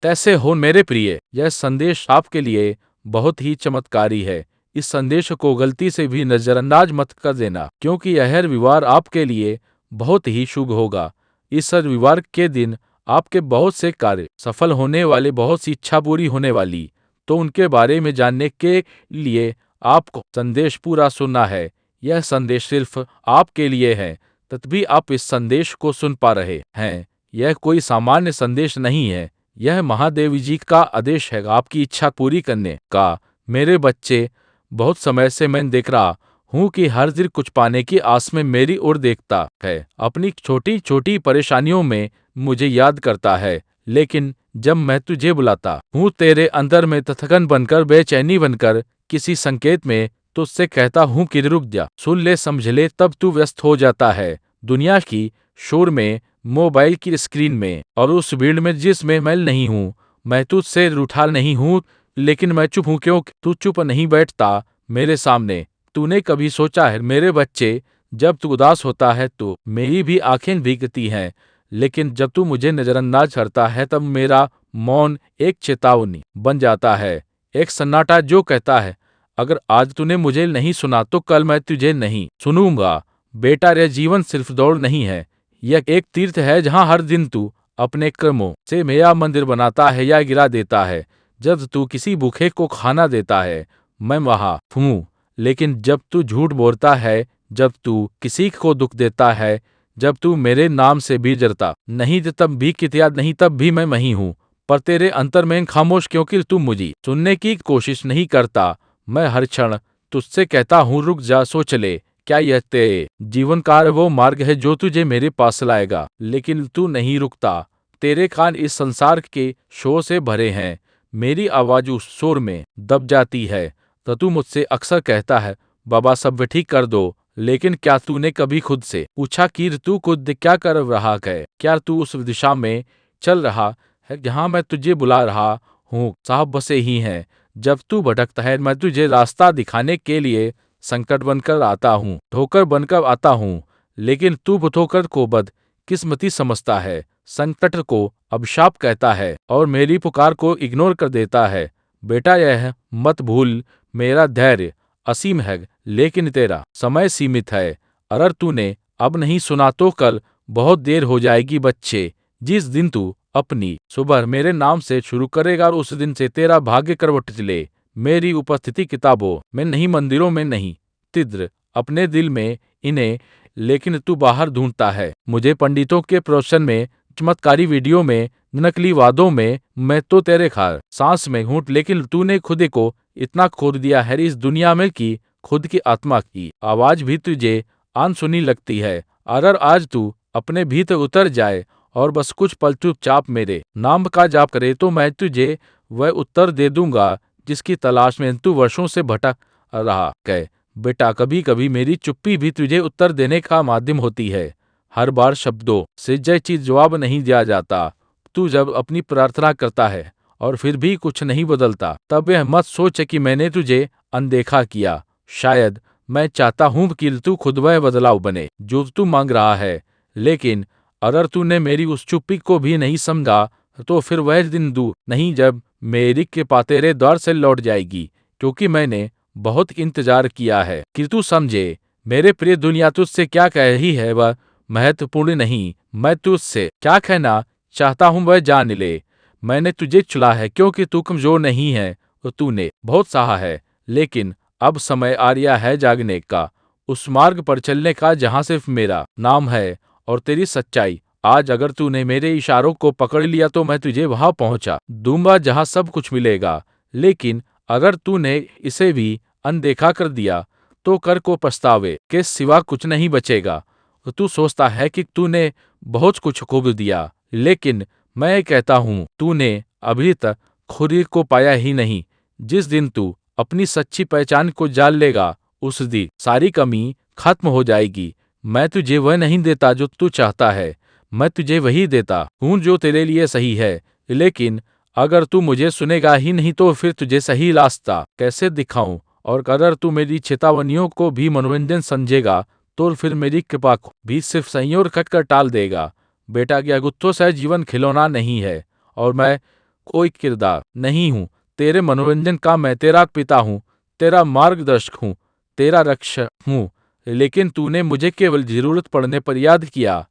तैसे हो मेरे प्रिय, यह संदेश आपके लिए बहुत ही चमत्कारी है। इस संदेश को गलती से भी नजरअंदाज मत कर देना, क्योंकि यह रविवार आपके लिए बहुत ही शुभ होगा। इस रविवार के दिन आपके बहुत से कार्य सफल होने वाले, बहुत सी इच्छा पूरी होने वाली। तो उनके बारे में जानने के लिए आपको संदेश पूरा सुनना है। यह संदेश सिर्फ आपके लिए है, तभी आप इस संदेश को सुन पा रहे हैं। यह कोई सामान्य संदेश नहीं है, यह महादेव जी का आदेश है आपकी इच्छा पूरी करने का। मेरे बच्चे, बहुत समय से मैं देख रहा हूँ कि हर दिन कुछ पाने की आस में मेरी ओर देखता है, अपनी छोटी छोटी परेशानियों में मुझे याद करता है। लेकिन जब मैं तुझे बुलाता हूँ तेरे अंदर में थकन बनकर, बेचैनी बनकर, किसी संकेत में तुझसे कहता हूँ कि रुक जा, सुन ले, समझ ले, तब तू व्यस्त हो जाता है दुनिया की शोर में, मोबाइल की स्क्रीन में और उस भीड़ में जिसमें मैं नहीं हूँ। मैं तुझसे रूठा नहीं हूँ, लेकिन मैं चुप हूँ क्योंकि तू चुप नहीं बैठता मेरे सामने। तूने कभी सोचा है मेरे बच्चे, जब तू उदास होता है तो मेरी भी आंखें भीगती हैं, लेकिन जब तू मुझे नजरअंदाज करता है तब मेरा मौन एक चेतावनी बन जाता है, एक सन्नाटा जो कहता है अगर आज तूने मुझे नहीं सुना तो कल मैं तुझे नहीं सुनूंगा। बेटा, यह जीवन सिर्फ दौड़ नहीं है, यह एक तीर्थ है जहाँ हर दिन तू अपने कर्मों से मेरा मंदिर बनाता है या गिरा देता है। जब तू किसी भूखे को खाना देता है, मैं वहाँ हूँ, लेकिन जब तू झूठ बोलता है, जब तू किसी को दुख देता है, जब तू मेरे नाम से भी जरता नहीं, तब भी कितिया नहीं, तब भी मैं वहीं हूँ। पर तेरे अंतर में खामोश क्योंकि तू मुझे सुनने की कोशिश नहीं करता। मैं हर क्षण तुझसे कहता हूँ रुक जा, सोच ले, क्या यह तेरे जीवन का वो मार्ग है जो तुझे मेरे पास लाएगा? लेकिन तू नहीं रुकता। तेरे कान इस संसार के शोर से भरे हैं, मेरी आवाज उस शोर में दब जाती है। तो तू मुझसे अक्सर कहता है बाबा सब ठीक कर दो, लेकिन क्या तूने कभी खुद से पूछा कि तू खुद क्या कर रहा है? क्या तू उस दिशा में चल रहा है जहाँ मैं तुझे बुला रहा हूँ? साहब बसे ही हैं। जब तू भटकता है मैं तुझे रास्ता दिखाने के लिए संकट बनकर आता हूँ, ठोकर बनकर आता हूँ, लेकिन तू ठोकर को बदकिस्मती समझता है, संकट को अभिशाप कहता है और मेरी पुकार को इग्नोर कर देता है। बेटा, यह मत भूल, मेरा धैर्य असीम है, लेकिन तेरा समय सीमित है। अगर तूने अब नहीं सुना तो कल बहुत देर हो जाएगी। बच्चे, जिस दिन तू अपनी सुबह मेरे नाम से शुरू करेगा और उस दिन से तेरा भाग्य करवट चले। मेरी उपस्थिति किताबों में नहीं, मंदिरों में नहीं, तिद्र अपने दिल में इन्हें। लेकिन तू बाहर ढूंढता है मुझे पंडितों के प्रवचन में, चमत्कारी वीडियो में, नकली वादों में। मैं तो तेरे खार सांस में हूँ, लेकिन तूने खुद को इतना खो दिया है इस दुनिया में कि खुद की आत्मा की आवाज भी तुझे अनसुनी लगती है। अगर आज तू अपने भीतर उतर जाए और बस कुछ पल चुपचाप मेरे नाम का जाप करे तो मैं तुझे वह उत्तर दे दूंगा जिसकी तलाश में तू वर्षों से भटक रहा है। बेटा, कभी कभी मेरी चुप्पी भी तुझे उत्तर देने का माध्यम होती है। हर बार शब्दों से जय चीज जवाब नहीं दिया जाता। तू जब अपनी प्रार्थना करता है और फिर भी कुछ नहीं बदलता, तब यह मत सोच कि मैंने तुझे अनदेखा किया। शायद मैं चाहता हूं कि तू खुद वह बदलाव बने जो तू मांग रहा है। लेकिन अगर तूने मेरी उस चुप्पी को भी नहीं समझा, तो फिर वह दिन दूर नहीं जब मेरी कृपा तेरे द्वार से लौट जाएगी, क्योंकि मैंने बहुत इंतजार किया है कि तू समझे। मेरे प्रिय, दुनिया तुझसे क्या कह रही है वह महत्वपूर्ण नहीं, मैं तुझसे क्या कहना चाहता हूँ वह जान ले। मैंने तुझे चुना है क्योंकि तू कमजोर नहीं है और तूने बहुत सहा है, लेकिन अब समय आ गया है जागने का, उस मार्ग पर चलने का जहाँ सिर्फ मेरा नाम है और तेरी सच्चाई। आज अगर तूने मेरे इशारों को पकड़ लिया तो मैं तुझे वहां पहुंचा दूंगा जहां सब कुछ मिलेगा। लेकिन अगर तूने इसे भी अनदेखा कर दिया तो कर को पछतावे के सिवा कुछ नहीं बचेगा। तू सोचता है कि तूने बहुत कुछ खूब दिया, लेकिन मैं कहता हूँ तूने अभी तक खुद को पाया ही नहीं। जिस दिन तू अपनी सच्ची पहचान को जान लेगा, उस दिन सारी कमी खत्म हो जाएगी। मैं तुझे वह नहीं देता जो तू चाहता है, मैं तुझे वही देता हूँ जो तेरे लिए सही है। लेकिन अगर तू मुझे सुनेगा ही नहीं तो फिर तुझे सही रास्ता कैसे दिखाऊं? और अगर तू मेरी चेतावनियों को भी मनोरंजन समझेगा तो फिर मेरी कृपा को भी सिर्फ संयोग कट कर टाल देगा। बेटा, क्या गुत्थों से जीवन खिलौना नहीं है और मैं कोई किरदार नहीं हूँ। तेरे मनोरंजन का मैं तेरा पिता हूँ, तेरा मार्गदर्शक हूँ, तेरा रक्षक हूँ। लेकिन तूने मुझे केवल जरूरत पड़ने पर याद किया।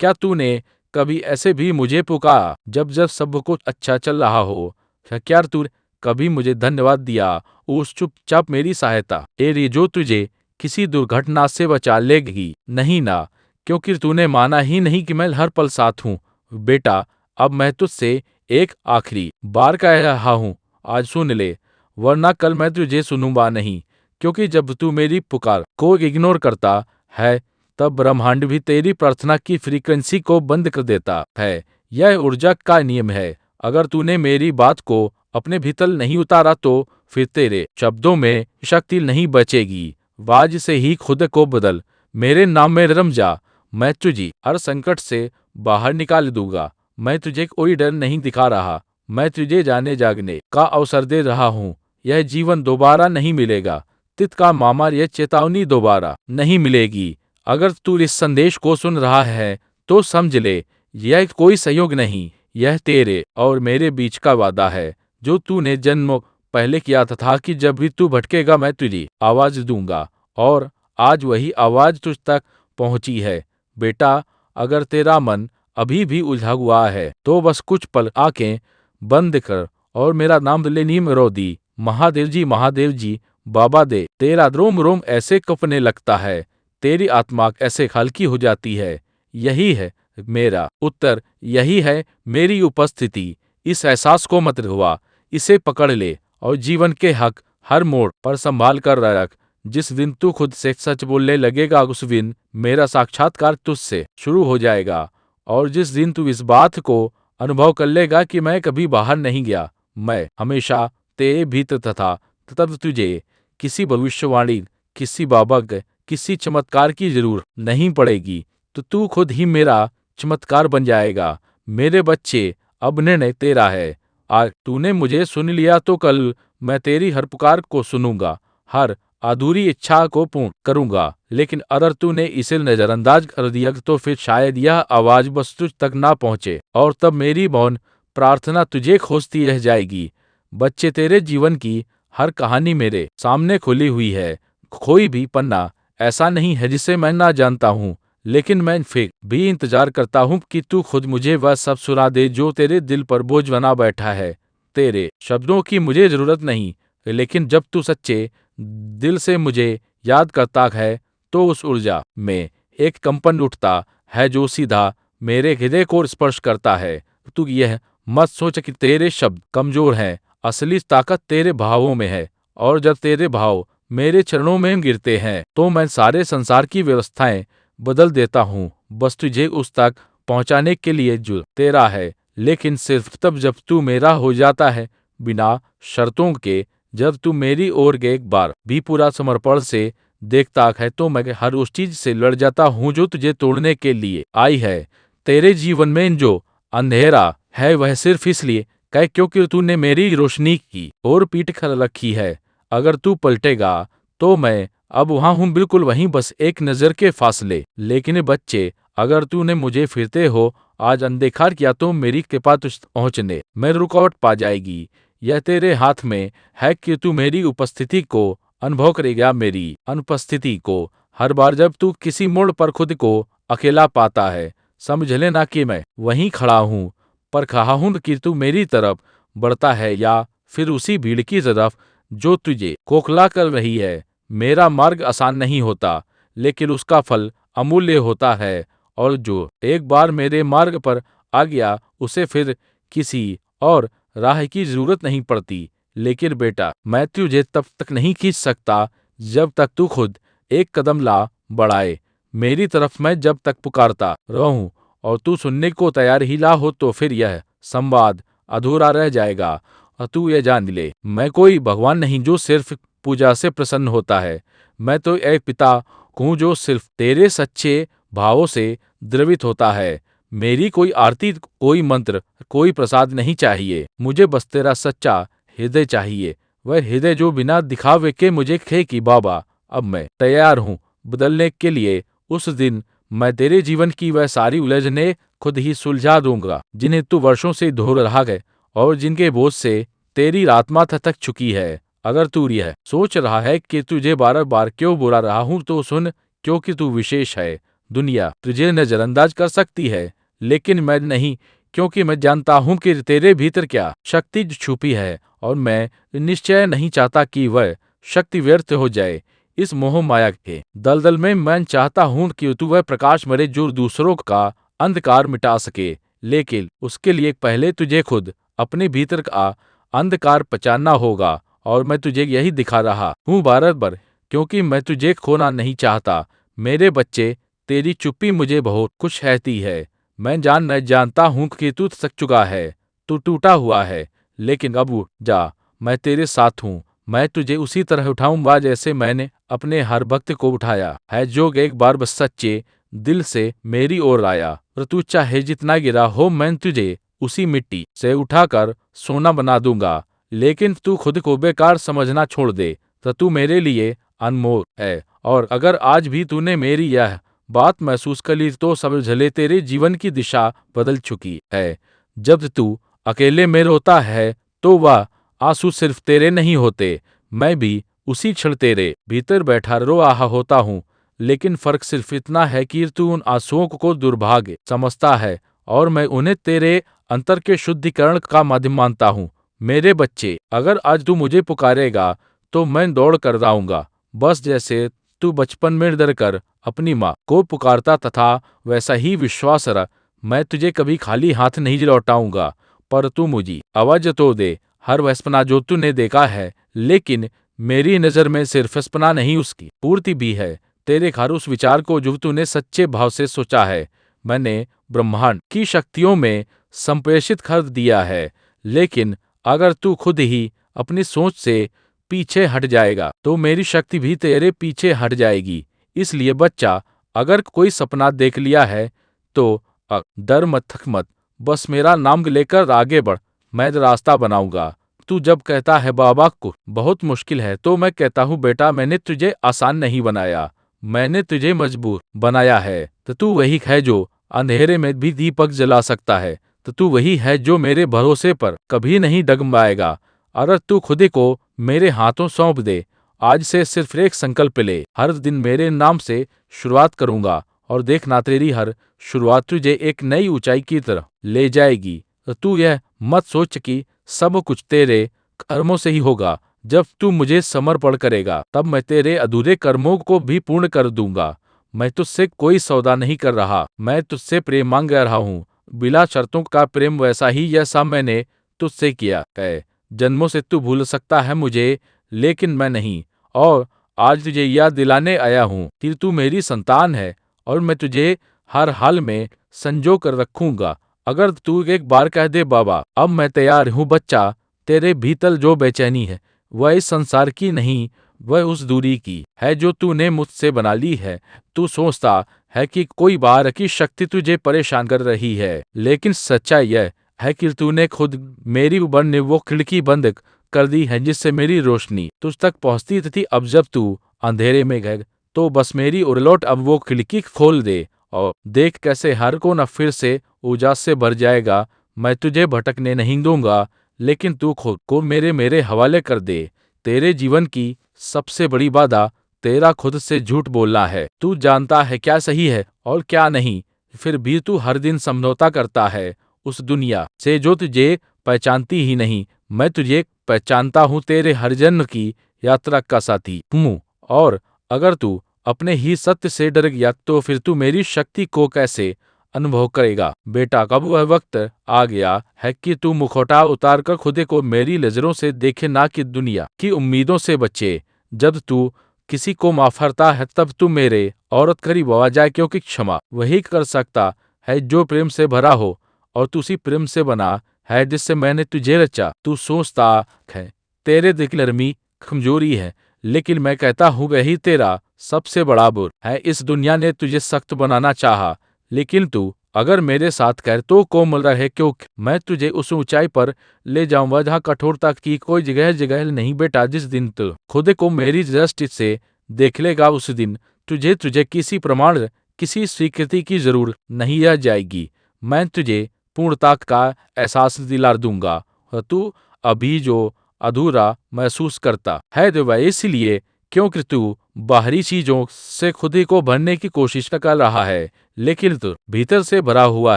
क्या तूने कभी ऐसे भी मुझे पुकारा जब जब सब कुछ अच्छा चल रहा हो? क्या तूने कभी मुझे धन्यवाद दिया उस चुपचाप मेरी सहायता एरी जो तुझे किसी दुर्घटना से बचा लेगी? नहीं ना, क्योंकि तूने माना ही नहीं कि मैं हर पल साथ हूँ। बेटा, अब मैं तुझसे एक आखिरी बार कह रहा हूँ, आज सुन ले, वरना कल मैं तुझे सुनूंगा नहीं। क्योंकि जब तू मेरी पुकार को इग्नोर करता है, तब ब्रह्मांड भी तेरी प्रार्थना की फ्रीक्वेंसी को बंद कर देता है। यह ऊर्जा का नियम है। अगर तूने मेरी बात को अपने भीतर नहीं उतारा तो फिर तेरे शब्दों में शक्ति नहीं बचेगी। आज से ही खुद को बदल, मेरे नाम में रम जा। मैं तुझे हर संकट से बाहर निकाल दूंगा। मैं तुझे कोई डर नहीं दिखा रहा, मैं तुझे जाने जागने का अवसर दे रहा हूँ। यह जीवन दोबारा नहीं मिलेगा। तित का मामा, यह चेतावनी दोबारा नहीं मिलेगी। अगर तू इस संदेश को सुन रहा है तो समझ ले, यह कोई सहयोग नहीं, यह तेरे और मेरे बीच का वादा है जो तूने जन्म पहले किया था कि जब भी तू भटकेगा मैं तुझे आवाज दूंगा। और आज वही आवाज तुझ तक पहुंची है। बेटा, अगर तेरा मन अभी भी उलझा हुआ है तो बस कुछ पल आंखें बंद कर और मेरा नाम ले। नीम रोदी, महादेव जी, बाबा दे। तेरा रोम रोम ऐसे कपने लगता है, तेरी आत्मा ऐसे हल्की हो जाती है। यही है मेरा उत्तर, यही है मेरी उपस्थिति। इस एहसास को मत हुआ, इसे पकड़ ले और जीवन के हक हर मोड़ पर संभाल कर रख। जिस दिन तू खुद से सच बोलने लगेगा उस दिन मेरा साक्षात्कार तुझसे शुरू हो जाएगा। और जिस दिन तू इस बात को अनुभव कर लेगा कि मैं कभी बाहर नहीं गया, मैं हमेशा तेरे भीतर था, तब तुझे किसी भविष्यवाणी, किसी बाबा के, किसी चमत्कार की जरूरत नहीं पड़ेगी। तो तू खुद ही मेरा चमत्कार बन जाएगा। मेरे बच्चे, अब निर्णय तेरा है। आज तूने मुझे सुन लिया तो कल मैं तेरी हर पुकार को सुनूंगा, हर अधूरी इच्छा को पूर्ण करूंगा। लेकिन अगर तूने इसे नजरअंदाज कर दिया तो फिर शायद यह आवाज बस तुझ तक ना पहुंचे और तब मेरी मौन प्रार्थना तुझे खोजती रह जाएगी। बच्चे, तेरे जीवन की हर कहानी मेरे सामने खुली हुई है। कोई भी पन्ना ऐसा नहीं है जिसे मैं ना जानता हूँ। लेकिन मैं फिर भी इंतजार करता हूँ कि तू खुद मुझे वह सब सुना दे जो तेरे दिल पर बोझ बना बैठा है। तेरे शब्दों की मुझे जरूरत नहीं, लेकिन जब तू सच्चे दिल से मुझे याद करता है तो उस ऊर्जा में एक कंपन उठता है जो सीधा मेरे हृदय को स्पर्श करता है। तू यह मत सोच कि तेरे शब्द कमजोर हैं, असली ताकत तेरे भावों में है। और जब तेरे भाव मेरे चरणों में गिरते हैं तो मैं सारे संसार की व्यवस्थाएं बदल देता हूँ, बस तुझे उस तक पहुंचाने के लिए जो तेरा है। लेकिन सिर्फ तब जब तू मेरा हो जाता है, बिना शर्तों के। जब तू मेरी ओर एक बार भी पूरा समर्पण से देखता है तो मैं हर उस चीज से लड़ जाता हूँ जो तुझे तोड़ने के लिए आई है। तेरे जीवन में जो अंधेरा है वह सिर्फ इसलिए है क्योंकि तूने मेरी रोशनी की ओर पीठ कर रखी है। अगर तू पलटेगा तो मैं अब वहां हूं, बिल्कुल वहीं, बस एक नजर के फासले। लेकिन बच्चे, अगर तूने मुझे फिरते हो आज अनदेखा किया तो मेरी कृपा तुझ पहुंचने में रुकावट पा जाएगी। यह तेरे हाथ में है कि तू मेरी उपस्थिति को अनुभव करेगा, मेरी अनुपस्थिति को। हर बार जब तू किसी मोड़ पर खुद को अकेला पाता है, समझ लेना कि मैं वहीं खड़ा हूँ, पर कहा हूं कि तू मेरी तरफ बढ़ता है या फिर उसी भीड़ की तरफ जो तुझे खोखला कर रही है। मेरा मार्ग आसान नहीं होता, लेकिन उसका फल अमूल्य होता है। और जो एक बार मेरे मार्ग पर आ गया उसे फिर किसी और राह की जरूरत नहीं पड़ती। लेकिन बेटा, मैं तुझे तब तक नहीं खींच सकता जब तक तू खुद एक कदम ला बढ़ाए मेरी तरफ। मैं जब तक पुकारता रहूं और तू सुनने को तैयार ही ला हो तो फिर यह संवाद अधूरा रह जाएगा। और तू ये जान ले, मैं कोई भगवान नहीं जो सिर्फ पूजा से प्रसन्न होता है। मैं तो एक पिता हूँ जो सिर्फ तेरे सच्चे भावों से द्रवित होता है। मेरी कोई आरती, कोई मंत्र, कोई प्रसाद नहीं चाहिए। मुझे बस तेरा सच्चा हृदय चाहिए, वह हृदय जो बिना दिखावे के मुझे कहे कि बाबा, अब मैं तैयार हूँ बदलने के लिए। उस दिन मैं तेरे जीवन की वह सारी उलझने खुद ही सुलझा दूंगा जिन्हें तू वर्षों से ढूंढ रहा है। और जिनके बोझ से तेरी आत्मा थक चुकी है। अगर तू यह सोच रहा है कि तुझे बार बार क्यों बुला रहा हूं, तो सुन, क्योंकि तू विशेष है। दुनिया तुझे नजरअंदाज कर सकती है, लेकिन मैं नहीं, क्योंकि मैं जानता हूं कि तेरे भीतर क्या शक्ति छुपी है, और मैं निश्चय नहीं चाहता कि वह शक्ति व्यर्थ हो जाए इस मोह माया के दलदल में। मैं चाहता हूं कि तू वह प्रकाश मरे जो दूसरों का अंधकार मिटा सके, लेकिन उसके लिए पहले तुझे खुद अपने भीतर का अंधकार पहचानना होगा। और मैं तुझे यही दिखा रहा हूँ बार बार, क्योंकि मैं तुझे खोना नहीं चाहता। मेरे बच्चे, तेरी चुप्पी मुझे बहुत कुछ कहती है। मैं जानता हूँ कि तू थक चुका है, तू टूटा हुआ है, लेकिन अब उठ जा, मैं तेरे साथ हूँ। मैं तुझे उसी तरह उठाऊंगा जैसे मैंने अपने हर भक्त को उठाया है, जो एक बार बस सच्चे दिल से मेरी ओर आया। और तू चाहे जितना गिरा हो, मैं तुझे उसी मिट्टी से उठाकर सोना बना दूंगा। लेकिन तू खुद को बेकार समझना छोड़ दे, तो तू मेरे लिए अनमोल है। और अगर आज भी तूने मेरी यह बात महसूस कर ली, तो समझ ले तेरे जीवन की दिशा बदल चुकी है। जब तू अकेले में रोता है, तो वह आंसू सिर्फ तेरे नहीं होते, मैं भी उसी क्षण तेरे भीतर बैठा रो रहा होता हूँ। लेकिन फर्क सिर्फ इतना है कि तू उन आंसुओं को दुर्भाग्य समझता है, और मैं उन्हें तेरे अंतर के शुद्धिकरण का माध्यम मानता हूँ। मेरे बच्चे, अगर आज तू मुझे पुकारेगा, तो मैं दौड़ कर आऊंगा, बस जैसे तू बचपन में डर कर अपनी माँ को पुकारता तथा वैसा ही विश्वास रख। मैं तुझे कभी खाली हाथ नहीं लौटाऊंगा, पर तू मुझे आवाज तो दे। हर वह सपना जो तूने देखा है, लेकिन मेरी नजर में सिर्फ सपना नहीं, उसकी पूर्ति भी है। तेरे घर उस विचार को जो तूने सच्चे भाव से सोचा है, मैंने ब्रह्मांड की शक्तियों में संप्रेषित कर दिया है। लेकिन अगर तू खुद ही अपनी सोच से पीछे हट जाएगा, तो मेरी शक्ति भी तेरे पीछे हट जाएगी। इसलिए बच्चा, अगर कोई सपना देख लिया है, तो डर मत, थक मत, बस मेरा नाम लेकर आगे बढ़, मैं रास्ता बनाऊंगा। तू जब कहता है बाबा को बहुत मुश्किल है, तो मैं कहता हूँ बेटा, मैंने तुझे आसान नहीं बनाया, मैंने तुझे मजबूर बनाया है। तो तू वही है जो अंधेरे में भी दीपक जला सकता है, तो तू वही है जो मेरे भरोसे पर कभी नहीं डगमगाएगा। अगर तू खुद को मेरे हाथों सौंप दे, आज से सिर्फ एक संकल्प ले, हर दिन मेरे नाम से शुरुआत करूंगा, और देखना तेरी हर शुरुआत तुझे एक नई ऊंचाई की तरफ ले जाएगी। तो तू यह मत सोच कि सब कुछ तेरे कर्मों से ही होगा। जब तू मुझे समर्पण करेगा, तब मैं तेरे अधूरे कर्मों को भी पूर्ण कर दूंगा। मैं तुझसे कोई सौदा नहीं कर रहा, मैं तुझसे प्रेम मांग रहा हूँ, बिना शर्तों का प्रेम, वैसा ही जैसा मैंने तुझसे किया है। जन्मों से तू भूल सकता है मुझे, लेकिन मैं नहीं। और आज तुझे याद दिलाने आया हूँ कि तू मेरी संतान है, और मैं तुझे हर हाल में संजो कर रखूंगा। अगर तू एक बार कह दे बाबा अब मैं तैयार हूँ बच्चा, तेरे भीतर जो बेचैनी है, वह इस संसार की नहीं, वह उस दूरी की है जो तूने मुझसे बना ली है। तू सोचता है कि कोई बाहर की शक्ति तुझे परेशान कर रही है, लेकिन सच्चाई यह है कि तूने खुद मेरी ऊपर ने वो खिड़की बंद कर दी है जिससे मेरी रोशनी तुझ तक पहुंचती थी। अब जब तू अंधेरे में गए, तो बस मेरी ओर लौट, अब वो खिड़की खोल दे और देख कैसे हर कोना फिर से उजास से भर जाएगा। मैं तुझे भटकने नहीं दूंगा, लेकिन तू खुद को मेरे मेरे हवाले कर दे। तेरे जीवन की सबसे बड़ी बाधा तेरा खुद से झूठ बोलना है। तू जानता है क्या सही है और क्या नहीं, फिर भी तू हर दिन समझौता करता है उस दुनिया से जो तुझे पहचानती ही नहीं। मैं तुझे पहचानता हूँ, तेरे हर जन्म की यात्रा का साथी हूँ। और अगर तू अपने ही सत्य से डर गया, तो फिर तू मेरी शक्ति को कैसे अनुभव करेगा। बेटा, कब वह वक्त आ गया है कि तू मुखौटा उतार कर खुद को मेरी नजरों से देखे, ना कि दुनिया की उम्मीदों से बचे। जब तू किसी को माफ करता है, तब तू मेरे औरत करीब आ जाए, क्योंकि क्षमा वही कर सकता है जो प्रेम से भरा हो, और तू उसी प्रेम से बना है जिससे मैंने तुझे रचा। तू सोचता है तेरे दिल नरमी कमजोरी है, लेकिन मैं कहता हूँ वही तेरा सबसे बड़ा बुर है। इस दुनिया ने तुझे सख्त बनाना चाहा, लेकिन तू अगर मेरे साथ कर तो कोमल रहे, क्योंकि मैं तुझे उस ऊंचाई पर ले जाऊंगा जहाँ कठोरता की कोई जगह जगह नहीं। बेटा, जिस दिन तू खुद को मेरी दृष्टि से देख लेगा, उस दिन तुझे तुझे किसी प्रमाण, किसी स्वीकृति की जरूरत नहीं रह जाएगी। मैं तुझे पूर्णता का एहसास दिला दूंगा, और तू अभी जो अधूरा महसूस करता है वह इसलिए क्योंकि तू बाहरी चीजों से खुद ही को भरने की कोशिश कर रहा है, लेकिन तू भीतर से भरा हुआ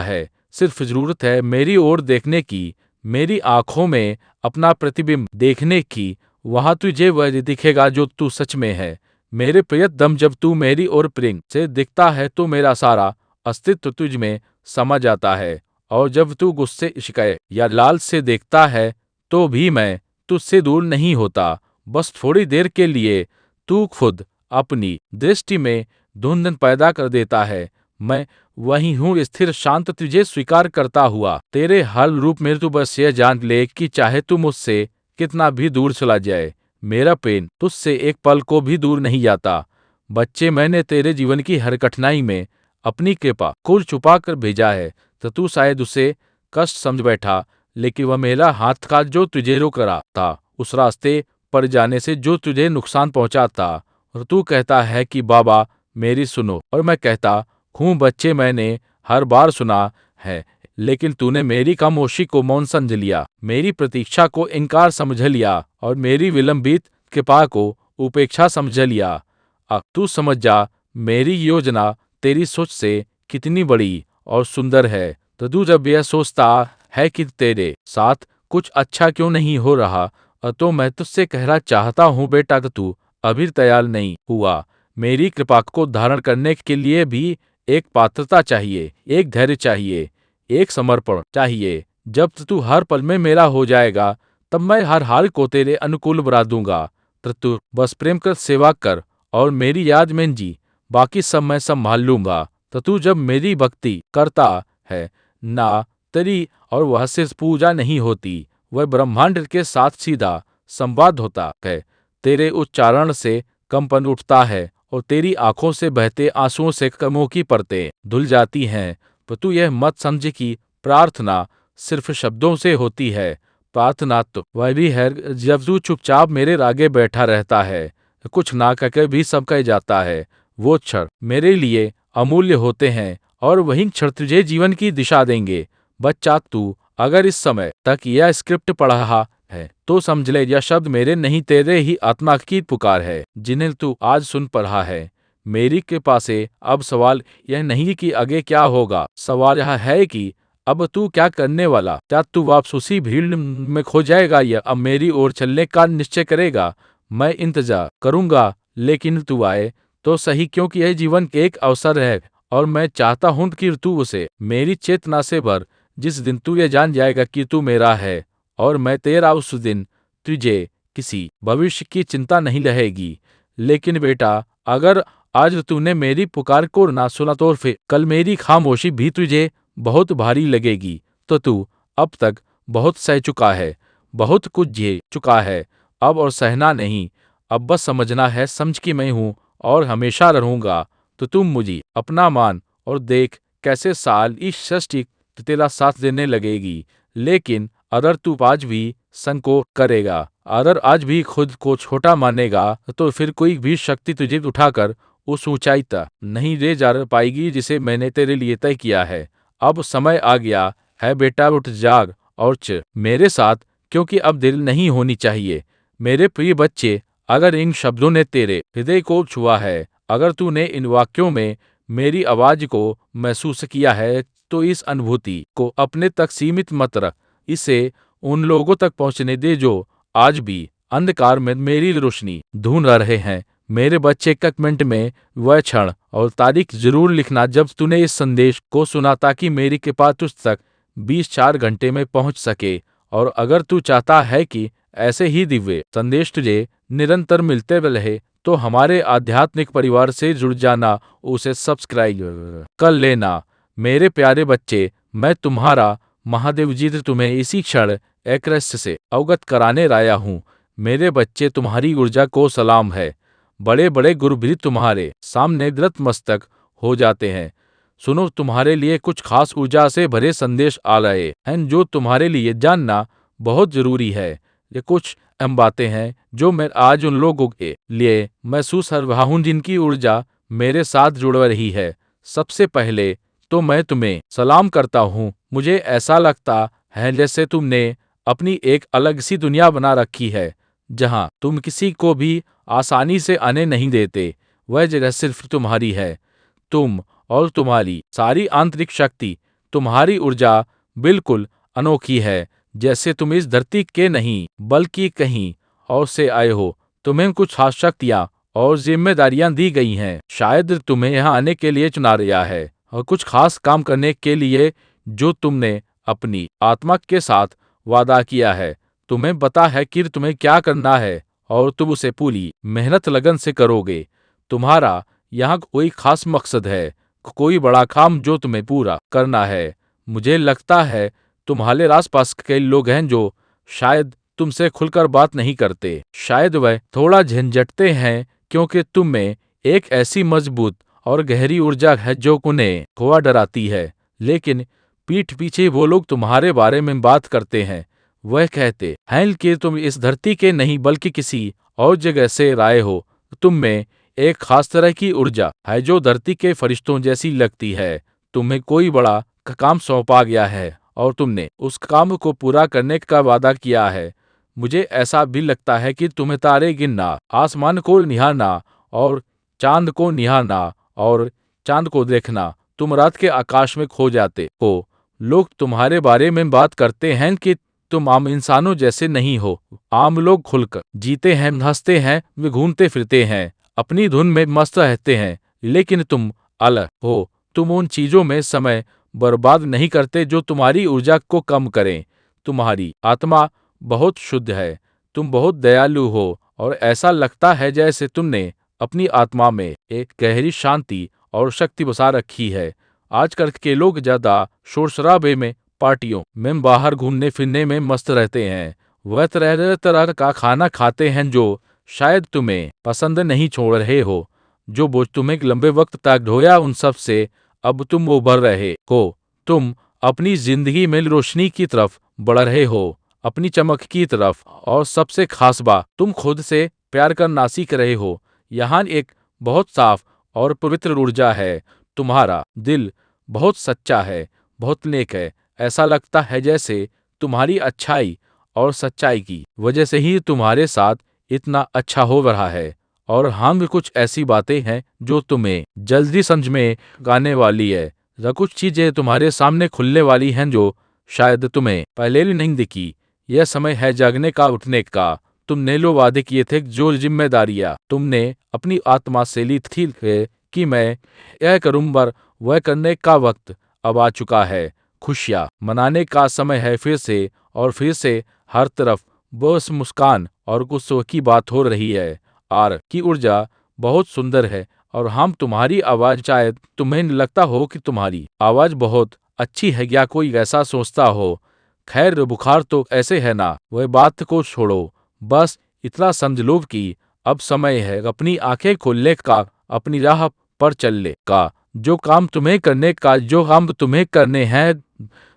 है। सिर्फ जरूरत है मेरी ओर देखने की, मेरी आंखों में अपना प्रतिबिंब देखने की। वहां तुझे वह दिखेगा जो तू सच में है। मेरे प्रियतम, जब तू मेरी ओर प्रेम से दिखता है तो मेरा सारा अस्तित्व तुझ में समा जाता है, और जब तू गुस्से, शिकायत या लाल से देखता है तो भी मैं तुझसे दूर नहीं होता। बस थोड़ी देर के लिए तू खुद अपनी दृष्टि में धुंधन पैदा कर देता है। मैं वही हूँ, स्थिर शांत, तुझे स्वीकार करता हुआ तेरे हर रूप में। तू बस यह जान ले कि चाहे तू मुझसे कितना भी दूर चला जाए, मेरा प्रेम तुझसे एक पल को भी दूर नहीं जाता। बच्चे, मैंने तेरे जीवन की हर कठिनाई में अपनी कृपा को छुपा कर भेजा है, तो तू शायद उसे कष्ट समझ बैठा, लेकिन वह मेरा हाथ था जो तुझे रोक रहा था उस रास्ते पर जाने से जो तुझे नुकसान पहुंचाता। और तू कहता है कि बाबा मेरी सुनो, और मैं कहता हूँ बच्चे, मैंने हर बार सुना है, लेकिन तूने मेरी खामोशी को मौन समझ लिया, मेरी प्रतीक्षा को इनकार समझ लिया, और मेरी विलंबित कृपा को उपेक्षा समझ लिया। अब तू समझ जा, मेरी योजना तेरी सोच से कितनी बड़ी और सुंदर है। तो तू जब यह सोचता है कि तेरे साथ कुछ अच्छा क्यों नहीं हो रहा, तो मैं तुझसे कहना चाहता हूँ बेटा कि तू अभी तैयार नहीं हुआ। मेरी कृपा को धारण करने के लिए भी एक पात्रता चाहिए, एक धैर्य चाहिए, एक समर्पण चाहिए। जब तू हर पल में मेरा हो जाएगा, तब मैं हर हाल को तेरे अनुकूल बना दूंगा। तो तू बस प्रेम कर, सेवा कर और मेरी याद में जी, बाकी सब मैं संभाल लूंगा। तो तू जब मेरी भक्ति करता है ना, तेरी और वह सिर्फ पूजा नहीं होती, वह ब्रह्मांड के साथ सीधा संवाद होता है। तेरे उच्चारण से कंपन उठता है और तेरी आंखों से बहते आंसुओं से कमों की परतें धुल जाती हैं। पर तू यह मत समझ कि प्रार्थना सिर्फ शब्दों से होती है। प्रार्थना तो वह भी है जब तू चुपचाप मेरे आगे बैठा रहता है, कुछ ना कहकर भी सब कह जाता है। वो क्षण मेरे लिए अमूल्य होते हैं और वही क्षण तुझे जीवन की दिशा देंगे। बच्चा, तू अगर इस समय तक यह स्क्रिप्ट पढ़ रहा है तो समझ ले, यह शब्द मेरे नहीं, तेरे ही आत्मा की पुकार है जिन्हें तू आज सुन पढ़ा है। मेरी कृपा से अब सवाल यह नहीं कि आगे क्या होगा, सवाल यह है कि अब तू क्या करने वाला। क्या तू वापस उसी भीड़ में खो जाएगा या अब मेरी ओर चलने का निश्चय करेगा। मैं इंतजार करूंगा, लेकिन तू आए तो सही, क्योंकि यह जीवन एक अवसर है और मैं चाहता हूं कि तू उसे मेरी चेतना से भर। जिस दिन तू ये जान जाएगा कि तू मेरा है और मैं तेरा, उस दिन तुझे किसी भविष्य की चिंता नहीं रहेगी। लेकिन बेटा, अगर आज तूने मेरी पुकार को ना सुना तो फिर कल मेरी खामोशी भी तुझे बहुत भारी लगेगी। तो तू अब तक बहुत सह चुका है, बहुत कुछ झेल चुका है, अब और सहना नहीं। अब बस समझना है, समझ कि मैं हूँ और हमेशा रहूंगा। तो तुम मुझे अपना मान और देख कैसे साल इस सृष्टि तेरा साथ देने लगेगी। लेकिन अगर तू आज भी संकोच करेगा, अगर आज भी खुद को छोटा मानेगा, तो फिर कोई भी शक्ति तुझे उठाकर उस ऊंचाई तक नहीं ले जा पाएगी जिसे मैंने तेरे लिए तय किया है। अब समय आ गया है बेटा, उठ जाग और मेरे साथ, क्योंकि अब देर नहीं होनी चाहिए। मेरे प्रिय बच्चे, अगर इन शब्दों ने तेरे हृदय को छुआ है, अगर तूने इन वाक्यों में मेरी आवाज को महसूस किया है, तो इस अनुभूति को अपने तक सीमित मत रख। इसे उन लोगों तक पहुंचने दे जो आज भी अंधकार में मेरी रोशनी ढूंढ रहे हैं। मेरे बच्चे, कमेंट में वह क्षण और तारीख जरूर लिखना जब तूने इस संदेश को सुना, ताकि मेरी कृपा तुझ तक 24 घंटे में पहुंच सके। और अगर तू चाहता है कि ऐसे ही दिव्य संदेश तुझे निरंतर मिलते रहे, तो हमारे आध्यात्मिक परिवार से जुड़ जाना, उसे सब्सक्राइब कर लेना। मेरे प्यारे बच्चे, मैं तुम्हारा महादेव जी तुम्हें इसी क्षण एक रहस्य से अवगत कराने लाया हूँ। मेरे बच्चे, तुम्हारी ऊर्जा को सलाम है। बड़े बड़े गुरु भी तुम्हारे सामने नतमस्तक हो जाते हैं। सुनो, तुम्हारे लिए कुछ खास ऊर्जा से भरे संदेश आ रहे हैं जो तुम्हारे लिए जानना बहुत जरूरी है। ये कुछ अहम बातें हैं जो मैं आज उन लोगों के लिए महसूस कर रहा हूं जिनकी ऊर्जा मेरे साथ जुड़ रही है। सबसे पहले तो मैं तुम्हें सलाम करता हूँ। मुझे ऐसा लगता है जैसे तुमने अपनी एक अलग सी दुनिया बना रखी है, जहां तुम किसी को भी आसानी से आने नहीं देते। वह जगह सिर्फ तुम्हारी है। तुम और तुम्हारी सारी आंतरिक शक्ति, तुम्हारी ऊर्जा बिल्कुल अनोखी है, जैसे तुम इस धरती के नहीं बल्कि कहीं और से आए हो। तुम्हें कुछ खास शक्तियाँ और जिम्मेदारियां दी गई हैं। शायद तुम्हें यहाँ आने के लिए चुना गया है और कुछ खास काम करने के लिए जो तुमने अपनी आत्मा के साथ वादा किया है। तुम्हें पता है कि तुम्हें क्या करना है और तुम उसे पूरी मेहनत लगन से करोगे। तुम्हारा यहाँ कोई खास मकसद है, कोई बड़ा काम जो तुम्हें पूरा करना है। मुझे लगता है तुम्हारे आसपास कई लोग हैं जो शायद तुमसे खुलकर बात नहीं करते। शायद वह थोड़ा झंझटते हैं क्योंकि तुम में एक ऐसी मजबूत और गहरी ऊर्जा है जो उन्हें थोड़ा डराती है। लेकिन पीठ पीछे वो लोग तुम्हारे बारे में बात करते हैं। वह कहते हैं कि तुम इस धरती के नहीं बल्कि किसी और जगह से आए हो। तुम में एक खास तरह की ऊर्जा है जो धरती के फरिश्तों जैसी लगती है। तुम्हें कोई बड़ा काम सौंपा गया है और तुमने उस काम को पूरा करने का वादा किया है। मुझे ऐसा भी लगता है कि तुम्हें तारे गिनना, आसमान को निहारना और चांद को निहारना और चांद को देखना, तुम रात के आकाश में खो जाते हो। लोग तुम्हारे बारे में बात करते हैं कि तुम आम इंसानों जैसे नहीं हो। आम लोग खुलकर जीते हैं, हंसते हैं, वे घूमते फिरते हैं, अपनी धुन में मस्त रहते हैं। लेकिन तुम अलग हो। तुम उन चीजों में समय बर्बाद नहीं करते जो तुम्हारी ऊर्जा को कम करें। तुम्हारी आत्मा बहुत शुद्ध है। तुम बहुत दयालु हो और ऐसा लगता है जैसे तुमने अपनी आत्मा में एक गहरी शांति और शक्ति बसा रखी है। आजकल के लोग ज्यादा शोर शराबे में, पार्टियों में, बाहर घूमने फिरने में मस्त रहते हैं। वह तरह तरह का खाना खाते हैं जो शायद तुम्हें पसंद नहीं छोड़ रहे हो। जो बोझ तुम्हें लंबे वक्त तक ढोया उन सब से अब तुम उभर रहे हो। तुम अपनी जिंदगी में रोशनी की तरफ बढ़ रहे हो, अपनी चमक की तरफ। और सबसे खास बात, तुम खुद से प्यार करना सीख रहे हो। यहाँ एक बहुत साफ और पवित्र ऊर्जा है। तुम्हारा दिल बहुत सच्चा है, बहुत नेक है। ऐसा लगता है जैसे तुम्हारी अच्छाई और सच्चाई की वजह से ही तुम्हारे साथ इतना अच्छा हो रहा है। और हम कुछ ऐसी बातें हैं जो तुम्हें जल्दी समझ में आने वाली है। कुछ चीजें तुम्हारे सामने खुलने वाली हैं जो शायद तुम्हें पहले ही नहीं दिखी। यह समय है जागने का, उठने का। तुमने लो वादे किए थे, जो जिम्मेदारियां तुमने अपनी आत्मा से ली थी कि मैं यह करूंगा, वह करने का वक्त अब आ चुका है। खुशियां मनाने का समय है फिर से और फिर से। हर तरफ बस मुस्कान और गुस्सों की बात हो रही है। आर की ऊर्जा बहुत सुंदर है और हम तुम्हारी आवाज, शायद तुम्हें लगता हो कि तुम्हारी आवाज बहुत अच्छी है या कोई ऐसा सोचता हो। खैर, बुखार तो ऐसे है ना, वह बात को छोड़ो। बस इतना समझ लो कि अब समय है अपनी आंखें खोलने का, अपनी राह पर चलने का। जो काम तुम्हें करने का, जो काम तुम्हें करने हैं,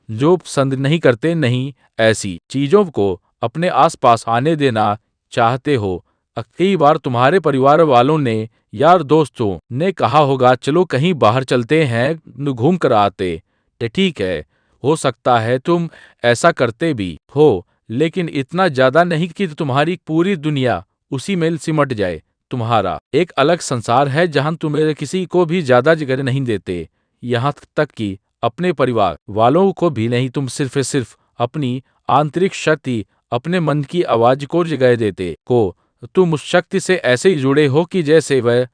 जो पसंद नहीं करते, नहीं ऐसी चीजों को अपने आसपास आने देना चाहते हो। कई बार तुम्हारे परिवार वालों ने, यार दोस्तों ने कहा होगा, चलो कहीं बाहर चलते हैं, घूम कर आते। ठीक है, हो सकता है तुम ऐसा करते भी हो, लेकिन इतना ज्यादा नहीं कि तुम्हारी पूरी दुनिया उसी में सिमट जाए। तुम्हारा एक अलग संसार है जहां तुम्हें किसी को भी ज्यादा जगह नहीं देते, यहाँ तक कि अपने परिवार वालों को भी नहीं। तुम सिर्फ अपनी आंतरिक शक्ति, अपने मन की आवाज को जगह देते हो। तुम उस शक्ति से ऐसे ही जुड़े हो कि जैसे वह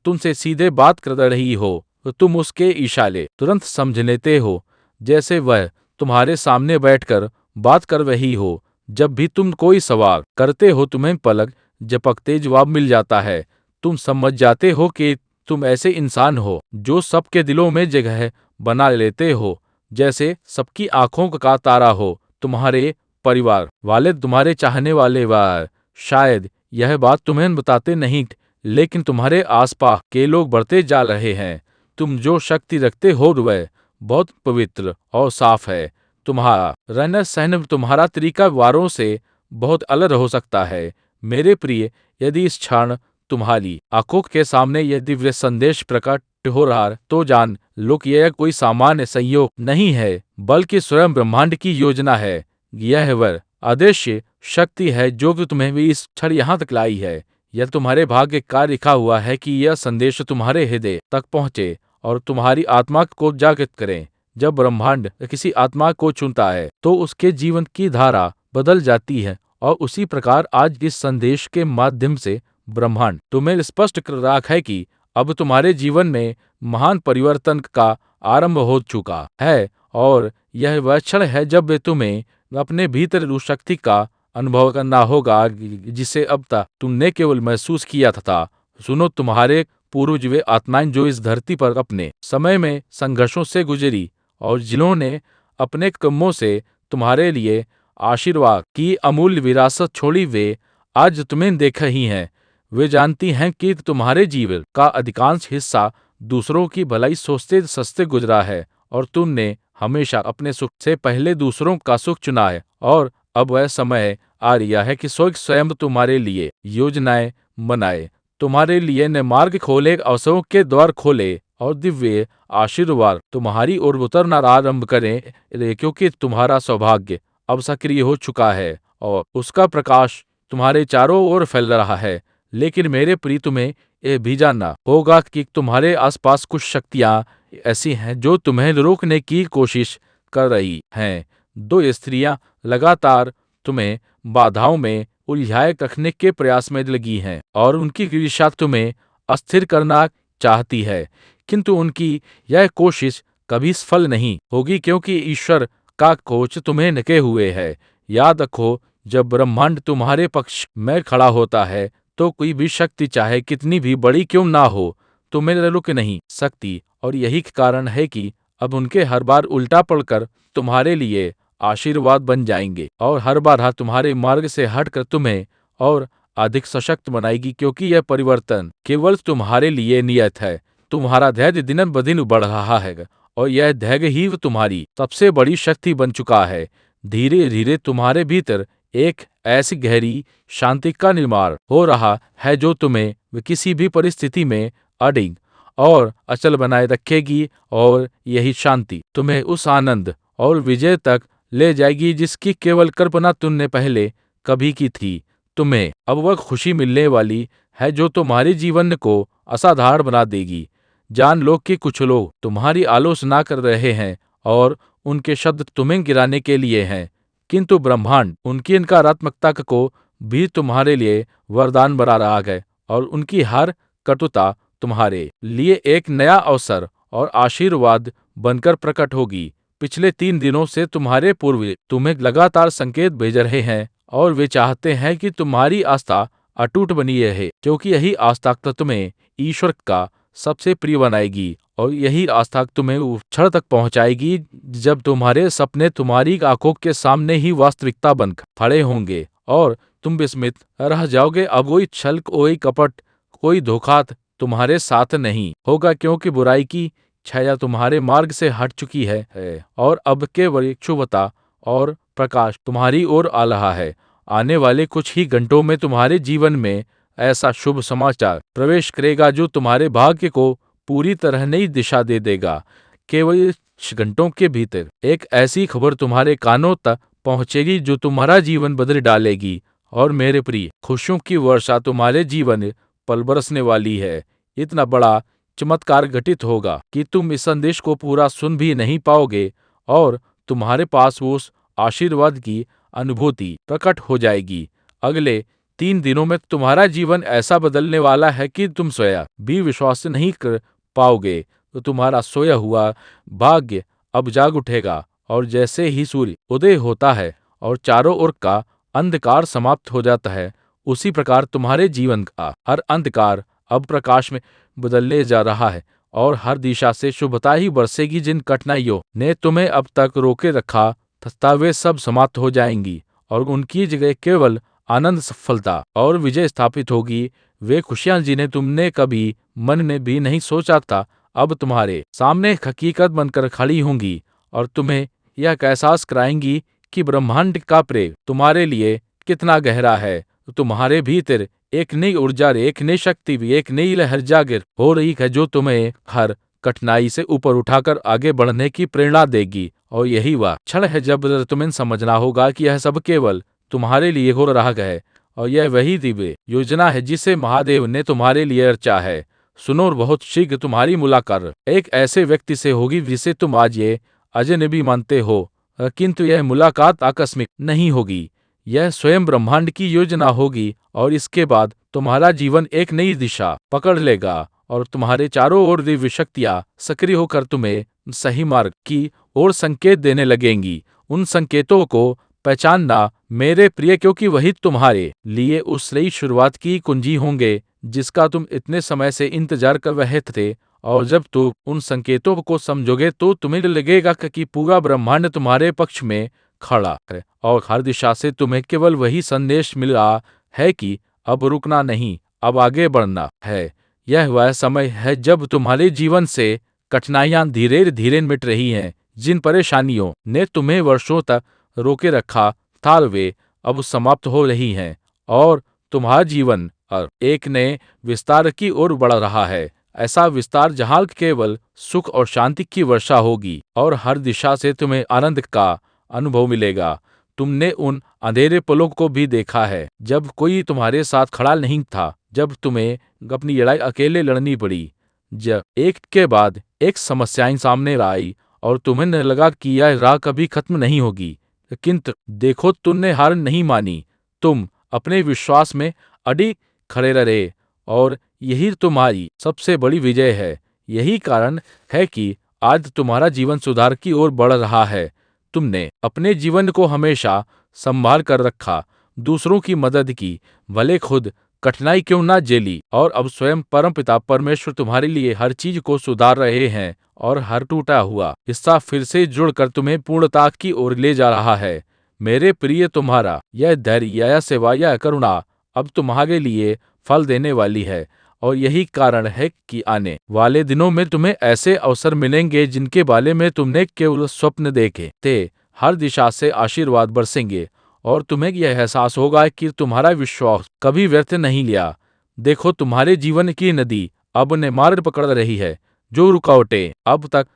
तुमसे सीधे बात कर रही हो। तुम उसके इशारे तुरंत समझ लेते हो, जैसे वह तुम्हारे सामने बैठकर बात कर रही हो। जब भी तुम कोई सवाल करते हो, तुम्हें पलक झपकते जवाब मिल जाता है। तुम समझ जाते हो कि तुम ऐसे इंसान हो जो सबके दिलों में जगह बना लेते हो, जैसे सबकी आंखों का तारा हो। तुम्हारे परिवार वाले, तुम्हारे चाहने वाले वाले शायद यह बात तुम्हें बताते नहीं, लेकिन तुम्हारे आसपास के लोग बढ़ते जा रहे हैं। तुम जो शक्ति रखते हो वह बहुत पवित्र और साफ है। तुम्हारा रहन सहन, तुम्हारा तरीका वारों से बहुत अलग हो सकता है। मेरे प्रिय, यदि इस क्षण तुम्हारी आंखों के सामने यदि वह संदेश प्रकट हो रहा तो जान लो कि यह कोई सामान्य संयोग नहीं है, बल्कि स्वयं ब्रह्मांड की योजना है। यह वह अदृश्य शक्ति है जो कि तुम्हें भी इस क्षण यहाँ तक लाई है। यह तुम्हारे भाग्य का लिखा हुआ है कि यह संदेश तुम्हारे हृदय तक पहुँचे और तुम्हारी आत्मा को जागृत करे। जब ब्रह्मांड किसी आत्मा को चुनता है तो उसके जीवन की धारा बदल जाती है, और उसी प्रकार आज इस संदेश के माध्यम से ब्रह्मांड तुम्हें स्पष्ट कर रहा है कि अब तुम्हारे जीवन में महान परिवर्तन का आरंभ हो चुका है, और यह वह क्षण है जब वे तुम्हें अपने भीतर उस शक्ति का अनुभव करना होगा जिसे अब तक तुमने केवल महसूस किया था। सुनो, तुम्हारे पूर्वज वे आत्माएं जो इस धरती पर अपने समय में संघर्षों से गुजरी और जिन्होंने अपने कर्मों से तुम्हारे लिए आशीर्वाद की अमूल्य विरासत छोड़ी, वे आज तुम्हें देख रही हैं। वे जानती हैं कि तुम्हारे जीवन का अधिकांश हिस्सा दूसरों की भलाई सोचते सस्ते गुजरा है, और तुमने हमेशा अपने सुख से पहले दूसरों का सुख चुना है। और अब वह समय आ रहा है कि स्वर्ग स्वयं तुम्हारे लिए योजनाएं बनाए, तुम्हारे लिए नए मार्ग खोले, अवसरों के द्वार खोले और दिव्य आशीर्वाद तुम्हारी ओर उतरना आरंभ करें, क्योंकि तुम्हारा सौभाग्य अब सक्रिय हो चुका है और उसका प्रकाश तुम्हारे चारों ओर फैल रहा है। लेकिन मेरे प्रिय, तुम्हें यह भी जानना होगा कि तुम्हारे आसपास कुछ शक्तियां ऐसी हैं जो तुम्हें रोकने की कोशिश कर रही हैं। दो स्त्रियां लगातार तुम्हें बाधाओं में उलझाए रखने के प्रयास में लगी हैं और उनकी ईर्ष्या तुम्हें अस्थिर करना चाहती है, किंतु उनकी यह कोशिश कभी सफल नहीं होगी, क्योंकि ईश्वर का कोच तुम्हें नके हुए है। याद रखो, जब ब्रह्मांड तुम्हारे पक्ष में खड़ा होता है तो कोई भी शक्ति चाहे कितनी भी बड़ी क्यों ना हो, तुम्हें रुक नहीं सकती। और यही कारण है कि अब उनके हर बार उल्टा पड़कर तुम्हारे लिए आशीर्वाद बन जाएंगे और हर बार तुम्हारे मार्ग से हटकर तुम्हें और अधिक सशक्त बनाएगी, क्योंकि यह परिवर्तन केवल तुम्हारे लिए नियत है। तुम्हारा धैर्य दिन ब दिन बढ़ रहा है और यह धैर्य ही तुम्हारी सबसे बड़ी शक्ति बन चुका है। धीरे धीरे तुम्हारे भीतर एक ऐसी गहरी शांति का निर्माण हो रहा है जो तुम्हें किसी भी परिस्थिति में अडिग और अचल बनाए रखेगी, और यही शांति तुम्हें उस आनंद और विजय तक ले जाएगी जिसकी केवल कल्पना तुमने पहले कभी की थी। तुम्हें अब वह खुशी मिलने वाली है जो तुम्हारे जीवन को असाधारण बना देगी। जान लो कि कुछ लोग तुम्हारी आलोचना कर रहे हैं और उनके शब्द तुम्हें गिराने के लिए हैं, किंतु ब्रह्मांड उनकी नकारात्मकता को भी तुम्हारे लिए वरदान बना रहा है, और उनकी हर कटुता तुम्हारे लिए एक नया अवसर और आशीर्वाद बनकर प्रकट होगी। पिछले 3 दिनों से तुम्हारे पूर्वज तुम्हें लगातार संकेत भेज रहे हैं और वे चाहते हैं कि तुम्हारी आस्था अटूट बनी रहे, क्योंकि यही आस्था तुम्हें ईश्वर का सबसे प्रिय बनाएगी, और यही आस्था तुम्हें उस क्षण तक पहुंचाएगी जब तुम्हारे सपने तुम्हारी आंखों के सामने ही वास्तविकता बनकर खड़े होंगे और तुम विस्मित रह जाओगे। अब कोई छल, कोई कपट, कोई धोखा तुम्हारे साथ नहीं होगा, क्योंकि बुराई की छाया तुम्हारे मार्ग से हट चुकी है और अब केवल शुभता और प्रकाश तुम्हारी ओर आ रहा है। आने वाले कुछ ही घंटों में तुम्हारे जीवन में ऐसा शुभ समाचार प्रवेश करेगा जो तुम्हारे भाग्य को पूरी तरह नई दिशा दे देगा। केवल घंटों के भीतर एक ऐसी खबर तुम्हारे कानों तक पहुंचेगी जो तुम्हारा जीवन बदल डालेगी, और मेरे प्रिय, खुशियों की वर्षा तुम्हारे जीवन पल बरसने वाली है। इतना बड़ा चमत्कार घटित होगा कि तुम इस संदेश को पूरा सुन भी नहीं पाओगे, और तुम्हारे पास उस आशीर्वाद की अनुभूति प्रकट हो जाएगी। अगले 3 दिनों में तुम्हारा जीवन ऐसा बदलने वाला है कि तुम स्वयं भी विश्वास नहीं कर पाओगे। तो तुम्हारा सोया हुआ भाग्य अब जाग उठेगा, और जैसे ही सूर्य उदय होता है और चारों ओर का अंधकार समाप्त हो जाता है, उसी प्रकार तुम्हारे जीवन का हर अंधकार अब प्रकाश में बदलने जा रहा है, और हर दिशा से शुभता ही बरसेगी। जिन कठिनाइयों ने तुम्हें अब तक रोके रखा था वे सब समाप्त हो जाएंगी, और उनकी जगह केवल आनंद, सफलता और विजय स्थापित होगी। वे खुशियां जिन्हें तुमने कभी मन में भी नहीं सोचा था, अब तुम्हारे सामने हकीकत बनकर खड़ी होंगी, और तुम्हें यह एहसास कराएंगी कि ब्रह्मांड का प्रेम तुम्हारे लिए कितना गहरा है। तुम्हारे भीतर एक नई ऊर्जा, एक नई शक्ति भी, एक नई लहर जागिर हो रही है जो तुम्हें हर कठिनाई से ऊपर उठाकर आगे बढ़ने की प्रेरणा देगी। और यही वह क्षण है जब तुम्हें समझना होगा कि यह सब केवल तुम्हारे लिए हो रहा है, और यह वही दिव्य योजना है जिसे महादेव ने तुम्हारे लिए रचा है। सुनो, और बहुत शीघ्र तुम्हारी मुलाकात एक ऐसे व्यक्ति से होगी जिसे तुम आज ये अजनबी मानते हो, किंतु यह मुलाकात आकस्मिक नहीं होगी। यह स्वयं ब्रह्मांड की योजना होगी, और इसके बाद तुम्हारा जीवन एक नई दिशा पकड़ लेगा और तुम्हारे चारों ओर दिव्य शक्तियां सक्रिय होकर तुम्हें सही मार्ग की ओर संकेत देने लगेंगी। उन संकेतों को पहचानना मेरे प्रिय, क्योंकि वही तुम्हारे लिए उस नई शुरुआत की कुंजी होंगे जिसका तुम इतने समय से इंतजार कर रहे थे। और जब तुम उन संकेतों को समझोगे तो तुम्हें लगेगा कि पूरा ब्रह्मांड तुम्हारे पक्ष में खड़ा है, और हर दिशा से तुम्हें केवल वही संदेश मिल रहा है कि अब रुकना नहीं, अब आगे बढ़ना है। यह वह समय है जब तुम्हारे जीवन से कठिनाइयां धीरे धीरे मिट रही हैं। जिन परेशानियों ने तुम्हें वर्षों तक रोके रखा था, वे अब समाप्त हो रही हैं, और तुम्हारा जीवन अब एक नए विस्तार की ओर बढ़ रहा है। ऐसा विस्तार जहां केवल सुख और शांति की वर्षा होगी, और हर दिशा से तुम्हें आनंद का अनुभव मिलेगा। तुमने उन अंधेरे पलों को भी देखा है जब कोई तुम्हारे साथ खड़ा नहीं था, जब तुम्हें अपनी लड़ाई अकेले लड़नी पड़ी, जब एक के बाद एक समस्याएं सामने आई और तुम्हें न लगा कि यह राह कभी खत्म नहीं होगी। किंतु देखो, तुमने हार नहीं मानी, तुम अपने विश्वास में अड़ी खड़े रहे, और यही तुम्हारी सबसे बड़ी विजय है। यही कारण है कि आज तुम्हारा जीवन सुधार की ओर बढ़ रहा है। तुमने अपने जीवन को हमेशा संभाल कर रखा, दूसरों की मदद की, भले खुद कठिनाई क्यों ना झेली, और अब स्वयं परमपिता परमेश्वर तुम्हारे लिए हर चीज को सुधार रहे हैं, और हर टूटा हुआ हिस्सा फिर से जुड़कर तुम्हें पूर्णता की ओर ले जा रहा है। मेरे प्रिय, तुम्हारा यह धैर्य, यह सेवा, यह करुणा अब तुम्हारे लिए फल देने वाली है, और यही कारण है कि आने वाले दिनों में तुम्हें ऐसे अवसर मिलेंगे जिनके बारे में तुमने केवल स्वप्न देखे थे। हर दिशा से आशीर्वाद बरसेंगे, और तुम्हें यह एहसास होगा कि तुम्हारा विश्वास कभी व्यर्थ नहीं लिया। देखो, तुम्हारे जीवन की नदी अब नए मार्ग पकड़ रही है। जो रुकावटें अब तक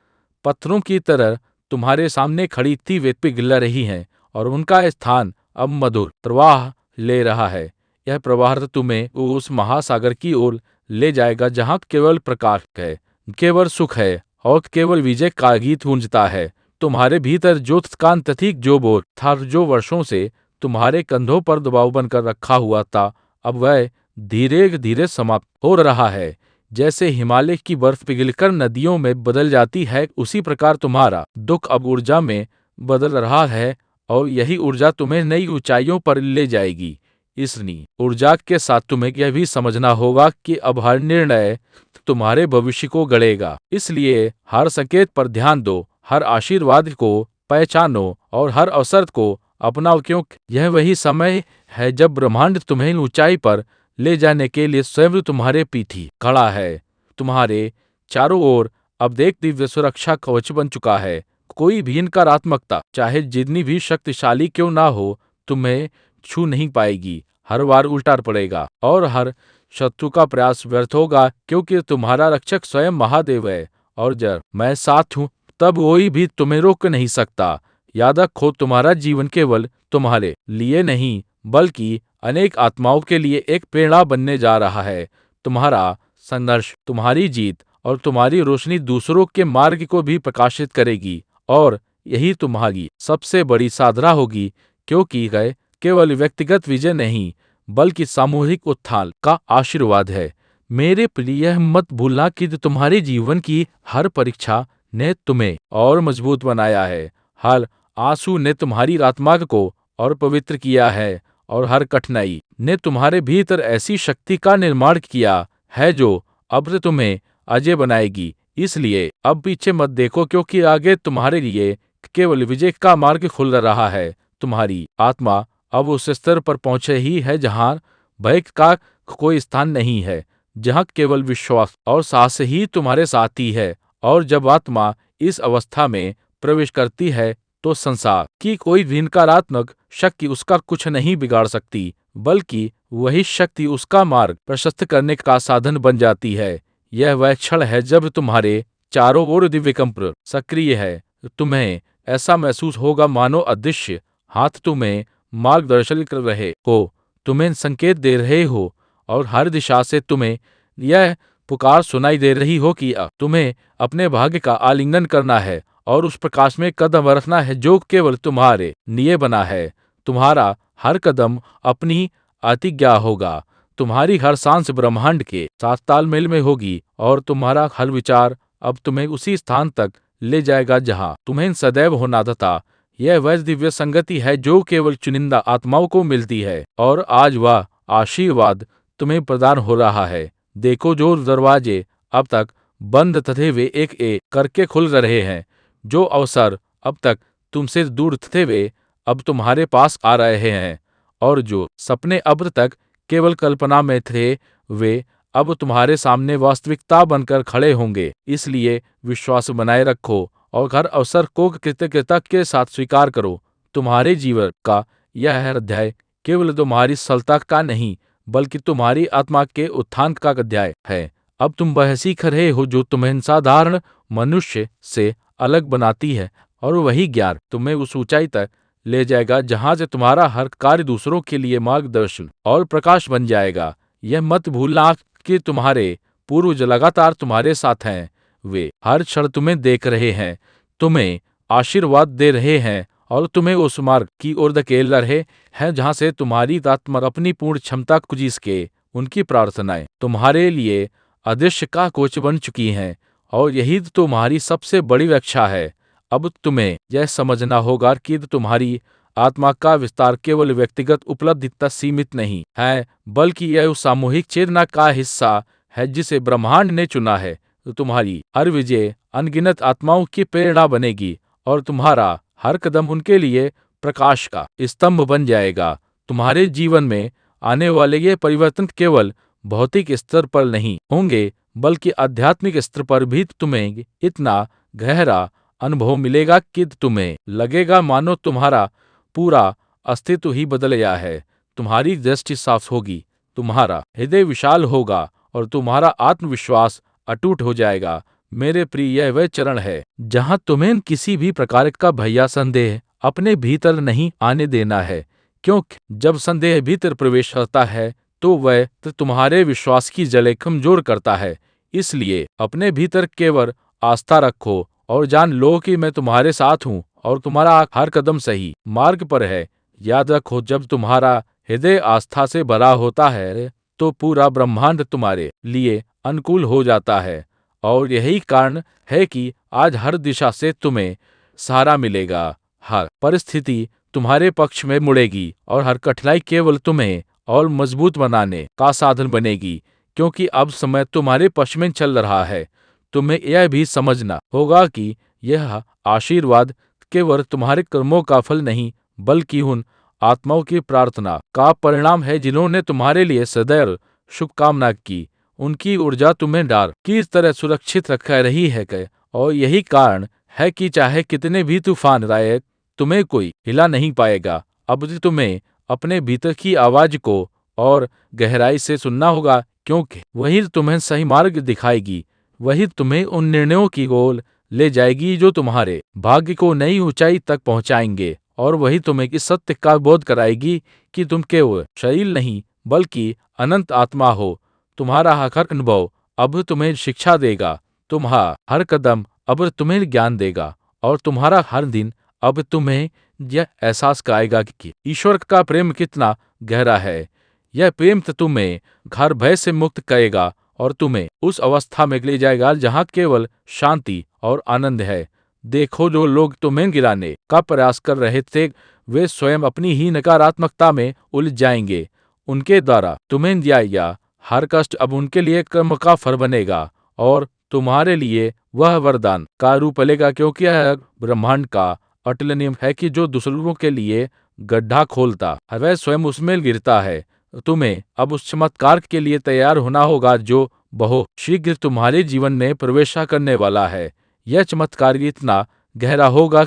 पत्थरों की तरह तुम्हारे सामने खड़ी थी, वे पिघल रही हैं, और उनका स्थान अब मधुर प्रवाह ले रहा है। यह प्रवाह तुम्हें उस महासागर की ओर ले जाएगा जहाँ केवल प्रकाश है, केवल सुख है, और केवल विजय का गीत गूंजता है। तुम्हारे भीतर जो कांत थी, जो बोझ था, जो वर्षों से तुम्हारे कंधों पर दबाव बनकर रखा हुआ था, अब वह धीरे धीरे समाप्त हो रहा है। जैसे हिमालय की बर्फ पिघलकर नदियों में बदल जाती है, उसी प्रकार तुम्हारा दुख अब ऊर्जा में बदल रहा है, और यही ऊर्जा तुम्हें नई ऊंचाइयों पर ले जाएगी। इस नई ऊर्जा के साथ तुम्हें यह भी समझना होगा कि अब हर निर्णय तुम्हारे भविष्य को गढ़ेगा। इसलिए हर संकेत पर ध्यान दो, हर आशीर्वाद को पहचानो, और हर अवसर को अपनाओ, क्योंकि यह वही समय है जब ब्रह्मांड तुम्हें ऊंचाई पर ले जाने के लिए स्वयं तुम्हारे पीछे खड़ा है। तुम्हारे चारों ओर अब एक दिव्य सुरक्षा कवच बन चुका है। कोई भी नकारात्मकता, चाहे जितनी भी शक्तिशाली क्यों ना हो, तुम्हें छू नहीं पाएगी। हर बार उल्टा पड़ेगा, और हर शत्रु का प्रयास व्यर्थ होगा, क्योंकि तुम्हारा रक्षक स्वयं महादेव है, और जब मैं साथ हूँ तब कोई भी तुम्हें रोक नहीं सकता। याद रखो, तुम्हारा जीवन केवल तुम्हारे लिए नहीं, बल्कि अनेक आत्माओं के लिए एक प्रेरणा बनने जा रहा है। तुम्हारा संघर्ष, तुम्हारी जीत और तुम्हारी रोशनी दूसरों के मार्ग को भी प्रकाशित करेगी, और यही तुम्हारी सबसे बड़ी साधना होगी, क्योंकि यह केवल व्यक्तिगत विजय नहीं, बल्कि सामूहिक उत्थान का आशीर्वाद है। मेरे प्रिय, यह मत भूलना कि तुम्हारे जीवन की हर परीक्षा ने तुम्हें और मजबूत बनाया है। हर आंसू ने तुम्हारी आत्मा को और पवित्र किया है, और हर कठिनाई ने तुम्हारे भीतर ऐसी शक्ति का निर्माण किया है जो अब तुम्हें अजय बनाएगी। इसलिए अब पीछे मत देखो, क्योंकि आगे तुम्हारे लिए केवल विजय का मार्ग खुल रहा है। तुम्हारी आत्मा अब उस स्तर पर पहुंचे ही है जहां भय का कोई स्थान नहीं है, जहां केवल विश्वास और साहस ही तुम्हारे साथी है। और जब आत्मा इस अवस्था में प्रवेश करती है, तो संसार की कोई भी नकारात्मक शक्ति उसका कुछ नहीं बिगाड़ सकती, बल्कि वही शक्ति उसका मार्ग प्रशस्त करने का साधन बन जाती है। यह वह क्षण है जब तुम्हारे चारों ओर दिव्य कंप सक्रिय है। तुम्हें ऐसा महसूस होगा मानो अदृश्य हाथ तुम्हें मार्गदर्शन कर रहे हो, तुम्हें संकेत दे रहे हो, और हर दिशा से तुम्हें यह पुकार सुनाई दे रही हो कि तुम्हें अपने भाग्य का आलिंगन करना है और उस प्रकाश में कदम रखना है जो केवल तुम्हारे लिए बना है। तुम्हारा हर कदम अपनी प्रतिज्ञा होगा, तुम्हारी हर सांस ब्रह्मांड के साथ तालमेल में होगी, और तुम्हारा हर विचार अब तुम्हें उसी स्थान तक ले जाएगा जहां तुम्हें सदैव होना था। यह वह दिव्य संगति है जो केवल चुनिंदा आत्माओं को मिलती है, और आज वह आशीर्वाद तुम्हें प्रदान हो रहा है। देखो, जो दरवाजे अब तक बंद थे वे एक एक करके खुल रहे हैं, जो अवसर अब तक तुमसे दूर थे वे अब तुम्हारे पास आ रहे हैं, और जो सपने अब तक केवल कल्पना में थे वे अब तुम्हारे सामने वास्तविकता बनकर खड़े होंगे। इसलिए विश्वास बनाए रखो और हर अवसर को कृतज्ञता के साथ स्वीकार करो। तुम्हारे जीवन का यह अध्याय केवल तुम्हारी सफलता का नहीं, बल्कि तुम्हारी आत्मा के उत्थान का अध्याय है। अब तुम वह सीख रहे हो जो तुम्हें साधारण मनुष्य से अलग बनाती है, और वही ज्ञान तुम्हें उस ऊंचाई तक ले जाएगा जहां से तुम्हारा हर कार्य दूसरों के लिए मार्गदर्शन और प्रकाश बन जाएगा। यह मत भूलना कि तुम्हारे पूर्वज लगातार तुम्हारे साथ हैं। वे हर क्षण तुम्हें देख रहे हैं, तुम्हें आशीर्वाद दे रहे हैं, और तुम्हें उस मार्ग की ओर धकेल रहे हैं जहां से तुम्हारी आत्मा अपनी पूर्ण क्षमता को जी सके। उनकी प्रार्थनाएं तुम्हारे लिए अदृश्य का कोच बन चुकी हैं, और यही तुम्हारी सबसे बड़ी रक्षा है। अब तुम्हें यह समझना होगा कि तुम्हारी आत्मा का विस्तार केवल व्यक्तिगत उपलब्धि तक सीमित नहीं है, बल्कि यह उस सामूहिक चेतना का हिस्सा है जिसे ब्रह्मांड ने चुना है। तो तुम्हारी हर विजय अनगिनत आत्माओं की प्रेरणा बनेगी, और तुम्हारा हर कदम उनके लिए प्रकाश का स्तंभ बन जाएगा। तुम्हारे जीवन में आने वाले ये परिवर्तन केवल भौतिक स्तर पर नहीं होंगे, बल्कि आध्यात्मिक स्तर पर भी तुम्हें इतना गहरा अनुभव मिलेगा कि तुम्हें लगेगा मानो तुम्हारा पूरा अस्तित्व ही बदल गया है। तुम्हारी दृष्टि साफ होगी, तुम्हारा हृदय विशाल होगा, और तुम्हारा आत्मविश्वास अटूट हो जाएगा। मेरे प्रिय, यह वह चरण है जहां तुम्हें किसी भी प्रकार का भय या संदेह अपने भीतर नहीं आने देना है, क्योंकि जब संदेह भीतर प्रवेश करता है तो वह तुम्हारे विश्वास की जड़ें कमजोर करता है। इसलिए अपने भीतर केवल आस्था रखो और जान लो कि मैं तुम्हारे साथ हूँ और तुम्हारा हर कदम सही मार्ग पर है। याद रखो, जब तुम्हारा हृदय आस्था से भरा होता है तो पूरा ब्रह्मांड तुम्हारे लिए अनुकूल हो जाता है, और यही कारण है कि आज हर दिशा से तुम्हें सहारा मिलेगा। हर परिस्थिति तुम्हारे पक्ष में मुड़ेगी, और हर कठिनाई केवल तुम्हें और मजबूत बनाने का साधन बनेगी, क्योंकि अब समय तुम्हारे पक्ष में चल रहा है। तुम्हें यह भी समझना होगा कि यह आशीर्वाद केवल तुम्हारे कर्मों का फल नहीं, बल्कि उन आत्माओं की प्रार्थना का परिणाम है जिन्होंने तुम्हारे लिए सदैव शुभकामना की। उनकी ऊर्जा तुम्हें डर की तरह सुरक्षित रख रही है, और यही कारण है कि चाहे कितने भी तूफान आए, तुम्हें कोई हिला नहीं पाएगा। अब तुम्हें अपने भीतर की आवाज को और गहराई से सुनना होगा, क्योंकि वही तुम्हें सही मार्ग दिखाएगी। वही तुम्हें उन निर्णयों की ओर ले जाएगी जो तुम्हारे भाग्य को नई ऊंचाई तक पहुंचाएंगे, और वही तुम्हें इस सत्य का बोध कराएगी कि तुम केवल शरीर नहीं बल्कि अनंत आत्मा हो। तुम्हारा हर अनुभव अब तुम्हें शिक्षा देगा, तुम्हारा हर कदम अब तुम्हें ज्ञान देगा, और तुम्हारा हर दिन अब तुम्हें यह एहसास कराएगा कि ईश्वर का प्रेम कितना गहरा है। यह प्रेम तुम्हें घर भय से मुक्त करेगा और तुम्हें उस अवस्था में ले जाएगा जहां केवल शांति और आनंद है। देखो, जो लोग तुम्हें गिराने का प्रयास कर रहे थे वे स्वयं अपनी ही नकारात्मकता में उलझ जाएंगे। उनके द्वारा तुम्हें दिया गया हर कष्ट अब उनके लिए कर्म का फल बनेगा, और तुम्हारे लिए वह वरदान का रूप लेगा, क्योंकि यह ब्रह्मांड का अटल नियम है कि जो दूसरों के लिए गड्ढा खोलता है वह स्वयं उसमें गिरता है। तुम्हें अब उस चमत्कार के लिए तैयार होना होगा जो बहुत शीघ्र तुम्हारे जीवन में प्रवेश करने वाला है। यह चमत्कार इतना गहरा होगा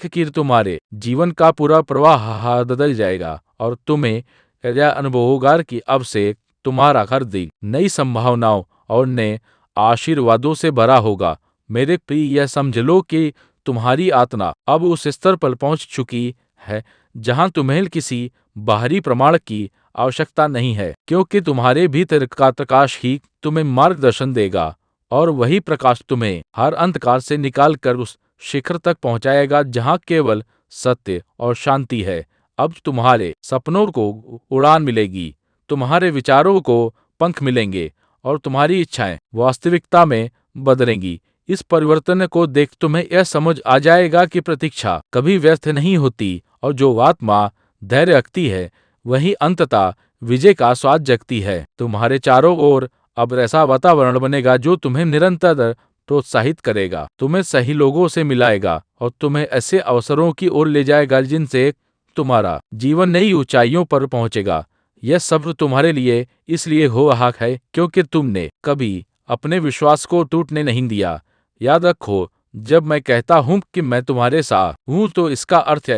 कि तुम्हारे जीवन का पूरा प्रवाह बदल जाएगा, और तुम्हें यह अनुभव होगा कि अब से तुम्हारा हर दिन नई संभावनाओं और नए आशीर्वादों से भरा होगा। मेरे प्रिय, यह समझ लो कि तुम्हारी आत्मा अब उस स्तर पर पहुंच चुकी है जहां तुम्हें किसी बाहरी प्रमाण की आवश्यकता नहीं है, क्योंकि तुम्हारे भीतर का प्रकाश ही तुम्हें मार्गदर्शन देगा और वही प्रकाश तुम्हें हर अंधकार से निकाल कर उस शिखर तक पहुंचाएगा जहां केवल सत्य और शांति है। अब तुम्हारे सपनों को उड़ान मिलेगी, तुम्हारे विचारों को पंख मिलेंगे और तुम्हारी इच्छाएं वास्तविकता में बदलेंगी। इस परिवर्तन को देख तुम्हें यह समझ आ जाएगा कि प्रतीक्षा कभी व्यर्थ नहीं होती और जो आत्मा धैर्य रखती है वही अंततः विजय का स्वाद जगती है। तुम्हारे चारों ओर अब ऐसा वातावरण बनेगा जो तुम्हें निरंतर प्रोत्साहित करेगा, तुम्हें सही लोगों से मिलाएगा और तुम्हें ऐसे अवसरों की ओर ले जाएगा जिनसे तुम्हारा जीवन नई ऊंचाइयों पर पहुंचेगा। यह सब तुम्हारे लिए इसलिए हो रहा है क्योंकि तुमने कभी अपने विश्वास को टूटने नहीं दिया। याद रखो, जब मैं कहता हूं कि मैं तुम्हारे साथ हूं तो इसका अर्थ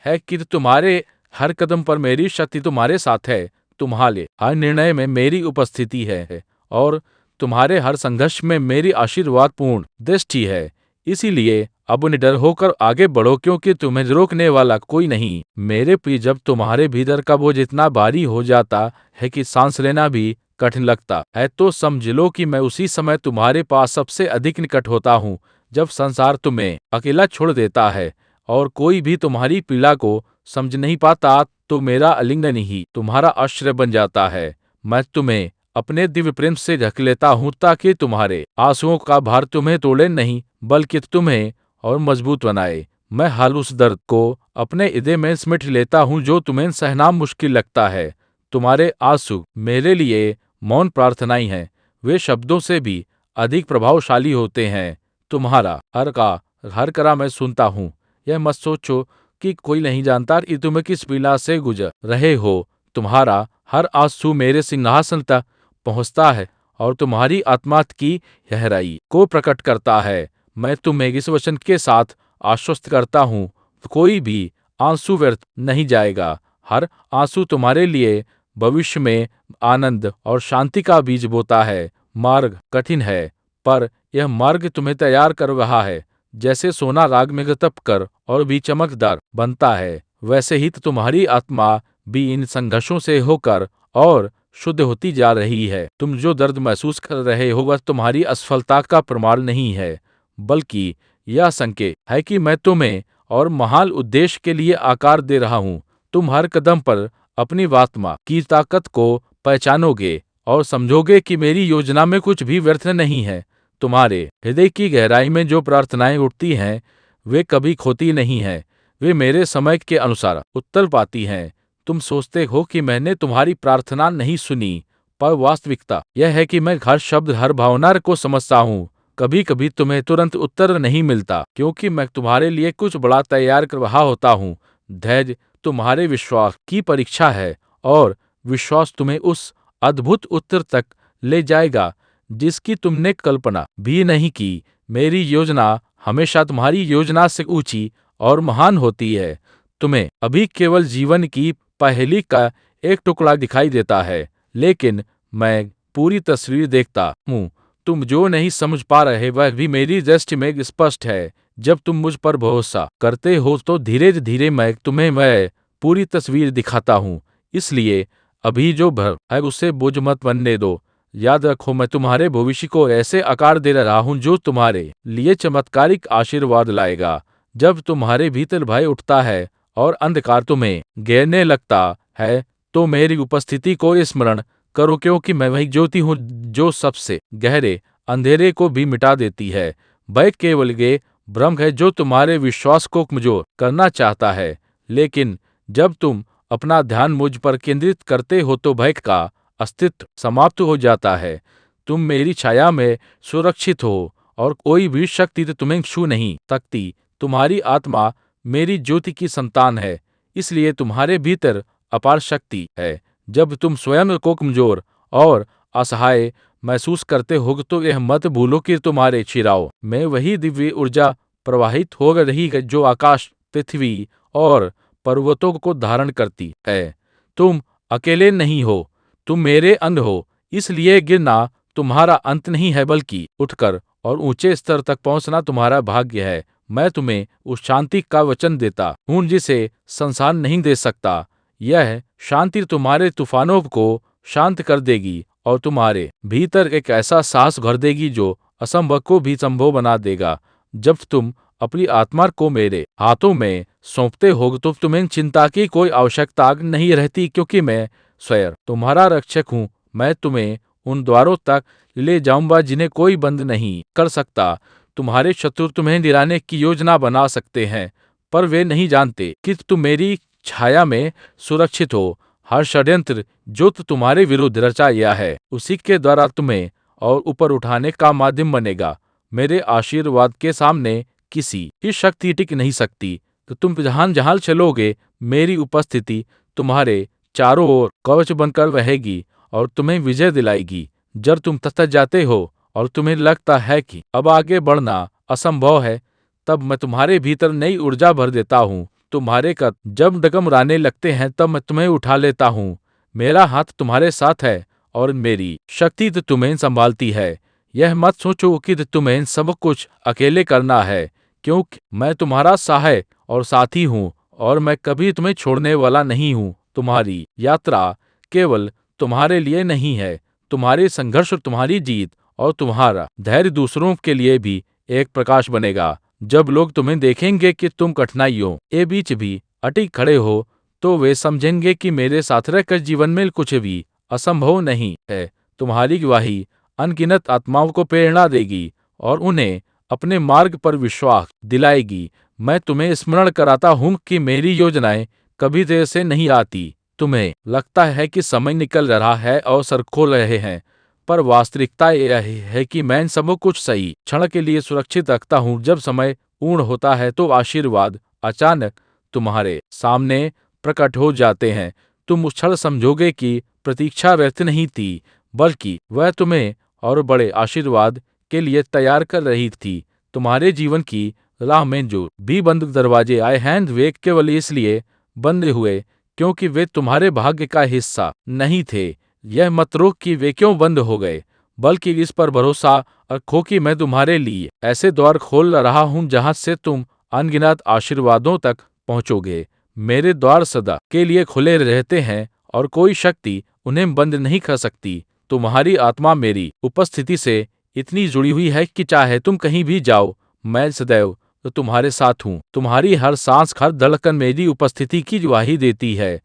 है कि तुम्हारे हर कदम पर मेरी शक्ति तुम्हारे साथ है, तुम्हारे हर निर्णय में मेरी उपस्थिति है और तुम्हारे हर संघर्ष में मेरी आशीर्वाद पूर्ण दृष्टि है। इसीलिए अब निडर होकर आगे बढ़ो क्योंकि तुम्हें रोकने वाला कोई नहीं। मेरे प्रिय, जब तुम्हारे भीतर का बोझ इतना भारी हो जाता है कि सांस लेना भी कठिन लगता है तो समझ लो कि मैं उसी समय तुम्हारे पास सबसे अधिक निकट होता हूँ। जब संसार तुम्हें अकेला छोड़ देता है और कोई भी तुम्हारी पीड़ा को समझ नहीं पाता तो मेरा आलिंगन ही तुम्हारा आश्रय बन जाता है। मैं तुम्हें अपने दिव्य प्रेम से ढक लेता हूँ ताकि तुम्हारे आंसुओं का भार तुम्हें तोड़े नहीं बल्कि तुम्हें और मजबूत बनाए। मैं हाल उस दर्द को अपने हृदय में सिमट लेता हूँ जो तुम्हें सहना मुश्किल लगता है। तुम्हारे आंसू मेरे लिए मौन प्रार्थनाएं हैं, वे शब्दों से भी अधिक प्रभावशाली होते हैं। तुम्हारा हर करा मैं सुनता हूँ। यह मत सोचो कि कोई नहीं जानता कि तुम किस पीड़ा से गुजर रहे हो। तुम्हारा हर आंसू मेरे सिंहासन तक पहुँचता है और तुम्हारी आत्मा की गहराई को प्रकट करता है। मैं तुम्हें इस वचन के साथ आश्वस्त करता हूँ, कोई भी आंसू व्यर्थ नहीं जाएगा। हर आंसू तुम्हारे लिए भविष्य में आनंद और शांति का बीज बोता है। मार्ग कठिन है पर यह मार्ग तुम्हें तैयार कर रहा है। जैसे सोना राग में तप कर और भी चमकदार बनता है, वैसे ही तुम्हारी आत्मा भी इन संघर्षों से होकर और शुद्ध होती जा रही है। तुम जो दर्द महसूस कर रहे हो वह तुम्हारी असफलता का प्रमाण नहीं है, बल्कि यह संकेत है कि मैं तुम्हें और महान उद्देश्य के लिए आकार दे रहा हूँ। तुम हर कदम पर अपनी आत्मा की ताकत को पहचानोगे और समझोगे कि मेरी योजना में कुछ भी व्यर्थ नहीं है। तुम्हारे हृदय की गहराई में जो प्रार्थनाएं उठती हैं, वे कभी खोती नहीं हैं, वे मेरे समय के अनुसार उत्तर पाती हैं। तुम सोचते हो कि मैंने तुम्हारी प्रार्थना नहीं सुनी, पर वास्तविकता यह है कि मैं हर शब्द हर भावना को समझता हूँ। कभी कभी तुम्हें तुरंत उत्तर नहीं मिलता क्योंकि मैं तुम्हारे लिए कुछ बड़ा तैयार कर रहा होता हूँ। धैर्य तुम्हारे विश्वास की परीक्षा है और विश्वास तुम्हें उस अद्भुत उत्तर तक ले जाएगा जिसकी तुमने कल्पना भी नहीं की। मेरी योजना हमेशा तुम्हारी योजना से ऊंची और महान होती है। तुम्हें अभी केवल जीवन की पहेली का एक टुकड़ा दिखाई देता है, लेकिन मैं पूरी तस्वीर देखता हूँ। तुम जो नहीं समझ पा रहे वह भी मेरी दृष्टि में स्पष्ट है। जब तुम मुझ पर भरोसा करते हो तो धीरे धीरे मैं तुम्हें पूरी तस्वीर दिखाता हूँ। इसलिए अभी जो भर है उसे बोझ मत बनने दो। याद रखो, मैं तुम्हारे भविष्य को ऐसे आकार दे रहा हूँ जो तुम्हारे लिए चमत्कारिक आशीर्वाद लाएगा। जब तुम्हारे भीतर भय उठता है और अंधकार तुम्हें घेरने लगता है तो मेरी उपस्थिति को स्मरण करो, क्योंकि मैं वही ज्योति हूँ जो सबसे गहरे अंधेरे को भी मिटा देती है। भय केवल ये भ्रम है जो तुम्हारे विश्वास को कमजोर करना चाहता है, लेकिन जब तुम अपना ध्यान मुझ पर केंद्रित करते हो तो भय का अस्तित्व समाप्त हो जाता है। तुम मेरी छाया में सुरक्षित हो और कोई भी शक्ति तुम्हें छू नहीं सकती। तुम्हारी आत्मा मेरी ज्योति की संतान है, इसलिए तुम्हारे भीतर अपार शक्ति है। जब तुम स्वयं को कमजोर और असहाय महसूस करते हो तो यह मत भूलो कि तुम्हारे शिराओं में वही दिव्य ऊर्जा प्रवाहित हो रही है जो आकाश, पृथ्वी और पर्वतों को धारण करती है। तुम अकेले नहीं हो, तुम मेरे अंग हो, इसलिए गिरना तुम्हारा अंत नहीं है बल्कि उठकर और ऊंचे स्तर तक पहुंचना तुम्हारा भाग्य है। मैं तुम्हें उस शांति का वचन देता हूँ जिसे संसार नहीं दे सकता। यह शांति तुम्हारे तूफानों को शांत कर देगी और तुम्हारे भीतर एक ऐसा साहस भर देगी जो असंभव को भी संभव बना देगा। जब तुम अपनी आत्मा को मेरे हाथों में सौंपते हो तो तुम्हें चिंता की कोई आवश्यकता नहीं रहती, क्योंकि मैं स्वयं तुम्हारा रक्षक हूँ। मैं तुम्हें उन द्वारों तक ले जाऊंगा जिन्हें कोई बंद नहीं कर सकता। तुम्हारे शत्रु तुम्हें गिराने की योजना बना सकते हैं, पर वे नहीं जानते कि तुम मेरी छाया में सुरक्षित हो। हर षड्यंत्र जो तुम्हारे विरुद्ध रचा गया है उसी के द्वारा तुम्हें और ऊपर उठाने का माध्यम बनेगा। मेरे आशीर्वाद के सामने किसी की शक्ति टिक नहीं सकती। तो तुम जहां जहां चलोगे मेरी उपस्थिति तुम्हारे चारों ओर कवच बनकर रहेगी और तुम्हें विजय दिलाएगी। जब तुम तथा जाते हो और तुम्हें लगता है कि अब आगे बढ़ना असंभव है, तब मैं तुम्हारे भीतर नई ऊर्जा भर देता हूँ। तुम्हारे कद जब डगमगाने लगते हैं तब मैं तुम्हें उठा लेता हूँ। मेरा हाथ तुम्हारे साथ है और मेरी शक्ति तो तुम्हें संभालती है। यह मत सोचो कि तुम्हें सब कुछ अकेले करना है, क्योंकि मैं तुम्हारा सहाय और साथी हूँ और मैं कभी तुम्हें छोड़ने वाला नहीं हूँ। तुम्हारी यात्रा केवल तुम्हारे लिए नहीं है, तुम्हारे संघर्ष और तुम्हारी जीत और तुम्हारा धैर्य दूसरों के लिए भी एक प्रकाश बनेगा। जब लोग तुम्हें देखेंगे कि तुम कठिनाइयों के बीच भी अटक खड़े हो, तो वे समझेंगे कि मेरे साथ रहकर जीवन में कुछ भी असंभव नहीं है। तुम्हारी गवाही अनगिनत आत्माओं को प्रेरणा देगी और उन्हें अपने मार्ग पर विश्वास दिलाएगी। मैं तुम्हें स्मरण कराता हूँ कि मेरी योजनाएं कभी देर से नहीं आती। तुम्हें लगता है कि समय निकल रहा है और सर खोल रहे हैं, पर वास्तविकता यह है कि मैं इन सब कुछ सही क्षण के लिए सुरक्षित रखता हूँ। जब समय पूर्ण होता है तो आशीर्वाद अचानक तुम्हारे सामने प्रकट हो जाते हैं। तुम उस क्षण समझोगे कि प्रतीक्षा व्यर्थ नहीं थी, बल्कि वह तुम्हें और बड़े आशीर्वाद के लिए तैयार कर रही थी। तुम्हारे जीवन की राह में जो भी बंद दरवाजे आए हैं वे केवल इसलिए बंद हुए क्योंकि वे तुम्हारे भाग्य का हिस्सा नहीं थे। यह मत रोक कि वे क्यों बंद हो गए, बल्कि इस पर भरोसा रखो कि मैं तुम्हारे लिए ऐसे द्वार खोल रहा हूँ जहाँ से तुम अनगिनत आशीर्वादों तक पहुँचोगे। मेरे द्वार सदा के लिए खुले रहते हैं और कोई शक्ति उन्हें बंद नहीं कर सकती। तुम्हारी आत्मा मेरी उपस्थिति से इतनी जुड़ी हुई है कि चाहे तुम कहीं भी जाओ, मैं सदैव तो तुम्हारे साथ हूँ। तुम्हारी हर सांस हर धड़कन मेरी उपस्थिति की गवाही देती है।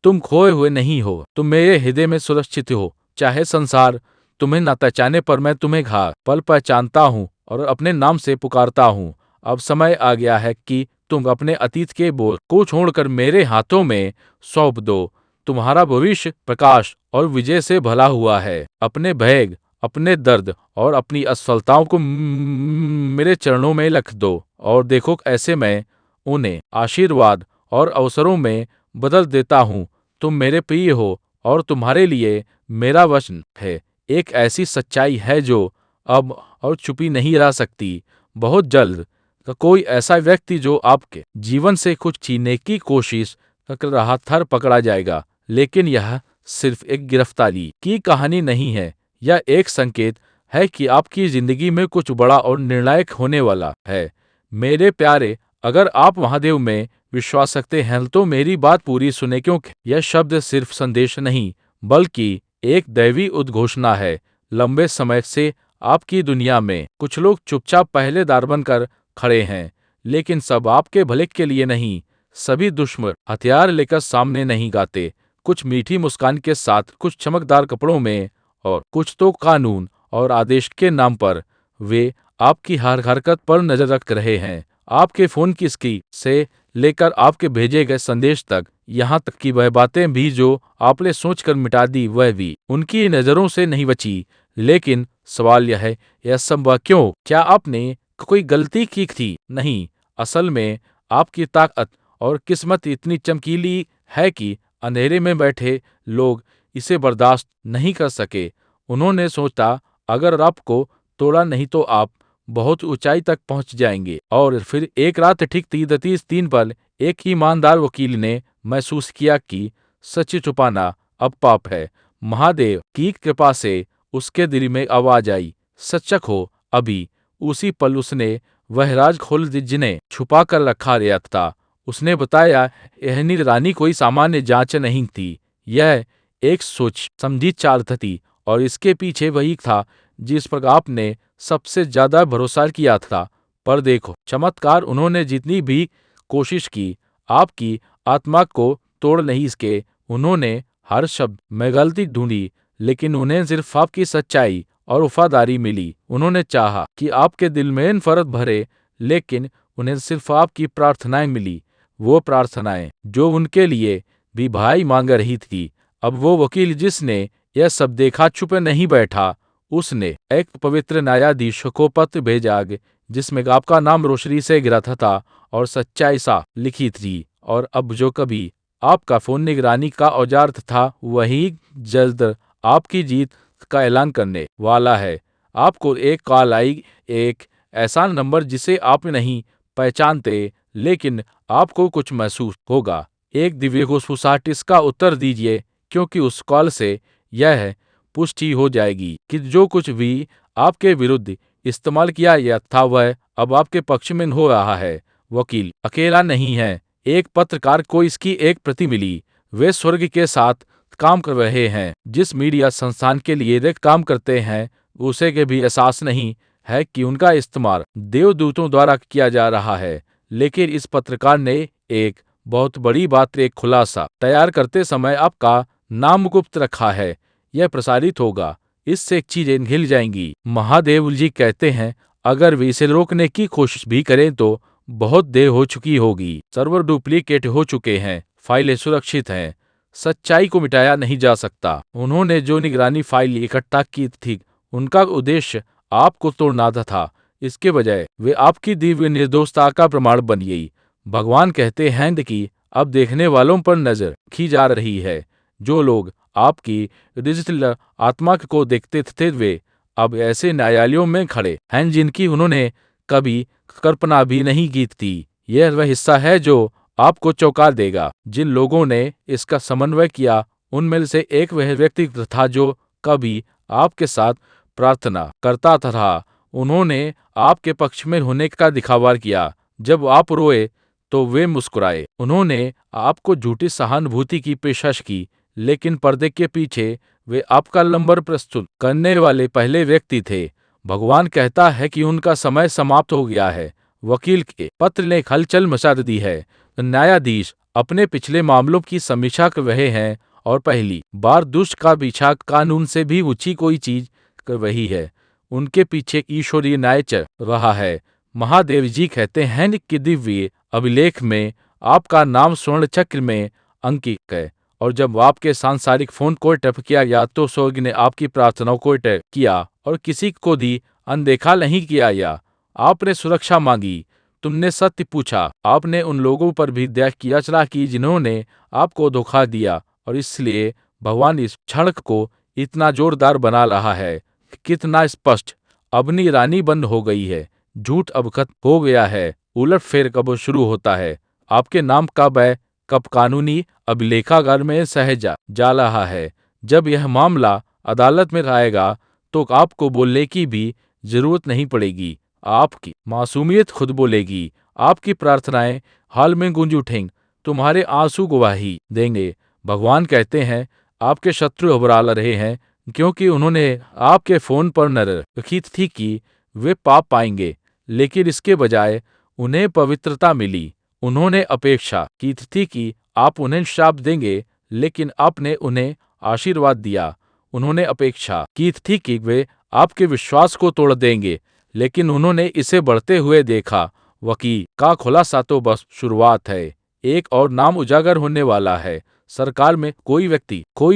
तुम खोए हुए नहीं हो, तुम मेरे हृदय में सुरक्षित हो। चाहे संसार तुम्हें न पहचाने, पर मैं तुम्हें घा पल पहचानता हूँ और अपने नाम से पुकारता हूँ। अब समय आ गया है कि तुम अपने अतीत के बोझ को छोड़कर मेरे हाथों में सौंप दो। तुम्हारा भविष्य प्रकाश और विजय से भला हुआ है। अपने भय, अपने दर्द और अपनी असफलताओं को मेरे चरणों में रख दो और देखो ऐसे मैं उन्हें आशीर्वाद और अवसरों में बदल देता हूँ। तुम मेरे प्रिय हो और तुम्हारे लिए मेरा वचन है एक ऐसी सच्चाई है जो अब और छुपी नहीं रह सकती। बहुत जल्द कोई ऐसा व्यक्ति जो आपके जीवन से कुछ छीनने की कोशिश कर रहा था पकड़ा जाएगा, लेकिन यह सिर्फ एक गिरफ्तारी की कहानी नहीं है। यह एक संकेत है कि आपकी जिंदगी में कुछ बड़ा और निर्णायक होने वाला है। मेरे प्यारे, अगर आप महादेव में विश्वास रखते हैं तो मेरी बात पूरी सुने, क्योंकि यह शब्द सिर्फ संदेश नहीं बल्कि एक दैवी उद्घोषणा है। लंबे समय से आपकी दुनिया में कुछ लोग चुपचाप पहलेदार बनकर खड़े हैं, लेकिन सब आपके भले के लिए नहीं। सभी दुश्मन हथियार लेकर सामने नहीं गाते, कुछ मीठी मुस्कान के साथ, कुछ चमकदार कपड़ों में और कुछ तो कानून और आदेश के नाम पर। वे आपकी हर हरकत पर नजर रख रहे हैं, आपके फोन की स्क्रीन से लेकर आपके भेजे गए संदेश तक, यहाँ तक कि वह बातें भी जो आपने सोचकर मिटा दी वह भी उनकी नजरों से नहीं बची। लेकिन सवाल यह है, यह सब क्यों? क्या आपने कोई गलती की थी? नहीं, असल में आपकी ताकत और किस्मत इतनी चमकीली है कि अंधेरे में बैठे लोग इसे बर्दाश्त नहीं कर सके। उन्होंने सोचा अगर आपको तोड़ा नहीं तो आप बहुत ऊंचाई तक पहुंच जाएंगे। और फिर एक रात ठीक 30 पर एक ईमानदार वकील ने महसूस किया कि सच छुपाना अब पाप है। महादेव की कृपा से उसके दिल में आवाज आई, सच हो। अभी उसी पल उसने वह राज खोल दी जिन्हें छुपा कर रखा गया था। उसने बताया, यह निगरानी कोई सामान्य जांच नहीं थी, यह एक सोच समझी चाल थी, और इसके पीछे वही था जिस पर आपने सबसे ज्यादा भरोसा किया था। पर देखो चमत्कार, उन्होंने जितनी भी कोशिश की, आपकी आत्मा को तोड़ नहीं सके। उन्होंने हर शब्द में गलती ढूंढी, लेकिन उन्हें सिर्फ आपकी सच्चाई और वफादारी मिली। उन्होंने चाहा कि आपके दिल में नफरत भरे, लेकिन उन्हें सिर्फ आपकी प्रार्थनाएं मिली, वो प्रार्थनाएं जो उनके लिए भी भाई मांग रही थी। अब वो वकील जिसने यह सब देखा चुप नहीं बैठा। उसने एक पवित्र न्यायाधीश को पत्र भेजा जिसमें आपका नाम रोशनी से गिरा था और सच्चाई सा लिखी थी। और अब जो कभी आपका फोन निगरानी का औजार था, वही जल्द आपकी जीत का ऐलान करने वाला है। आपको एक कॉल आई, एक ऐसा नंबर जिसे आप नहीं पहचानते, लेकिन आपको कुछ महसूस होगा। एक दिव्य घुसमुसाहट, इसका उत्तर दीजिए, क्योंकि उस कॉल से यह पुष्टि हो जाएगी कि जो कुछ भी आपके विरुद्ध इस्तेमाल किया गया था वह अब आपके पक्ष में हो रहा है। वकील अकेला नहीं है, एक पत्रकार को इसकी एक प्रति मिली। वे स्वर्ग के साथ काम कर रहे हैं। जिस मीडिया संस्थान के लिए वे काम करते हैं, उसे के भी एहसास नहीं है कि उनका इस्तेमाल देवदूतों द्वारा किया जा रहा है। लेकिन इस पत्रकार ने एक बहुत बड़ी बात, एक खुलासा तैयार करते समय आपका नाम गुप्त रखा है। यह प्रसारित होगा, इससे चीजें हिल जाएंगी। महादेव जी कहते हैं, अगर वे इसे रोकने की कोशिश भी करें तो बहुत देर हो चुकी होगी। सर्वर डुप्लीकेट हो चुके हैं, फाइलें सुरक्षित हैं, सच्चाई को मिटाया नहीं जा सकता। उन्होंने जो निगरानी फाइल इकट्ठा की थी, उनका उद्देश्य आपको तोड़ना था। इसके बजाय वे आपकी दिव्य निर्दोषता का प्रमाण बन गई। भगवान कहते हैं कि अब देखने वालों पर नजर रखी जा रही है। जो लोग आपकी डिजिटल आत्मा को देखते थे, वे अब ऐसे न्यायालयों में खड़े हैं जिनकी उन्होंने कभी कल्पना भी नहीं की थी। यह वह हिस्सा है जो आपको चौंका देगा। जिन लोगों ने इसका समन्वय किया, उनमें से एक वह व्यक्ति था जो कभी आपके साथ प्रार्थना करता था। उन्होंने आपके पक्ष में होने का दिखावा किया। जब आप रोए तो वे मुस्कुराए। उन्होंने आपको झूठी सहानुभूति की पेशकश की, लेकिन पर्दे के पीछे वे आपका नंबर प्रस्तुत करने वाले पहले व्यक्ति थे। भगवान कहता है कि उनका समय समाप्त हो गया है। वकील के पत्र ने हलचल मचा दी है। न्यायाधीश अपने पिछले मामलों की समीक्षा कर रहे हैं और पहली बार दुष्ट का पीछा कानून से भी ऊंची कोई चीज कर रही है। उनके पीछे ईश्वरीय न्याय चल रहा है। महादेव जी कहते हैं कि दिव्य अभिलेख में आपका नाम स्वर्ण चक्र में अंकित है, और जब आपके सांसारिक फोन को टैप किया गया तो स्वर्ग ने आपकी प्रार्थनाओं को टैप किया और किसी को भी अनदेखा नहीं किया गया। आपने सुरक्षा मांगी, तुमने सत्य पूछा, आपने उन लोगों पर भी दया किया चला कि जिन्होंने आपको धोखा दिया, और इसलिए भगवान इस क्षण को इतना जोरदार बना रहा है। कितना स्पष्ट, अब निगरानी बंद हो गई है, झूठ अब खत्म हो गया है, उलटफेर कब शुरू होता है, आपके नाम कब है, कब कानूनी अभिलेखागार में सहेजा जा रहा है। जब यह मामला अदालत में आएगा तो आपको बोलने की भी जरूरत नहीं पड़ेगी, आपकी मासूमियत खुद बोलेगी। आपकी प्रार्थनाएं हाल में गूंज उठेंगी, तुम्हारे आंसू गवाही देंगे। भगवान कहते हैं, आपके शत्रु घबरा रहे हैं क्योंकि उन्होंने आपके फोन पर नजर रखी थी कि वे पाप पाएंगे, लेकिन इसके बजाय उन्हें पवित्रता मिली। उन्होंने अपेक्षा की थी कि आप उन्हें श्राप देंगे, लेकिन आपने उन्हें आशीर्वाद दिया। उन्होंने अपेक्षा की थी कि वे आपके विश्वास को तोड़ देंगे, लेकिन उन्होंने इसे बढ़ते हुए देखा। वकील का खुलासा तो बस शुरुआत है, एक और नाम उजागर होने वाला है। सरकार में कोई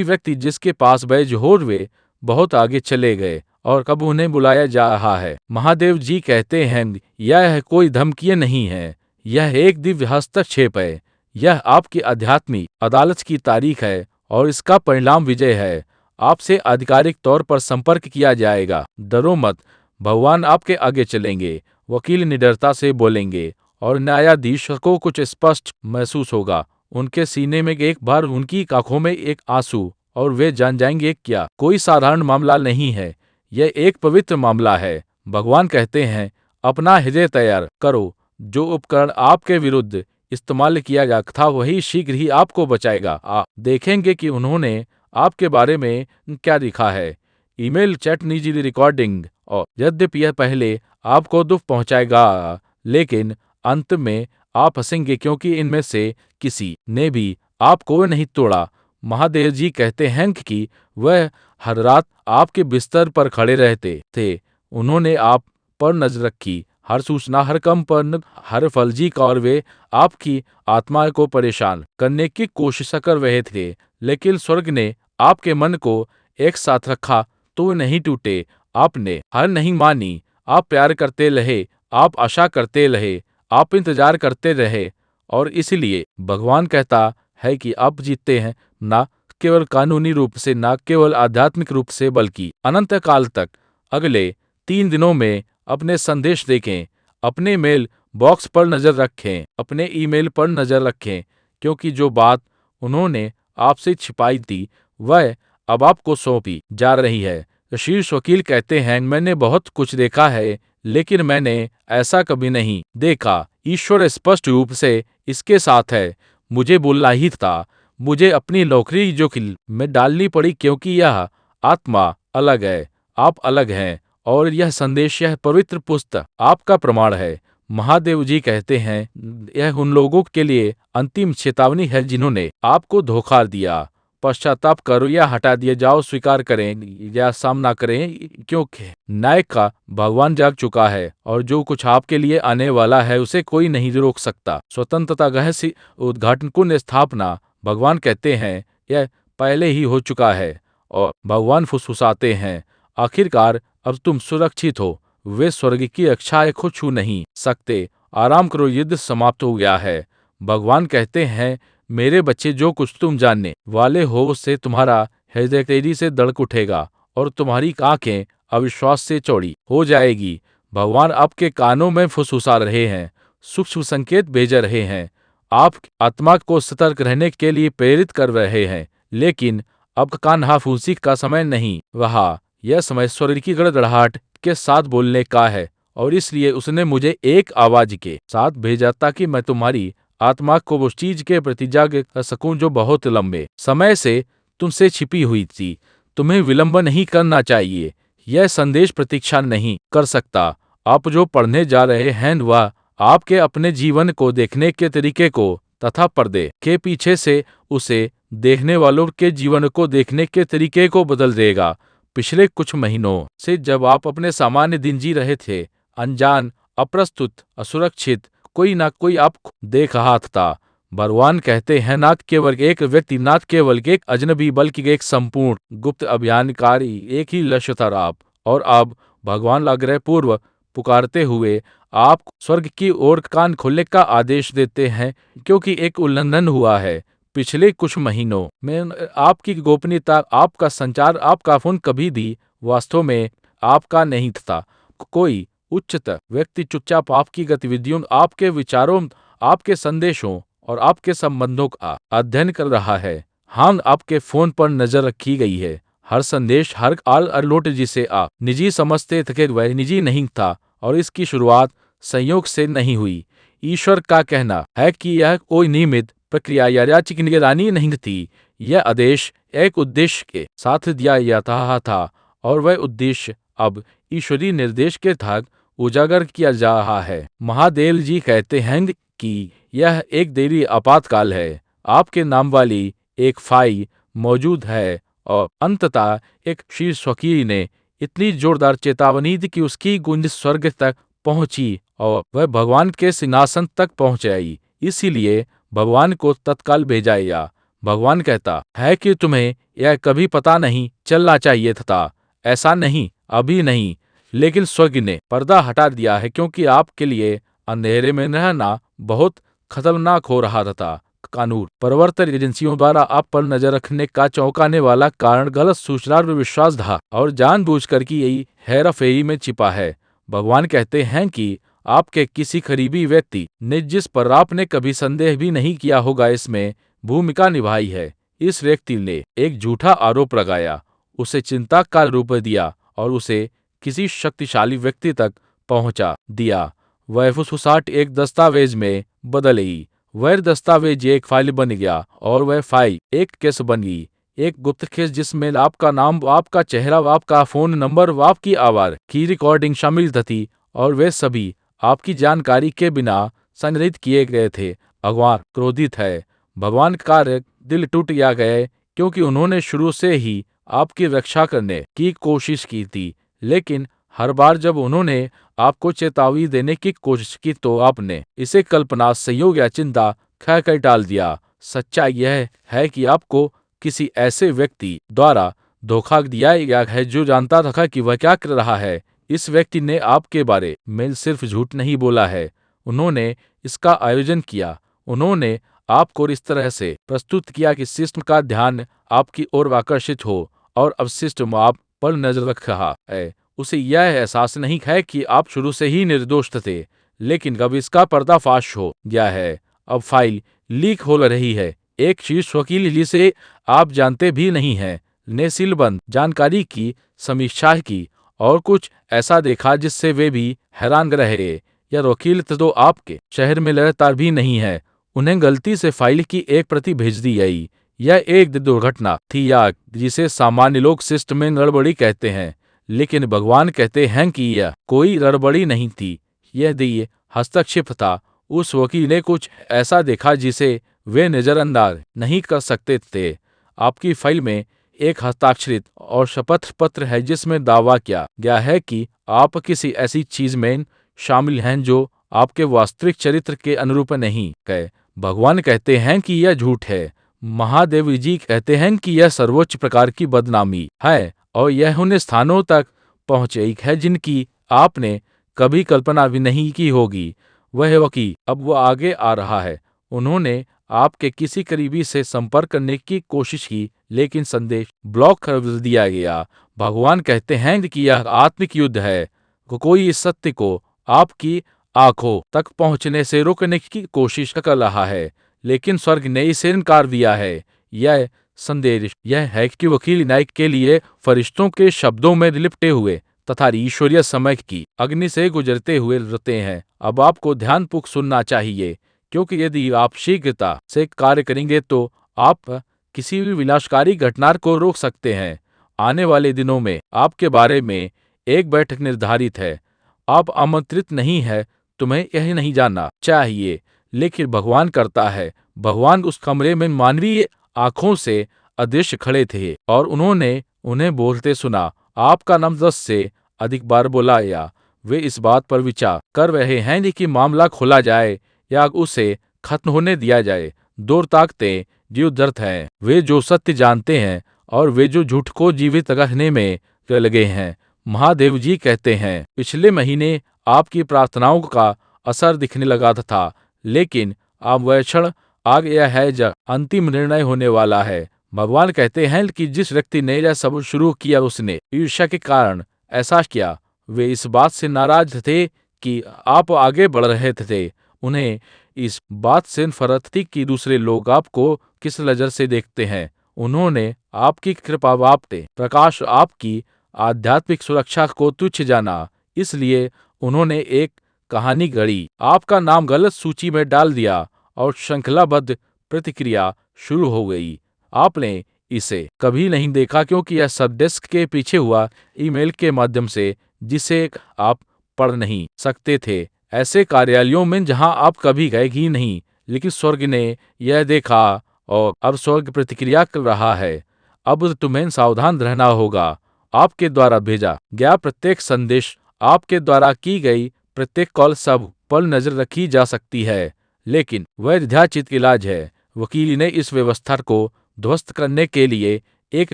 व्यक्ति जिसके पास बैज हो, वे बहुत आगे चले गए और कब उन्हें बुलाया जा रहा है। महादेव जी कहते हैं, यह कोई धमकी नहीं है, यह एक दिव्य हस्तक्षेप है। यह आपकी आध्यात्मिक अदालत की तारीख है और इसका परिणाम विजय है। आपसे आधिकारिक तौर पर संपर्क किया जाएगा। डरो मत, भगवान आपके आगे चलेंगे। वकील निडरता से बोलेंगे और न्यायाधीश को कुछ स्पष्ट महसूस होगा। उनके सीने में एक बार, उनकी आंखों में एक आंसू, और वे जान जाएंगे क्या कोई साधारण मामला नहीं है, यह एक पवित्र मामला है। भगवान कहते हैं, अपना हृदय तैयार करो। जो उपकरण आपके विरुद्ध इस्तेमाल किया गया था वही शीघ्र ही आपको बचाएगा। आप देखेंगे कि उन्होंने आपके बारे में क्या लिखा है। ईमेल, चैट, निजी रिकॉर्डिंग, और यद्यपि यह पहले आपको दुख पहुंचाएगा, लेकिन अंत में आप हंसेंगे क्योंकि इनमें से किसी ने भी आपको नहीं तोड़ा। महादेव जी कहते हैं कि वह हर रात आपके बिस्तर पर खड़े रहते थे। उन्होंने आप पर नजर रखी, हर सूचना, हर कंपन, हर फर्जी का, और वे आपकी आत्मा को परेशान करने की कोशिश कर रहे थे। लेकिन स्वर्ग ने आपके मन को एक साथ रखा तो नहीं टूटे। आपने हार नहीं मानी, आप प्यार करते रहे, आप आशा करते रहे, आप इंतजार करते रहे, और इसलिए भगवान कहता है कि आप जीतते हैं, ना केवल कानूनी रूप से, ना केवल आध्यात्मिक रूप से, बल्कि अनंत काल तक। अगले 3 दिनों में अपने संदेश देखें, अपने मेल बॉक्स पर नजर रखें, अपने ईमेल पर नजर रखें, क्योंकि जो बात उन्होंने आपसे छिपाई थी वह अब आपको सौंपी जा रही है। शीर्ष वकील कहते हैं, मैंने बहुत कुछ देखा है, लेकिन मैंने ऐसा कभी नहीं देखा। ईश्वर स्पष्ट रूप से इसके साथ है। मुझे बोलना ही था। मुझे अपनी नौकरी जोखिम में डालनी पड़ी क्योंकि यह आत्मा अलग है, आप अलग हैं, और यह संदेश, यह पवित्र पुस्तक आपका प्रमाण है। महादेव जी कहते हैं, यह उन लोगों के लिए अंतिम चेतावनी है जिन्होंने आपको धोखा दिया। पश्चाताप करो या हटा दिए जाओ, स्वीकार करें या सामना करें, क्योंकि न्याय का भगवान जाग चुका है, और जो कुछ आपके लिए आने वाला है उसे कोई नहीं रोक सकता। स्वतंत्रता रहस्य उद्घाटन कुन स्थापना, भगवान कहते हैं, यह पहले ही हो चुका है। और भगवान फुसफुसाते हैं, आखिरकार अब तुम सुरक्षित हो। वे स्वर्ग की रक्षा को छू नहीं सकते। आराम करो, युद्ध समाप्त हो गया है। भगवान कहते हैं, मेरे बच्चे, जो कुछ तुम जानने वाले हो उससे तुम्हारा हृदय तेजी से धड़क उठेगा और तुम्हारी आंखें अविश्वास से चौड़ी हो जाएगी। भगवान आपके कानों में फुसफुसा रहे हैं, सूक्ष्म संकेत भेज रहे हैं, आप आत्मा को सतर्क रहने के लिए प्रेरित कर रहे हैं। लेकिन अब कान्हा फूंसी का समय नहीं रहा। यह समय स्वर्ग की गड़गड़ाहट के साथ बोलने का है, और इसलिए उसने मुझे एक आवाज के साथ भेजा ताकि मैं तुम्हारी आत्मा को उस चीज के प्रति जाग कर सकूं जो बहुत लंबे समय से तुमसे छिपी हुई थी। तुम्हें विलंब नहीं करना चाहिए। यह संदेश प्रतीक्षा नहीं कर सकता। आप जो पढ़ने जा रहे हैं वह आपके अपने जीवन को देखने के तरीके को तथा पर्दे के पीछे से उसे देखने वालों के जीवन को देखने के तरीके को बदल देगा। पिछले कुछ महीनों से जब आप अपने सामान्य दिन जी रहे थे, अनजान, अप्रस्तुत, असुरक्षित, कोई ना कोई आपको देख रहा था। भगवान कहते हैं, ना केवल एक व्यक्ति, ना केवल एक अजनबी, बल्कि एक संपूर्ण गुप्त अभियानकारी, एक ही लक्ष्य था आप। और अब भगवान आग्रह पूर्व पुकारते हुए आप स्वर्ग की ओर कान खोलने का आदेश देते हैं, क्योंकि एक उल्लंघन हुआ है। पिछले कुछ महीनों में आपकी गोपनीयता, आपका संचार, आपका फोन कभी भी वास्तव में आपका नहीं था। कोई उच्चतर व्यक्ति चुपचाप आपकी गतिविधियों, आपके विचारों, आपके संदेशों और आपके संबंधों का अध्ययन कर रहा है। हाँ, आपके फोन पर नजर रखी गई है। हर संदेश, हर आल अलर्ट जिसे आप निजी समझते थे वह निजी नहीं था, और इसकी शुरुआत संयोग से नहीं हुई। ईश्वर का कहना है कि यह कोई नियमित प्रक्रिया या याचिक निगरानी नहीं थी। यह आदेश एक उद्देश्य के साथ दिया जाता था, और वह उद्देश्य अब ईश्वरीय निर्देश के तहत उजागर किया जा रहा है। महादेव जी कहते हैं कि यह एक देरी आपातकाल है। आपके नाम वाली एक फाइल मौजूद है, और अंततः एक शीर्ष वकील ने इतनी जोरदार चेतावनी दी कि उसकी गूंज स्वर्ग तक पहुंची और वह भगवान के सिंहासन तक पहुंच आई। इसीलिए भगवान को तत्काल भेजा गया। भगवान कहता है कि तुम्हें यह कभी पता नहीं चलना चाहिए था। ऐसा नहीं, अभी नहीं, लेकिन स्वर्ग ने पर्दा हटा दिया है, क्योंकि आपके लिए अंधेरे में रहना बहुत खतरनाक हो रहा था। कानून प्रवर्तन एजेंसियों द्वारा आप पर नजर रखने का चौंकाने वाला कारण गलत सूचना और विश्वास था, और जानबूझकर की यही हेराफेरी में छिपा है। भगवान कहते हैं कि आपके किसी करीबी व्यक्ति ने, जिस पर आपने कभी संदेह भी नहीं किया होगा, इसमें भूमिका निभाई है। इस व्यक्ति ने एक झूठा आरोप लगाया, उसे चिंता का रूप दिया और उसे किसी शक्तिशाली व्यक्ति तक पहुंचा दिया। वह फुसफुसाहट एक दस्तावेज में बदल गई। वह दस्तावेज एक फाइल बन गया और वह फाइल एक केस बन गई, एक गुप्त केस जिसमें आपका नाम, आपका चेहरा, आपका फोन नंबर, आपकी आवाज की रिकॉर्डिंग शामिल थी और वे सभी आपकी जानकारी के बिना संग्रहित किए गए थे। भगवान क्रोधित है। भगवान का दिल टूट गया क्योंकि उन्होंने शुरू से ही आपकी रक्षा करने की कोशिश की थी, लेकिन हर बार जब उन्होंने आपको चेतावनी देने की कोशिश की तो आपने इसे कल्पना, संयोग या चिंता कहकर टाल दिया। सच्चाई यह है कि आपको किसी ऐसे व्यक्ति द्वारा धोखा दिया गया है जो जानता था कि वह क्या कर रहा है। इस व्यक्ति ने आपके बारे में सिर्फ झूठ नहीं बोला है, उन्होंने इसका आयोजन किया। उन्होंने आपको इस तरह से प्रस्तुत किया कि सिस्टम का ध्यान आपकी ओर आकर्षित हो और अब सिस्टम आप पर नजर रख रहा है। उसे यह एहसास नहीं है कि आप शुरू से ही निर्दोष थे, लेकिन अब इसका पर्दाफाश हो गया है। अब फाइल लीक हो रही है। एक शीर्ष वकील जिसे आप जानते भी नहीं हैं ने सीलबंद जानकारी की समीक्षा की और कुछ ऐसा देखा जिससे वे भी हैरान रहे। यह वकील तो आपके शहर में लगातार भी नहीं है। उन्हें गलती से फाइल की एक प्रति भेज दी गई। यह एक दुर्घटना थी या जिसे सामान्य लोग सिस्टम में गड़बड़ी कहते हैं, लेकिन भगवान कहते हैं कि यह कोई गड़बड़ी नहीं थी, यह दिए हस्तक्षेप था। उस वकील ने कुछ ऐसा देखा जिसे वे नजरअंदाज नहीं कर सकते थे। आपकी फाइल में एक हस्ताक्षरित और शपथ पत्र है जिसमें दावा किया गया है कि आप किसी ऐसी चीज में शामिल हैं जो आपके वास्तविक चरित्र के अनुरूप नहीं है। भगवान कहते हैं कि यह झूठ है। महादेव जी कहते हैं कि यह सर्वोच्च प्रकार की बदनामी है और यह उन स्थानों तक पहुंचे है जिनकी आपने कभी कल्पना भी नहीं की होगी। वह वकील अब वो आगे आ रहा है। उन्होंने आपके किसी करीबी से संपर्क करने की कोशिश की, लेकिन संदेश ब्लॉक कर दिया गया। भगवान कहते हैं कि यह आत्मिक युद्ध है। कोई इस सत्य को आपकी आंखों तक पहुंचने से रोकने की कोशिश कर रहा है, लेकिन स्वर्ग ने इसे इनकार दिया है। यह संदेश यह है कि वकील न्याय के लिए फरिश्तों के शब्दों में लिपटे हुए तथा ईश्वरीय समय की अग्नि से गुजरते हुए रहते हैं। अब आपको ध्यानपूर्वक सुनना चाहिए, क्योंकि यदि आप शीघ्रता से कार्य करेंगे तो आप किसी भी विनाशकारी घटना को रोक सकते हैं। आने वाले दिनों में आपके बारे में एक बैठक निर्धारित है। आप आमंत्रित नहीं है, तुम्हें यह नहीं जानना चाहिए, लेकिन भगवान करता है। भगवान उस कमरे में मानवीय आंखों से अदृश्य खड़े थे और उन्होंने उन्हें बोलते सुना। आपका नाम 10 से अधिक बार बोला या वे इस बात पर विचार कर रहे हैं कि मामला खोला जाए या उसे खत्म होने दिया जाए। दो ताकतें जो दर्द हैं, वे जो सत्य जानते हैं और वे जो झूठ को जीवित रखने में लगे हैं। महादेव जी कहते हैं, पिछले महीने आपकी प्रार्थनाओं का असर दिखने लगा था, लेकिन अब वह क्षण आ गया है जब अंतिम निर्णय होने वाला है। भगवान कहते हैं कि जिस व्यक्ति ने यह सब शुरू किया उसने ईर्ष्या के कारण ऐसा किया। वे इस बात से नाराज थे कि आप आगे बढ़ रहे थे। उन्हें इस बात से नफरत थी कि दूसरे लोग आपको किस नजर से देखते हैं। उन्होंने आपकी कृपा, आपके प्रकाश, आपकी आध्यात्मिक सुरक्षा को तुच्छ जाना, इसलिए उन्होंने एक कहानी गढ़ी, आपका नाम गलत सूची में डाल दिया और श्रृंखलाबद्ध प्रतिक्रिया शुरू हो गई। आपने इसे कभी नहीं देखा क्योंकि यह सब डेस्क के पीछे हुआ ईमेल के माध्यम से जिसे आप पढ़ नहीं सकते थे, ऐसे कार्यालयों में जहां आप कभी गए ही नहीं, लेकिन स्वर्ग ने यह देखा और अब स्वर्ग प्रतिक्रिया कर रहा है। अब तुम्हें सावधान रहना होगा। आपके द्वारा भेजा गया प्रत्येक संदेश, आपके द्वारा की गई प्रत्येक कॉल, सब पर नजर रखी जा सकती है, लेकिन वह ध्याचित इलाज है। वकील ने इस व्यवस्था को ध्वस्त करने के लिए एक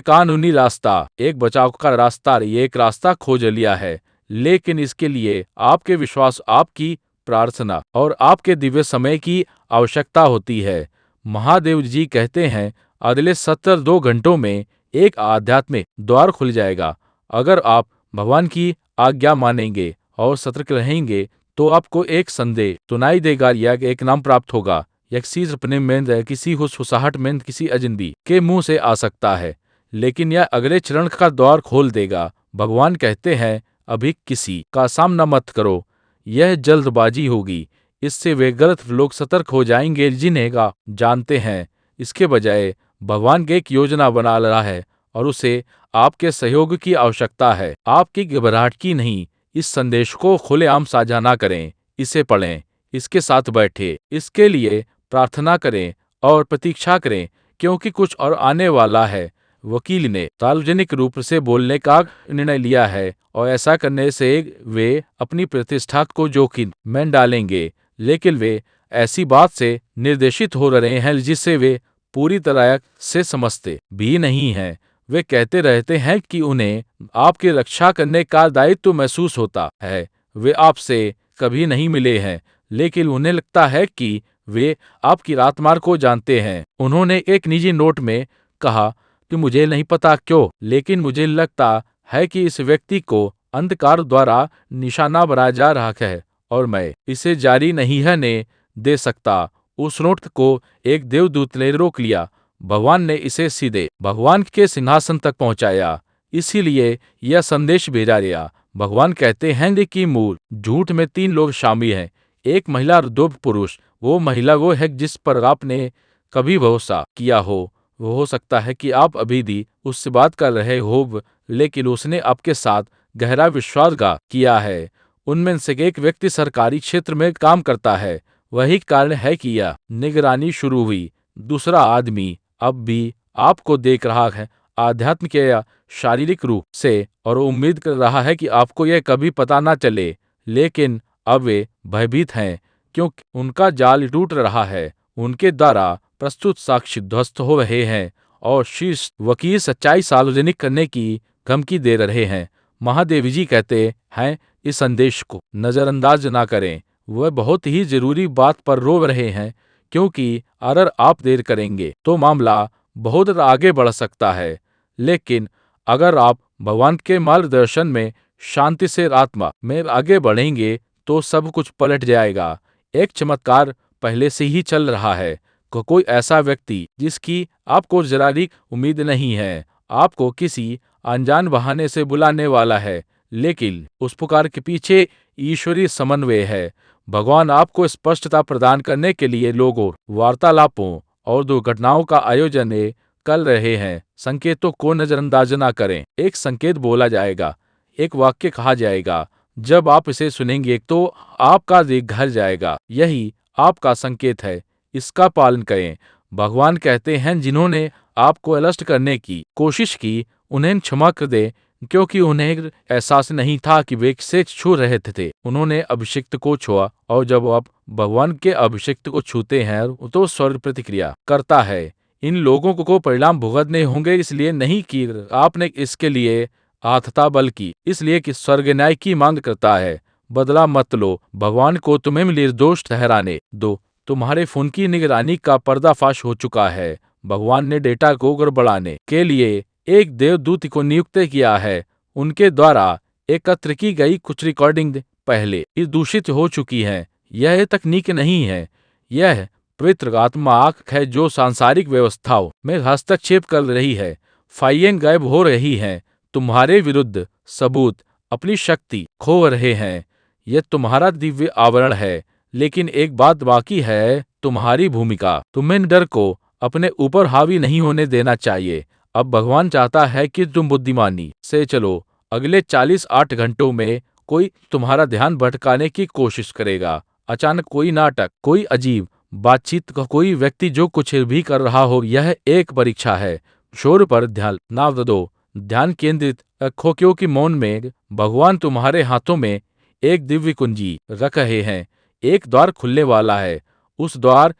कानूनी रास्ता, एक बचाव का रास्ता, एक रास्ता खोज लिया है, लेकिन इसके लिए आपके विश्वास, आपकी प्रार्थना और आपके दिव्य समय की आवश्यकता होती है। महादेव जी कहते हैं, अगले 72 घंटों में एक आध्यात्मिक द्वार खुल जाएगा। अगर आप भगवान की आज्ञा मानेंगे और सतर्क रहेंगे तो आपको एक संदेश सुनाई देगा या एक नाम प्राप्त होगा। यह किसी सपने में, किसी हुसहुसाहट में, किसी अजनबी के मुंह से आ सकता है, लेकिन यह अगले चरण का द्वार खोल देगा। भगवान कहते हैं, अभी किसी का सामना मत करो, यह जल्दबाजी होगी, इससे वे गलत लोग सतर्क हो जाएंगे जिन्हें का जानते हैं। इसके बजाय भगवान एक योजना बना रहा है और उसे आपके सहयोग की आवश्यकता है, आपकी घबराहट की नहीं। इस संदेश को खुलेआम साझा ना करें, इसे पढ़ें, इसके साथ बैठे, इसके लिए प्रार्थना करें और प्रतीक्षा करें, क्योंकि कुछ और आने वाला है। वकील ने सार्वजनिक रूप से बोलने का निर्णय लिया है और ऐसा करने से वे अपनी प्रतिष्ठा को जोखिम में डालेंगे, लेकिन वे ऐसी बात से निर्देशित हो रहे हैं जिसे वे पूरी तरह से समझते भी नहीं हैं। वे कहते रहते हैं कि उन्हें आपकी रक्षा करने का दायित्व महसूस होता है। वे आपसे कभी नहीं मिले हैं, लेकिन उन्हें लगता है कि वे आपकी आत्मा को जानते हैं। उन्होंने एक निजी नोट में कहा कि मुझे नहीं पता क्यों, लेकिन मुझे लगता है कि इस व्यक्ति को अंधकार द्वारा निशाना बनाया जा रहा है और मैं इसे जारी नहीं रहने दे सकता। उस नोट को एक देवदूत ने रोक लिया। भगवान ने इसे सीधे भगवान के सिंहासन तक पहुंचाया, इसीलिए यह संदेश भेजा गया। भगवान कहते हैं कि मूल झूठ में 3 लोग शामिल हैं, एक महिला और 2 पुरुष। वो महिला वो है जिस पर आपने कभी भरोसा किया हो। वो हो सकता है कि आप अभी भी उससे बात कर रहे हो, लेकिन उसने आपके साथ गहरा विश्वासघात किया है। उनमें से एक व्यक्ति सरकारी क्षेत्र में काम करता है, वही कारण है कि यह निगरानी शुरू हुई। दूसरा आदमी अब भी आपको देख रहा है, आध्यात्मिक या शारीरिक रूप से, और उम्मीद कर रहा है कि आपको यह कभी पता ना चले, लेकिन अब वे भयभीत हैं क्योंकि उनका जाल टूट रहा है। उनके द्वारा प्रस्तुत साक्ष्य ध्वस्त हो रहे हैं और शीर्ष वकील सच्चाई सार्वजनिक करने की धमकी दे रहे हैं। महादेवी जी कहते हैं, इस संदेश को नजरअंदाज ना करें। वह बहुत ही जरूरी बात पर रो रहे हैं, क्योंकि अगर आप देर करेंगे तो मामला बहुत आगे बढ़ सकता है। लेकिन अगर आप भगवान के मार्गदर्शन में शांति से आत्मा में आगे बढ़ेंगे तो सब कुछ पलट जाएगा। एक चमत्कार पहले से ही चल रहा है। कोई ऐसा व्यक्ति जिसकी आपको जरा भी उम्मीद नहीं है, आपको किसी अनजान बहाने से बुलाने वाला है, लेकिन उस पुकार के पीछे ईश्वरीय समन्वय है। भगवान आपको स्पष्टता प्रदान करने के लिए लोगों, वार्तालापों और दुर्घटनाओं का आयोजन कर रहे हैं। संकेतों को नजरअंदाज ना करें। एक संकेत बोला जाएगा, एक वाक्य कहा जाएगा, जब आप इसे सुनेंगे तो आपका दिल घर जाएगा। यही आपका संकेत है, इसका पालन करें। भगवान कहते हैं, जिन्होंने आपको अरेस्ट करने की कोशिश की उन्हें क्षमा कर दे, क्योंकि उन्हें एहसास नहीं था कि वे किसे छू रहे थे। उन्होंने अभिषिक्त को छुआ, और जब आप भगवान के अभिषिक्त को छूते हैं तो स्वर्ग प्रतिक्रिया करता है। इन लोगों को परिणाम भुगतने होंगे, इसलिए नहीं कि आपने इसके लिए आथ था, बल्कि इसलिए कि स्वर्ग न्याय की मांग करता है। बदला मत लो, भगवान को तुम्हें निर्दोष ठहराने दो। तुम्हारे फोन की निगरानी का पर्दाफाश हो चुका है। भगवान ने डेटा को गड़बड़ाने के लिए एक देवदूत को नियुक्त किया है। उनके द्वारा एकत्र की गई कुछ रिकॉर्डिंग पहले ही दूषित हो चुकी हैं। यह तकनीक नहीं है, यह पवित्र आत्मा आंख है जो सांसारिक व्यवस्थाओं में हस्तक्षेप कर रही है। फाइलें गायब हो रही हैं, तुम्हारे विरुद्ध सबूत अपनी शक्ति खो रहे हैं। यह तुम्हारा दिव्य आवरण है, लेकिन एक बात बाकी है, तुम्हारी भूमिका। तुम्हें डर को अपने ऊपर हावी नहीं होने देना चाहिए। अब भगवान चाहता है कि तुम बुद्धिमानी से चलो। अगले 48 घंटों में कोई तुम्हारा ध्यान भटकाने की कोशिश करेगा। अचानक कोई नाटक, कोई अजीब बातचीत का कोई व्यक्ति जो कुछ भी कर रहा हो, यह एक परीक्षा है। शोर पर ध्यान ना दो, ध्यान केंद्रित रखो, क्योंकि मौन में भगवान तुम्हारे हाथों में एक दिव्य कुंजी रख रहे हैं। एक द्वार खुलने वाला है, उस द्वार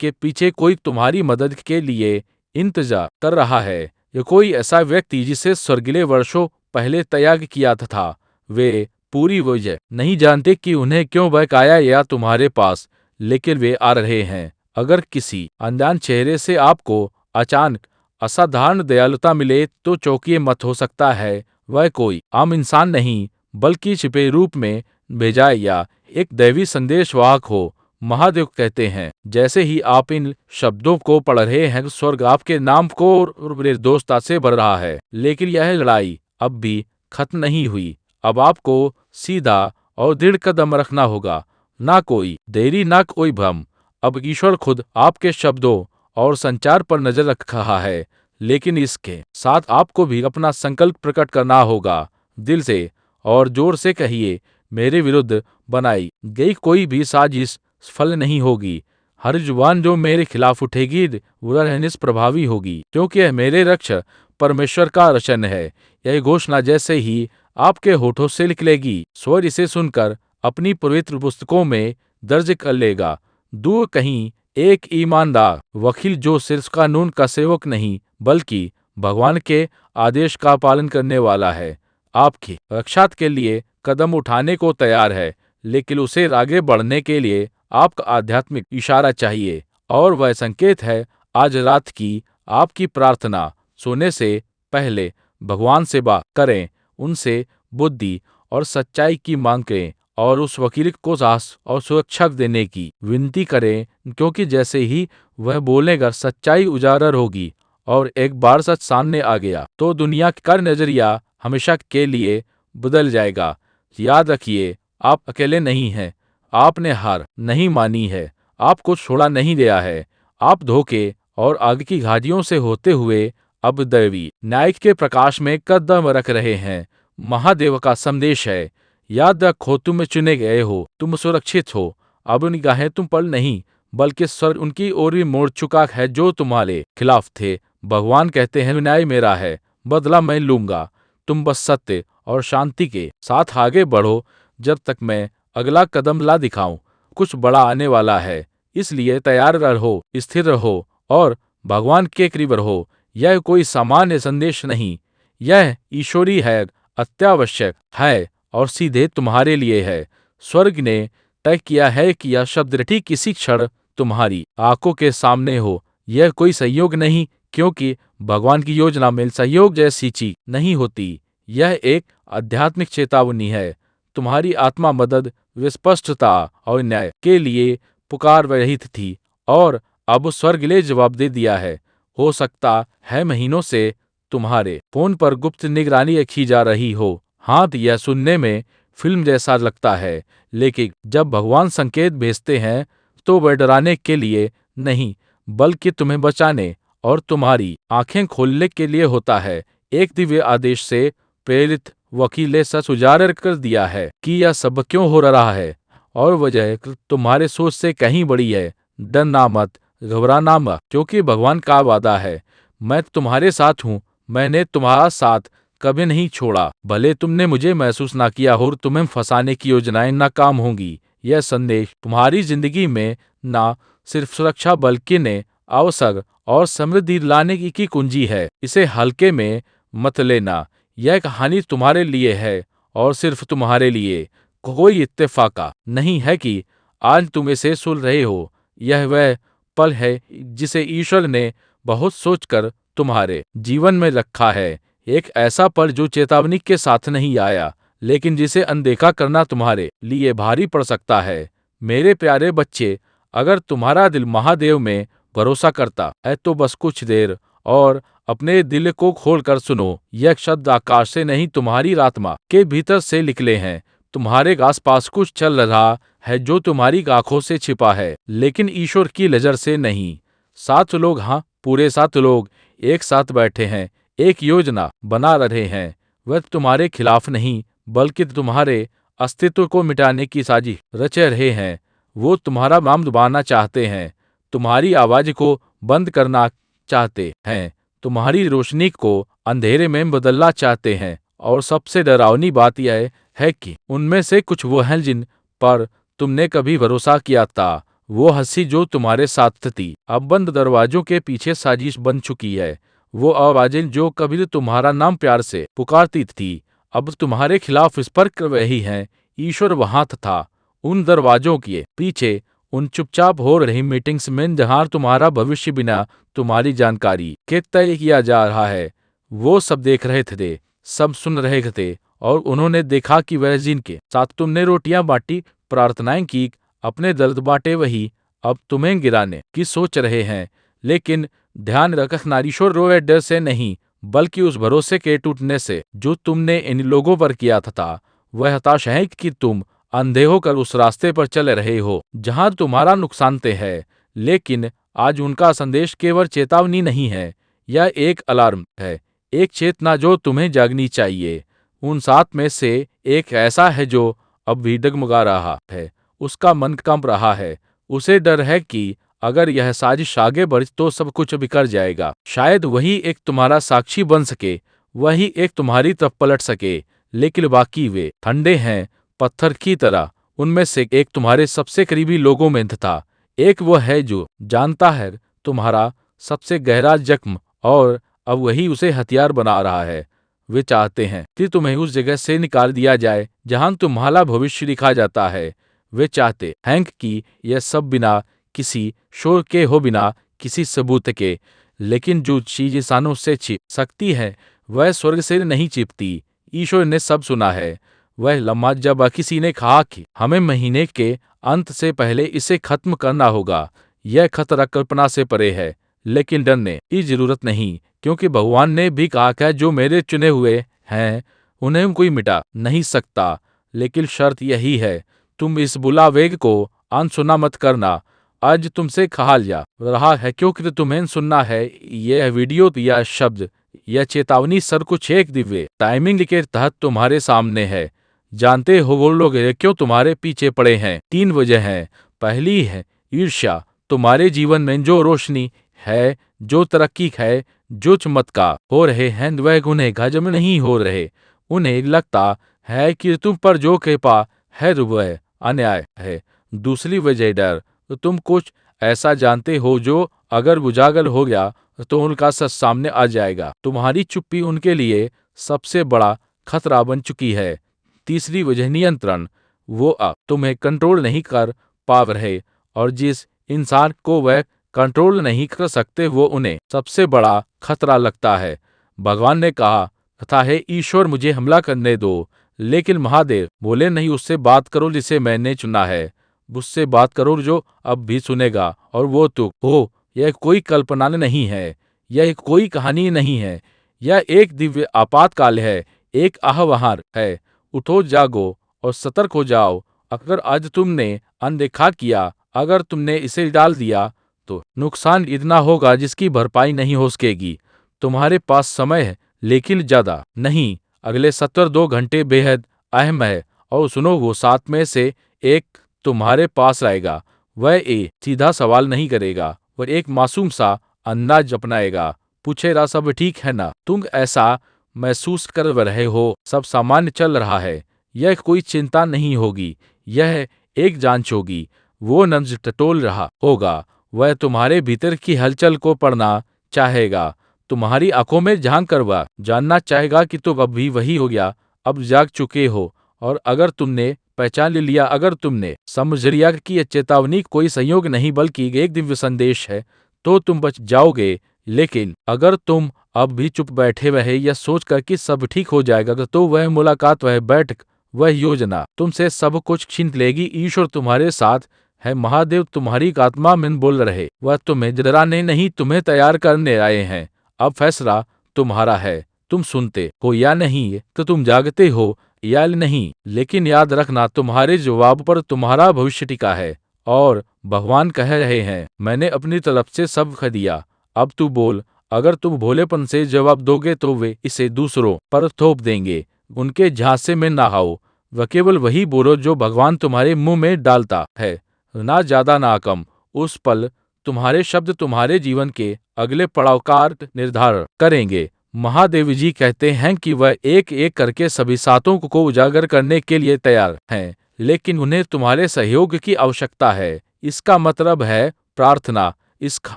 के पीछे कोई तुम्हारी मदद के लिए इंतजार कर रहा है। ये कोई ऐसा व्यक्ति जिसे स्वर्गीय वर्षों पहले त्याग किया था। वे पूरी वजह नहीं जानते कि उन्हें क्यों बहकाया या तुम्हारे पास, लेकिन वे आ रहे हैं। अगर किसी अनजान चेहरे से आपको अचानक असाधारण दयालुता मिले तो चौंकिए मत। हो सकता है वह कोई आम इंसान नहीं, बल्कि छिपे रूप में भेजा या एक दैवी संदेशवाहक हो। महादेव कहते हैं, जैसे ही आप इन शब्दों को पढ़ रहे हैं, स्वर्ग आपके नाम को निर्दोषता से भर रहा है। लेकिन यह लड़ाई अब भी खत्म नहीं हुई। अब आपको सीधा और दृढ़ कदम रखना होगा, ना कोई देरी ना कोई भ्रम। अब ईश्वर खुद आपके शब्दों और संचार पर नजर रख रहा है, लेकिन इसके साथ आपको भी अपना संकल्प प्रकट करना होगा। दिल से और जोर से कहिए, मेरे विरुद्ध बनाई गई कोई भी साजिश सफल नहीं होगी। हर जुबान जो मेरे खिलाफ उठेगी वह निष्प्रभावी होगी, क्योंकि यह मेरे रक्षक परमेश्वर का वचन है। यह घोषणा जैसे ही आपके होठों से निकलेगी, स्वर इसे सुनकर अपनी पवित्र पुस्तकों में दर्ज कर लेगा। दूर कहीं एक ईमानदार वकील जो सिर्फ कानून का सेवक नहीं बल्कि भगवान के आदेश का पालन करने वाला है, आपकी रक्षा के लिए कदम उठाने को तैयार है, लेकिन उसे आगे बढ़ने के लिए आपका आध्यात्मिक इशारा चाहिए। और वह संकेत है आज रात की आपकी प्रार्थना। सोने से पहले भगवान से बात करें, उनसे बुद्धि और सच्चाई की मांग करें और उस वकील को साहस और सुरक्षा देने की विनती करें, क्योंकि जैसे ही वह बोलेगा सच्चाई उजागर होगी। और एक बार सच सामने आ गया तो दुनिया का नजरिया हमेशा के लिए बदल जाएगा। याद रखिए, आप अकेले नहीं हैं। आपने हार नहीं मानी है, आपको छोड़ा नहीं गया है। आप धोखे और आग की घाटियों से होते हुए अब दैवी न्याय के प्रकाश में कदम रख रहे हैं। महादेव का संदेश है, याद रखो तुम चुने गए हो, तुम सुरक्षित हो। अब निगाहें तुम पर नहीं बल्कि सर उनकी ओर ही मोड़ चुका है जो तुम्हारे खिलाफ थे। भगवान कहते हैं, न्याय मेरा है, बदला मैं लूंगा। तुम बस सत्य और शांति के साथ आगे बढ़ो जब तक मैं अगला कदम ला दिखाऊं। कुछ बड़ा आने वाला है, इसलिए तैयार रहो, स्थिर रहो और भगवान के करीब रहो। यह कोई सामान्य संदेश नहीं, यह ईश्वरी है, अत्यावश्यक है और सीधे तुम्हारे लिए है। स्वर्ग ने तय किया है कि यह शब्द ठीक इसी क्षण तुम्हारी आंखों के सामने हो। यह कोई संयोग नहीं, क्योंकि भगवान की योजना में संयोग जैसी चीज नहीं होती। यह एक आध्यात्मिक चेतावनी है। तुम्हारी आत्मा मदद, विस्पष्टता और न्याय के लिए पुकार रही थी और अब स्वर्ग ने जवाब दे दिया है। हो सकता है महीनों से तुम्हारे फोन पर गुप्त निगरानी रखी जा रही हो। हाँ, यह सुनने में फिल्म जैसा लगता है, लेकिन जब भगवान संकेत भेजते हैं तो वह डराने के लिए नहीं बल्कि तुम्हें बचाने और तुम्हारी आंखें खोलने के लिए होता है। एक दिव्य आदेश से प्रेरित वकील ने सच उजागर कर दिया है कि यह सब क्यों हो रहा है, और वजह तुम्हारे सोच से कहीं बड़ी है। डरना मत, घबराना मत, क्योंकि भगवान का वादा है, मैं तुम्हारे साथ हूँ, मैंने तुम्हारा साथ कभी नहीं छोड़ा। भले तुमने मुझे महसूस ना किया हो, तुम्हें फंसाने की योजनाएं नाकाम होंगी। यह संदेश तुम्हारी जिंदगी में ना सिर्फ सुरक्षा बल्कि ने अवसर और समृद्धि लाने की कुंजी है। इसे हल्के में मत लेना। यह कहानी तुम्हारे लिए है और सिर्फ तुम्हारे लिए। कोई इत्तेफाका नहीं है कि आज तुम इसे सुन रहे हो। यह वह पल है जिसे ईश्वर ने बहुत सोचकर तुम्हारे जीवन में रखा है। एक ऐसा पल जो चेतावनी के साथ नहीं आया, लेकिन जिसे अनदेखा करना तुम्हारे लिए भारी पड़ सकता है। मेरे प्यारे बच्चे, अगर तुम्हारा दिल महादेव में भरोसा करता है तो बस कुछ देर और अपने दिल को खोलकर सुनो। यह शब्द आकाश से नहीं, तुम्हारी आत्मा के भीतर से निकले हैं। तुम्हारे आसपास कुछ चल रहा है जो तुम्हारी आंखों से छिपा है, लेकिन ईश्वर की नजर से नहीं। 7 लोग, हाँ पूरे 7 लोग एक साथ बैठे हैं, एक योजना बना रहे हैं। वह तुम्हारे खिलाफ नहीं बल्कि तुम्हारे अस्तित्व को मिटाने की साजिश रच रहे हैं। वो तुम्हारा नाम दबाना चाहते हैं, तुम्हारी आवाज को बंद करना चाहते हैं, तुम्हारी रोशनी को अंधेरे में बदलना चाहते हैं। और सबसे डरावनी बात यह है कि उनमें से कुछ वो हैं जिन पर तुमने कभी भरोसा किया था। वो हंसी जो तुम्हारे साथ थी अब बंद दरवाजों के पीछे साजिश बन चुकी है। वो आवाजें जो कभी तुम्हारा नाम प्यार से पुकारती थी अब तुम्हारे खिलाफ विस्फोट कर रही हैं। ईश्वर वहां था, उन दरवाजों के पीछे, उन चुपचाप हो रही मीटिंग्स में जहां तुम्हारा भविष्य बिना तुम्हारी जानकारी के तय किया जा रहा है। वो सब देख रहे थे, सब सुन रहे थे, और उन्होंने देखा कि वह जिनके साथ तुमने रोटियां बांटी, प्रार्थनाएं की, अपने दर्द बांटे, वही अब तुम्हें गिराने की सोच रहे हैं। लेकिन ध्यान रखना, ईश्वर रोए डर से नहीं बल्कि उस भरोसे के टूटने से जो तुमने इन लोगों पर किया था। वह हताश हैं कि तुम अंधे होकर उस रास्ते पर चल रहे हो जहां तुम्हारा नुकसान तय है। लेकिन आज उनका संदेश केवल चेतावनी नहीं है, यह एक अलार्म है, एक चेतना जो तुम्हें जागनी चाहिए। उन 7 में से एक ऐसा है जो अब भी डगमगा रहा है, उसका मन कंप रहा है, उसे डर है कि अगर यह साजिश आगे बढ़ी तो सब कुछ बिखर जाएगा। शायद वही एक तुम्हारा साक्षी बन सके, वही एक तुम्हारी तरफ पलट सके, लेकिन बाकी वे ठंडे हैं, पत्थर की तरह। उनमें से एक तुम्हारे सबसे करीबी लोगों में था, एक वो है जो जानता है तुम्हारा सबसे गहरा जख्म, और अब वही उसे हथियार बना रहा है। वे चाहते हैं कि तुम्हें उस जगह से निकाल दिया जाए जहां तुम्हारा भविष्य लिखा जाता है। वे चाहते हैं कि यह सब बिना किसी शोर के हो, बिना किसी सबूत के। लेकिन जो चीज इंसानों से छिप सकती है वह स्वर्ग से नहीं छिपती। ईश्वर ने सब सुना है। वह लम्हा जब किसी ने कहा कि हमें महीने के अंत से पहले इसे खत्म करना होगा, यह खतरा कल्पना से परे है। लेकिन डरने की जरूरत नहीं, क्योंकि भगवान ने भी कहा कि जो मेरे चुने हुए हैं उन्हें कोई मिटा नहीं सकता। लेकिन शर्त यही है, तुम इस बुलावे को अनसुना मत करना। आज तुमसे कहा जा रहा है क्योंकि तुम्हें सुनना है। यह वीडियो या शब्द, यह चेतावनी सब कुछ एक दिव्य टाइमिंग के तहत तुम्हारे सामने है। जानते हो वो लोग क्यों तुम्हारे पीछे पड़े हैं? 3 वजह हैं। पहली है ईर्ष्या। तुम्हारे जीवन में जो रोशनी है, जो तरक्की है, जो चमत्कार हो रहे हैं, वह उन्हें हजम नहीं हो रहे। उन्हें लगता है कि तुम पर जो कृपा है वह अन्याय है। दूसरी वजह डर। तुम कुछ ऐसा जानते हो जो अगर उजागर हो गया तो उनका सच सामने आ जाएगा। तुम्हारी चुप्पी उनके लिए सबसे बड़ा खतरा बन चुकी है। तीसरी वजह नियंत्रण। वो अब तुम्हें कंट्रोल नहीं कर पा रहे, और जिस इंसान को वह कंट्रोल नहीं कर सकते वो उन्हें सबसे बड़ा खतरा लगता है। भगवान ने कहा है ईश्वर मुझे हमला करने दो, लेकिन महादेव बोले नहीं, उससे बात करो जिसे मैंने चुना है, उससे बात करो जो अब भी सुनेगा, और वो तो हो। यह कोई कल्पना नहीं है, यह कोई कहानी नहीं है, यह एक दिव्य आपातकाल है, एक आह्वान है। उठो, जागो और सतर्क हो जाओ। अगर आज तुमने अनदेखा किया, अगर तुमने इसे डाल दिया, तो नुकसान इतना होगा जिसकी भरपाई नहीं हो सकेगी। तुम्हारे पास समय है, लेकिन ज्यादा नहीं। अगले 72 घंटे बेहद अहम है। और सुनो, वो 7 में से एक तुम्हारे पास आएगा। वह एक सीधा सवाल नहीं करेगा, वह एक मासूम सा अंदाज अपनाएगा। पूछेगा सब ठीक है ना? तुम ऐसा महसूस कर रहे हो सब सामान्य चल रहा है। यह कोई चिंता नहीं होगी, यह एक जांच होगी। वो नब्ज टटोल रहा होगा, वह तुम्हारे भीतर की हलचल को पढ़ना चाहेगा। तुम्हारी आंखों में झांक कर वह जानना चाहेगा कि तुम अब भी वही हो गया, अब जाग चुके हो। और अगर तुमने पहचान लिया, अगर तुमने समझ लिया कि यह चेतावनी कोई संयोग नहीं बल्कि एक दिव्य संदेश है, तो तुम बच जाओगे। लेकिन अगर तुम अब भी चुप बैठे रहे या सोचकर कि सब ठीक हो जाएगा, तो वह मुलाकात, वह बैठक, वह योजना तुमसे सब कुछ छीन लेगी। ईश्वर तुम्हारे साथ है, महादेव तुम्हारी आत्मा में बोल रहे। वह तुम्हें डराने नहीं, तुम्हें तैयार करने आए हैं। अब फैसला तुम्हारा है, तुम सुनते हो या नहीं, तो तुम जागते हो या नहीं। लेकिन याद रखना, तुम्हारे जवाब पर तुम्हारा भविष्य टिका है। और भगवान कह रहे हैं, मैंने अपनी तरफ से सब कह दिया, अब तू बोल। अगर तुम भोलेपन से जवाब दोगे तो वे इसे दूसरों पर थोप देंगे। उनके झांसे में ना आओ, वह केवल वही बोलो जो भगवान तुम्हारे मुंह में डालता है, ना ज्यादा ना कम। उस पल तुम्हारे शब्द तुम्हारे जीवन के अगले पड़ाव का निर्धारण करेंगे। महादेव जी कहते हैं कि वह एक एक करके सभी सातों को उजागर करने के लिए तैयार हैं, लेकिन उन्हें तुम्हारे सहयोग की आवश्यकता है। इसका मतलब है प्रार्थना, इसका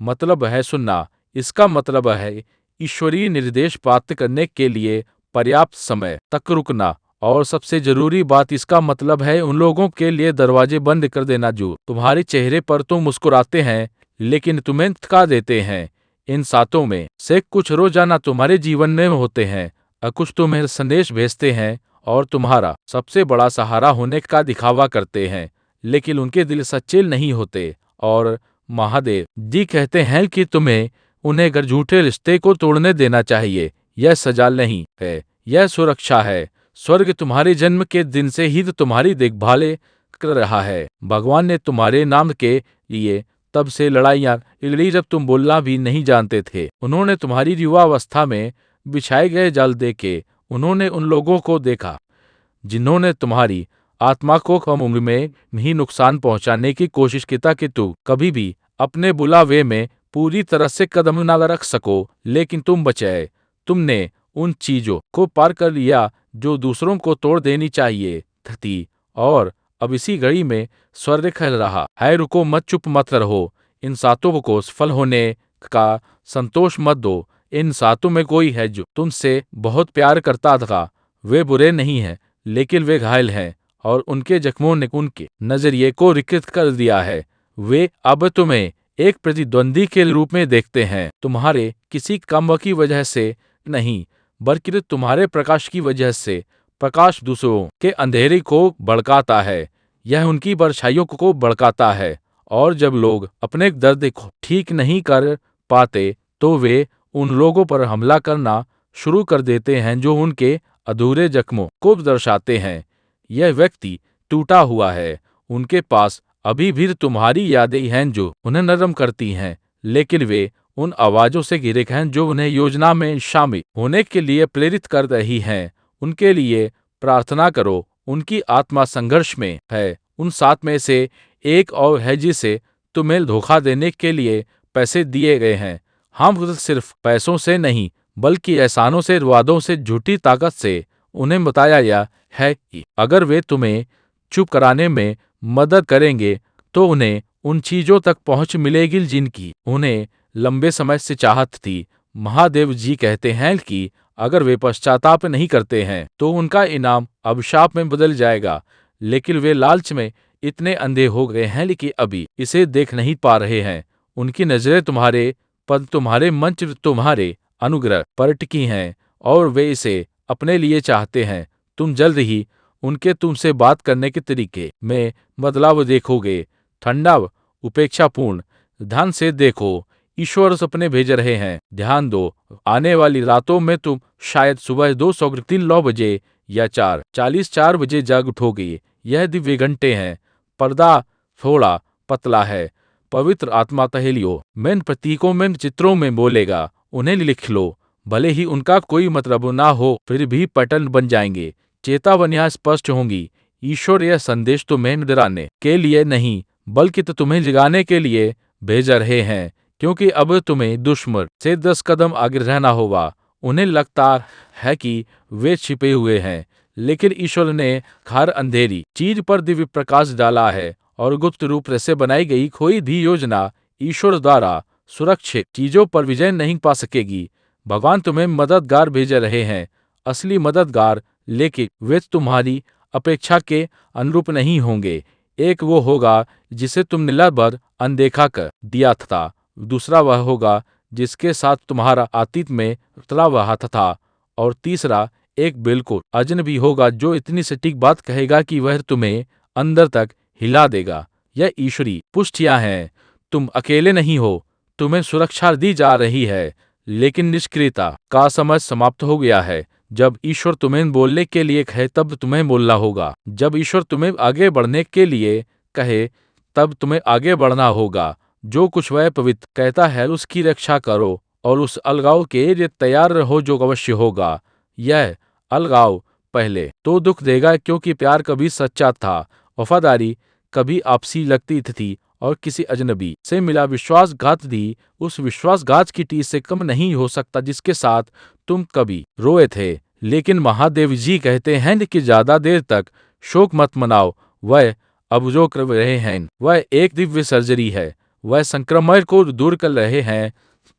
मतलब है सुनना, इसका मतलब है ईश्वरीय निर्देश प्राप्त करने के लिए पर्याप्त समय तक रुकना। और सबसे जरूरी बात, इसका मतलब है उन लोगों के लिए दरवाजे बंद कर देना जो तुम्हारे चेहरे पर तो मुस्कुराते हैं लेकिन तुम्हें थका देते हैं। इन 7 में से कुछ रोजाना तुम्हारे जीवन में होते हैं, और कुछ तुम्हें संदेश भेजते हैं और तुम्हारा सबसे बड़ा सहारा होने का दिखावा करते हैं, लेकिन उनके दिल सच्चे नहीं होते। और महादेव जी कहते हैं कि तुम्हें उन्हें अगर झूठे रिश्ते को तोड़ने देना चाहिए। यह सजा नहीं है, यह सुरक्षा है। स्वर्ग तुम्हारे जन्म के दिन से ही तुम्हारी देखभाल कर रहा है। भगवान ने तुम्हारे नाम के लिए तब से लड़ाइयाँ लड़ी जब तुम बोलना भी नहीं जानते थे। उन्होंने तुम्हारी युवावस्था में बिछाए गए जाल देखे। उन्होंने उन लोगों को देखा जिन्होंने तुम्हारी आत्मा को कम उम्र में ही नुकसान पहुंचाने की कोशिश की ताकि तू कभी भी अपने बुलावे में पूरी तरह से कदम न रख सको, लेकिन तुम बचाए। तुमने उन चीजों को पार कर लिया जो दूसरों को तोड़ देनी चाहिए थी, और अब इसी घड़ी में स्वर्ग खल रहा है। रुको मत, चुप मत रहो। इन सातों को सफल होने का संतोष मत दो। इन सातों में कोई है जो तुमसे बहुत प्यार करता था। वे बुरे नहीं हैं, लेकिन वे घायल हैं, और उनके जख्मों ने उनके नजरिए को विकृत कर दिया है। वे अब तुम्हें एक प्रतिद्वंदी के रूप में देखते हैं, तुम्हारे किसी काम की वजह से नहीं, बल्कि तुम्हारे प्रकाश की वजह से। प्रकाश दूसरों के अंधेरे को भड़काता है, यह उनकी परछाइयों को भड़काता है, और जब लोग अपने दर्द को ठीक नहीं कर पाते तो वे उन लोगों पर हमला करना शुरू कर देते हैं जो उनके अधूरे जख्मों को दर्शाते हैं। यह व्यक्ति टूटा हुआ है, उनके पास अभी भी तुम्हारी यादें हैं जो उन्हें नरम करती हैं, लेकिन वे उन आवाज़ों से घिरे हैं जो उन्हें योजना में शामिल होने के लिए प्रेरित कर रही हैं। उनके लिए प्रार्थना करो, उनकी आत्मा संघर्ष में है। उन सात में से एक और है जिसे तुम्हें धोखा देने के लिए पैसे दिए गए हैं। हम सिर्फ पैसों से नहीं, बल्कि एहसानों से, वादों से, झूठी ताकत से उन्हें बताया गया है कि अगर वे तुम्हें चुप कराने में मदद करेंगे तो उन्हें उन चीजों तक पहुंच मिलेगी जिनकी उन्हें लंबे समय से चाहत थी। महादेव जी कहते हैं कि अगर वे पश्चाताप नहीं करते हैं तो उनका इनाम अभिशाप में बदल जाएगा, लेकिन वे लालच में इतने अंधे हो गए हैं कि अभी इसे देख नहीं पा रहे हैं। उनकी नजरें तुम्हारे पद, तुम्हारे मंच, तुम्हारे अनुग्रह पर टिकी हैं, और वे इसे अपने लिए चाहते हैं। तुम जल्द ही उनके तुमसे बात करने के तरीके में बदलाव देखोगे। ठंडा, उपेक्षापूर्ण ध्यान से देखो, ईश्वर सपने भेज रहे हैं। ध्यान दो, आने वाली रातों में तुम शायद सुबह 2:03 बजे या 4:40 बजे जाग उठोगे। यह दिव्य घंटे हैं। पर्दा थोड़ा पतला है। पवित्र आत्मा तहेलियों में, प्रतीकों में, चित्रों में बोलेगा। उन्हें लिख लो, भले ही उनका कोई मतलब ना हो, फिर भी पैटर्न बन जाएंगे। चेतावनियां स्पष्ट होंगी। ईश्वर यह संदेश तुम्हें डराने के लिए नहीं, बल्कि तो तुम्हें जगाने के लिए भेज रहे हैं, क्योंकि अब तुम्हें दुश्मन से 10 कदम आगे रहना होगा। उन्हें लगता है कि वे छिपे हुए हैं, लेकिन ईश्वर ने हर अंधेरी चीज पर दिव्य प्रकाश डाला है, और गुप्त रूप से बनाई गई कोई भी योजना ईश्वर द्वारा सुरक्षित चीजों पर विजय नहीं पा सकेगी। भगवान तुम्हें मददगार भेज रहे हैं, असली मददगार, लेकिन वे तुम्हारी अपेक्षा के अनुरूप नहीं होंगे। एक वो होगा जिसे तुमने लगभग अनदेखा कर दिया था, दूसरा वह होगा जिसके साथ तुम्हारा अतीत में उतरा हुआ था, और तीसरा एक बिल्कुल अजनबी होगा जो इतनी सटीक बात कहेगा कि वह तुम्हें अंदर तक हिला देगा। यह ईश्वरी पुष्टियां हैं। तुम अकेले नहीं हो, तुम्हें सुरक्षा दी जा रही है, लेकिन निष्क्रियता का समय समाप्त हो गया है। जब ईश्वर तुम्हें बोलने के लिए कहे तब तुम्हें बोलना होगा। जब ईश्वर तुम्हें आगे बढ़ने के लिए कहे तब तुम्हें आगे बढ़ना होगा। जो कुछ वह पवित्र कहता है उसकी रक्षा करो, और उस अलगाव के लिए तैयार रहो जो अवश्य होगा। यह अलगाव पहले तो दुख देगा, क्योंकि प्यार कभी सच्चा था, वफादारी कभी आपसी लगती थी, और किसी अजनबी से मिला विश्वासघात भी उस विश्वासघात की टीस से कम नहीं हो सकता जिसके साथ तुम कभी रोए थे। लेकिन महादेव जी कहते हैं कि ज्यादा देर तक शोक मत मनाओ। वह अब जो कर रहे हैं वह एक दिव्य सर्जरी है। वह संक्रमण को दूर कर रहे हैं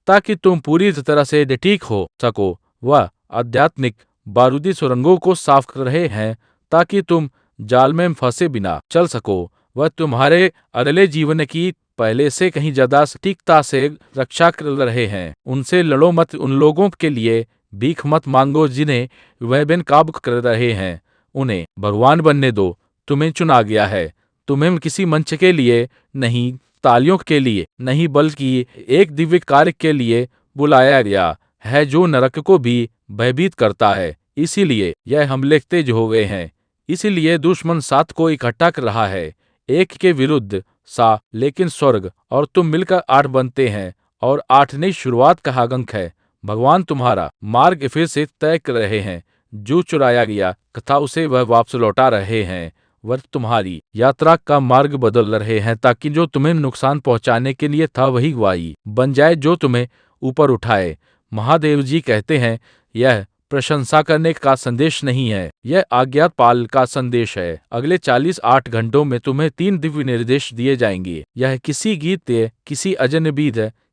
ताकि तुम पूरी तरह से ठीक हो सको। वह आध्यात्मिक बारूदी सुरंगों को साफ कर रहे हैं ताकि तुम जाल में फंसे बिना चल सको। वह तुम्हारे अगले जीवन की पहले से कहीं ज्यादा सटीकता से रक्षा कर रहे हैं। उनसे लड़ो मत, उन लोगों के लिए भीख मत मांगो जिन्हें वह बेनकाब कर रहे हैं। उन्हें भगवान बनने दो। तुम्हें चुना गया है। तुम्हें किसी मंच के लिए नहीं, तालियों के लिए नहीं, बल्कि एक दिव्य कार्य के लिए बुलाया गया है जो नरक को भी भयभीत करता है। इसीलिए यह हमले तेज हो गए हैं। इसीलिए दुश्मन 7 को इकट्ठा कर रहा है, एक के विरुद्ध सा, लेकिन स्वर्ग और तुम मिलकर 8 बनते हैं, और 8 नई शुरुआत का अंक है। भगवान तुम्हारा मार्ग फिर से तय कर रहे हैं। जो चुराया गया था उसे वह वापस लौटा रहे हैं। वह तुम्हारी यात्रा का मार्ग बदल रहे हैं, ताकि जो तुम्हें नुकसान पहुंचाने के लिए था वही गवाही बन जाए जो तुम्हें ऊपर उठाए। महादेव जी कहते हैं, यह प्रशंसा करने का संदेश नहीं है, यह आज्ञा पाल का संदेश है। अगले 48 घंटों में तुम्हें 3 दिव्य निर्देश दिए जाएंगे। यह किसी गीत, किसी अजनबी,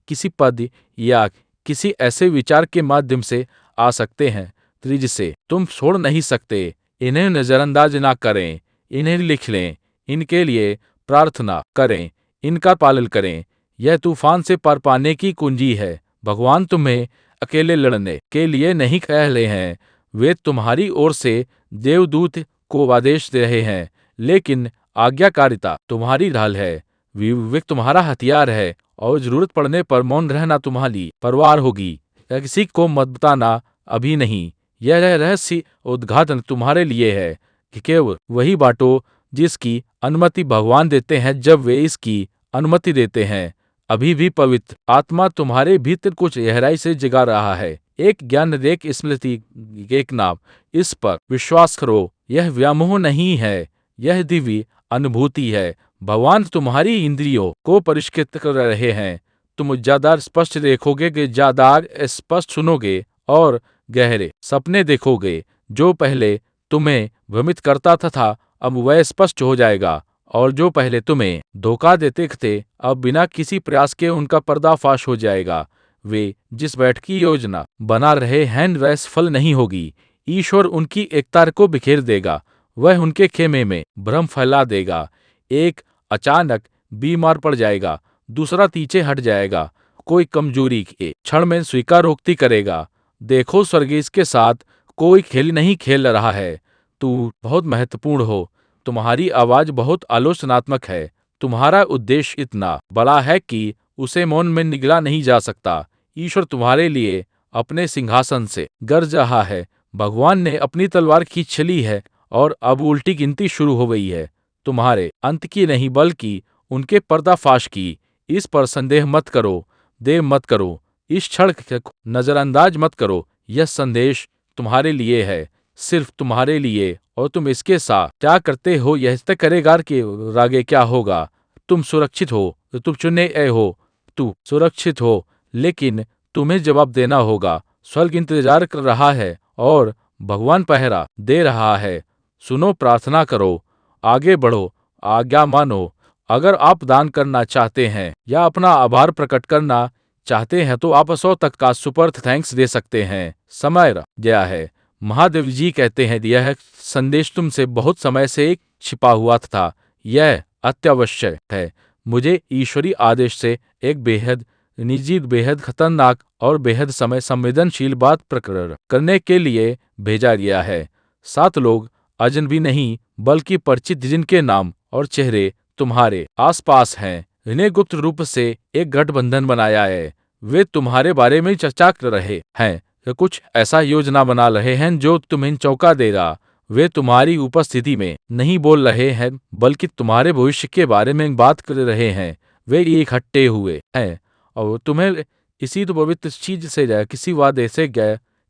किसी पद या किसी ऐसे विचार के माध्यम से आ सकते हैं जिसे तुम छोड़ नहीं सकते। इन्हें नजरअंदाज ना करें, इन्हें लिख लें, इनके लिए प्रार्थना करें, इनका पालन करें। यह तूफान से पार पाने की कुंजी है। भगवान तुम्हें अकेले लड़ने के लिए नहीं कह रहे हैं, वे तुम्हारी ओर से देवदूत को आदेश दे रहे हैं, लेकिन आज्ञाकारिता तुम्हारी ढाल है, विवेक तुम्हारा हथियार है, और जरूरत पड़ने पर मौन रहना तुम्हारी परवार होगी। किसी को मत बताना, अभी नहीं। यह रहस्य उद्घाटन तुम्हारे लिए है कि केवल वही बांटो जिसकी अनुमति भगवान देते हैं। जब वे इसकी अनुमति देते हैं, अभी भी पवित्र आत्मा तुम्हारे भीतर कुछ गहराई से जगा रहा है। एक ज्ञान, एक स्मृति, एक नाम, इस पर विश्वास करो। यह व्यामोह नहीं है, यह दिव्य अनुभूति है। भगवान तुम्हारी इंद्रियों को परिष्कृत कर रहे हैं। तुम ज्यादा स्पष्ट देखोगे, ज्यादा स्पष्ट सुनोगे, और गहरे सपने देखोगे। जो पहले तुम्हें भ्रमित करता था, अब वह स्पष्ट हो जाएगा। और जो पहले तुम्हें धोखा देते थे, अब बिना किसी प्रयास के उनका पर्दाफाश हो जाएगा। वे जिस बैठ की योजना बना रहे हैं वह सफल नहीं होगी। ईश्वर उनकी एकता को बिखेर देगा, वह उनके खेमे में भ्रम फैला देगा। एक अचानक बीमार पड़ जाएगा, दूसरा पीछे हट जाएगा, कोई कमजोरी के क्षण में स्वीकारोक्ति करेगा। देखो, स्वर्ग इसके साथ कोई खेल नहीं खेल रहा है। तू बहुत महत्वपूर्ण हो, तुम्हारी आवाज बहुत आलोचनात्मक है, तुम्हारा उद्देश्य इतना बड़ा है कि उसे मौन में निगला नहीं जा सकता। ईश्वर तुम्हारे लिए अपने सिंहासन से गरज रहा है। भगवान ने अपनी तलवार खींच ली है, और अब उल्टी गिनती शुरू हो गई है, तुम्हारे अंत की नहीं बल्कि उनके पर्दाफाश की। इस पर संदेह मत करो, देर मत करो, इस क्षण को नजरअंदाज मत करो। यह संदेश तुम्हारे लिए है, सिर्फ तुम्हारे लिए, और तुम इसके साथ क्या करते हो यह तय करेगा कि आगे क्या होगा। तुम सुरक्षित हो, तुम चुने हो, तू सुरक्षित हो, लेकिन तुम्हें जवाब देना होगा। स्वर्ग इंतजार कर रहा है और भगवान पहरा दे रहा है। सुनो, प्रार्थना करो, आगे बढ़ो, आज्ञा मानो। अगर आप दान करना चाहते हैं या अपना आभार प्रकट करना चाहते हैं तो आप 100 तक का सुपर थैंक्स दे सकते हैं। समय गया है। महादेव जी कहते हैं, यह संदेश तुमसे बहुत समय से छिपा हुआ था। यह अत्यावश्यक है। मुझे ईश्वरीय आदेश से एक बेहद निजी, बेहद खतरनाक और बेहद समय संवेदनशील बात प्रकट करने के लिए भेजा गया है। 7 लोग अजनबी नहीं बल्कि परिचित, जिनके नाम और चेहरे तुम्हारे आसपास हैं, इन्हें गुप्त रूप से एक गठबंधन बनाया है। वे तुम्हारे बारे में चर्चा कर रहे हैं, कुछ ऐसा योजना बना रहे हैं जो तुम्हें चौंका देगा। वे तुम्हारी उपस्थिति में नहीं बोल रहे हैं बल्कि तुम्हारे भविष्य के बारे में बात कर रहे हैं। वे इकट्ठे हुए हैं और तुम्हें इसी तो पवित्र चीज से, किसी वादे से,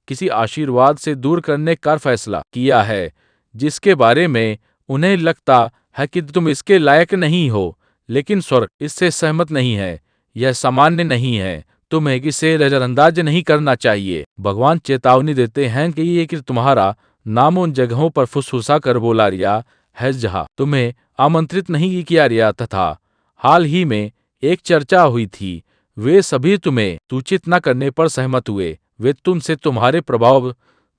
किसी आशीर्वाद से दूर करने का फैसला किया है, जिसके बारे में उन्हें लगता है कि तुम इसके लायक नहीं हो। लेकिन स्वर्ग इससे सहमत नहीं है। यह सामान्य नहीं है। तुम्हें इसे नजरअंदाज नहीं करना चाहिए। भगवान चेतावनी देते हैं कि ये कि तुम्हारा नाम उन जगहों पर फुसफुसा कर बोला गया है जहां तुम्हें आमंत्रित नहीं किया गया था। हाल ही में एक चर्चा हुई थी, वे सभी तुम्हें सूचित न करने पर सहमत हुए। वे तुमसे तुम्हारे प्रभाव,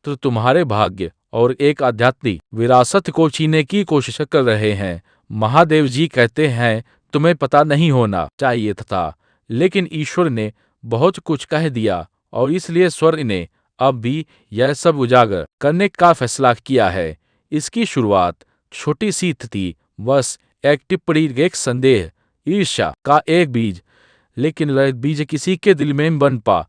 तो तुम्हारे भाग्य और एक आध्यात्मिक विरासत को छीनने की कोशिश कर रहे हैं। महादेव जी कहते हैं, तुम्हें पता नहीं होना चाहिए था, लेकिन ईश्वर ने बहुत कुछ कह दिया और इसलिए स्वर्ग ने अब भी यह सब उजागर करने का फैसला किया है। इसकी शुरुआत छोटी सी थी, बस एक टिप्पणी, एक संदेह, ईर्ष्या का एक बीज, लेकिन वह बीज किसी के दिल में बन पा।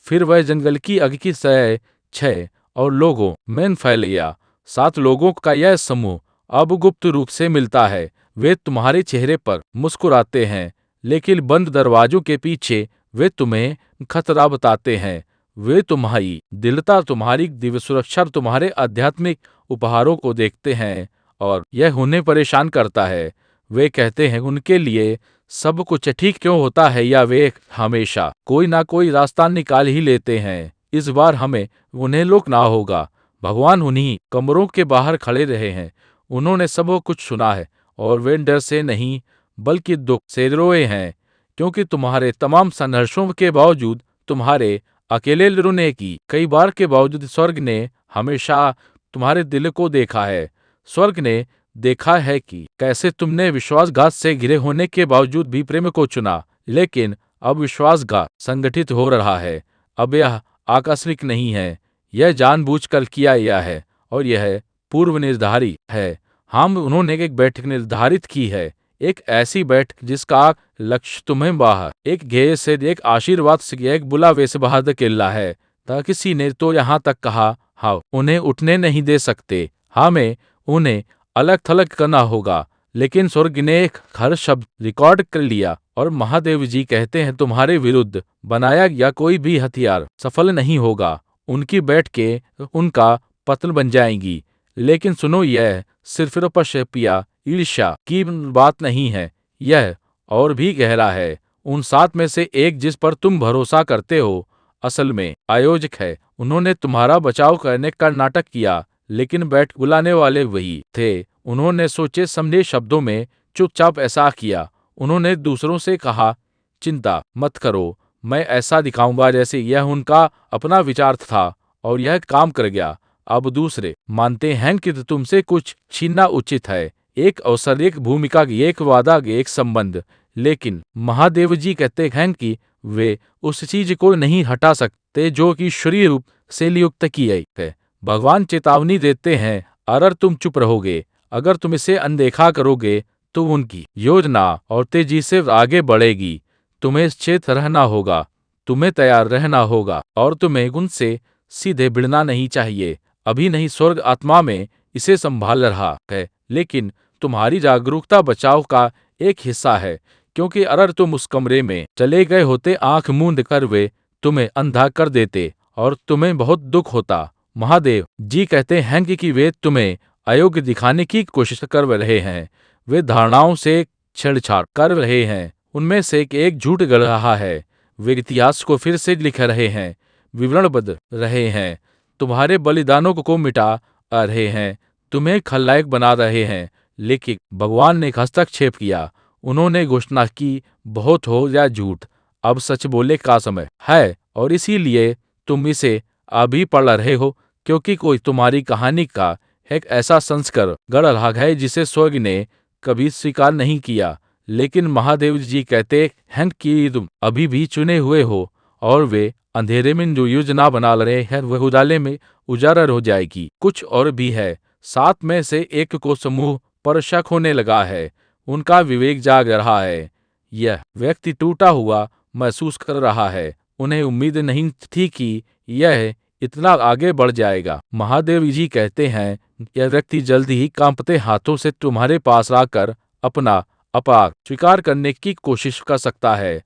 फिर वह जंगल की आग की तरह छह और लोगों में फैल गया। 7 लोगों का यह समूह अब गुप्त रूप से मिलता है। वे तुम्हारे चेहरे पर मुस्कुराते हैं, लेकिन बंद दरवाजों के पीछे वे तुम्हें खतरा बताते हैं। वे तुम्हारी दृढ़ता, तुम्हारी दिव्य सुरक्षा, तुम्हारे आध्यात्मिक उपहारों को देखते हैं और यह उन्हें परेशान करता है। वे कहते हैं उनके लिए सब कुछ ठीक क्यों होता है, या वे हमेशा कोई ना कोई रास्ता निकाल ही लेते हैं। इस बार हमें उन्हें रोकना होगा। भगवान उन्हीं कमरों के बाहर खड़े रहे हैं। उन्होंने सब कुछ सुना है और वे डर से नहीं बल्कि दुख से रोए हैं, क्योंकि तुम्हारे तमाम संघर्षों के बावजूद, तुम्हारे अकेले रोने की कई बार के बावजूद, स्वर्ग ने हमेशा तुम्हारे दिल को देखा है। स्वर्ग ने देखा है कि कैसे तुमने विश्वासघात से घिरे होने के बावजूद भी प्रेम को चुना। लेकिन अब विश्वासघात संगठित हो रहा है। अब यह आकस्मिक नहीं है, यह जानबूझकर किया गया है और यह पूर्व निर्धारित है। हम उन्होंने एक बैठक निर्धारित की है, एक ऐसी बैठक जिसका लक्ष्य तुम्हें बाहर एक ध्येय से, एक आशीर्वाद से, एक बुलावे से बाहर धकेलना है। ता किसी ने तो यहाँ तक कहा, हाँ उन्हें उठने नहीं दे सकते, हमें उन्हें अलग थलग करना होगा। लेकिन स्वर्ग ने एक हर शब्द रिकॉर्ड कर लिया और महादेव जी कहते हैं तुम्हारे विरुद्ध बनाया गया कोई भी हथियार सफल नहीं होगा। उनकी बैठकें उनका पतन बन जाएंगी। लेकिन सुनो, यह सिर्फ पशपिया ईर्ष्या की बात नहीं है, यह और भी गहरा है। उन 7 में से एक जिस पर तुम भरोसा करते हो असल में आयोजक है। उन्होंने तुम्हारा बचाव करने का नाटक किया, लेकिन बैठ बुलाने वाले वही थे। उन्होंने सोचे समझे शब्दों में चुपचाप ऐसा किया। उन्होंने दूसरों से कहा, चिंता मत करो, मैं ऐसा दिखाऊंगा जैसे यह उनका अपना विचार था, और यह काम कर गया। अब दूसरे मानते हैं कि तुमसे कुछ छीनना उचित है, एक अवसर, एक भूमिका, एक वादा, एक संबंध। लेकिन महादेव जी कहते हैं कि वे उस चीज को नहीं हटा सकते जो कि ईश्वरीय रूप से नियुक्त की है। भगवान चेतावनी देते हैं, अगर तुम चुप रहोगे, अगर तुम इसे अनदेखा करोगे, तो उनकी योजना और तेजी से आगे बढ़ेगी। तुम्हें चेत रहना होगा, तुम्हें तैयार रहना होगा, और तुम्हें उनसे सीधे भिड़ना नहीं चाहिए। अभी नहीं, स्वर्ग आत्मा में इसे संभाल रहा है, लेकिन तुम्हारी जागरूकता बचाव का एक हिस्सा है। क्योंकि अगर तुम उस कमरे में चले गए होते, आंख मूंद कर वे तुम्हें अंधा कर देते और तुम्हें बहुत दुख होता। महादेव जी कहते हैं कि वे तुम्हें अयोग्य दिखाने की कोशिश कर रहे हैं। वे धारणाओं से छेड़छाड़ कर रहे हैं, उनमें से एक झूठ गढ़ रहा है। वे इतिहास को फिर से लिख रहे हैं, विवरण बदल रहे हैं, तुम्हारे बलिदानों को मिटा रहे हैं, तुम्हें खलनायक बना रहे हैं। लेकिन भगवान ने हस्तक्षेप किया। उन्होंने घोषणा की, बहुत हो या झूठ, अब सच बोले का समय है, और इसीलिए तुम इसे अभी पढ़ रहे हो, क्योंकि कोई तुम्हारी कहानी का एक ऐसा संस्कार गढ़ रहा है जिसे स्वर्ग ने कभी स्वीकार नहीं किया। लेकिन महादेव जी कहते हैं कि तुम अभी भी चुने हुए हो, और वे अंधेरे में जो योजना बना रहे हैं वह उजाले में उजागर हो जाएगी। कुछ और भी है। 7 में से एक को समूह पर शक होने लगा है, उनका विवेक जाग रहा है। यह व्यक्ति टूटा हुआ महसूस कर रहा है। उन्हें उम्मीद नहीं थी कि यह इतना आगे बढ़ जाएगा। महादेव जी कहते हैं, यह व्यक्ति जल्द ही कांपते हाथों से तुम्हारे पास आकर अपना अपराध स्वीकार करने की कोशिश कर सकता है।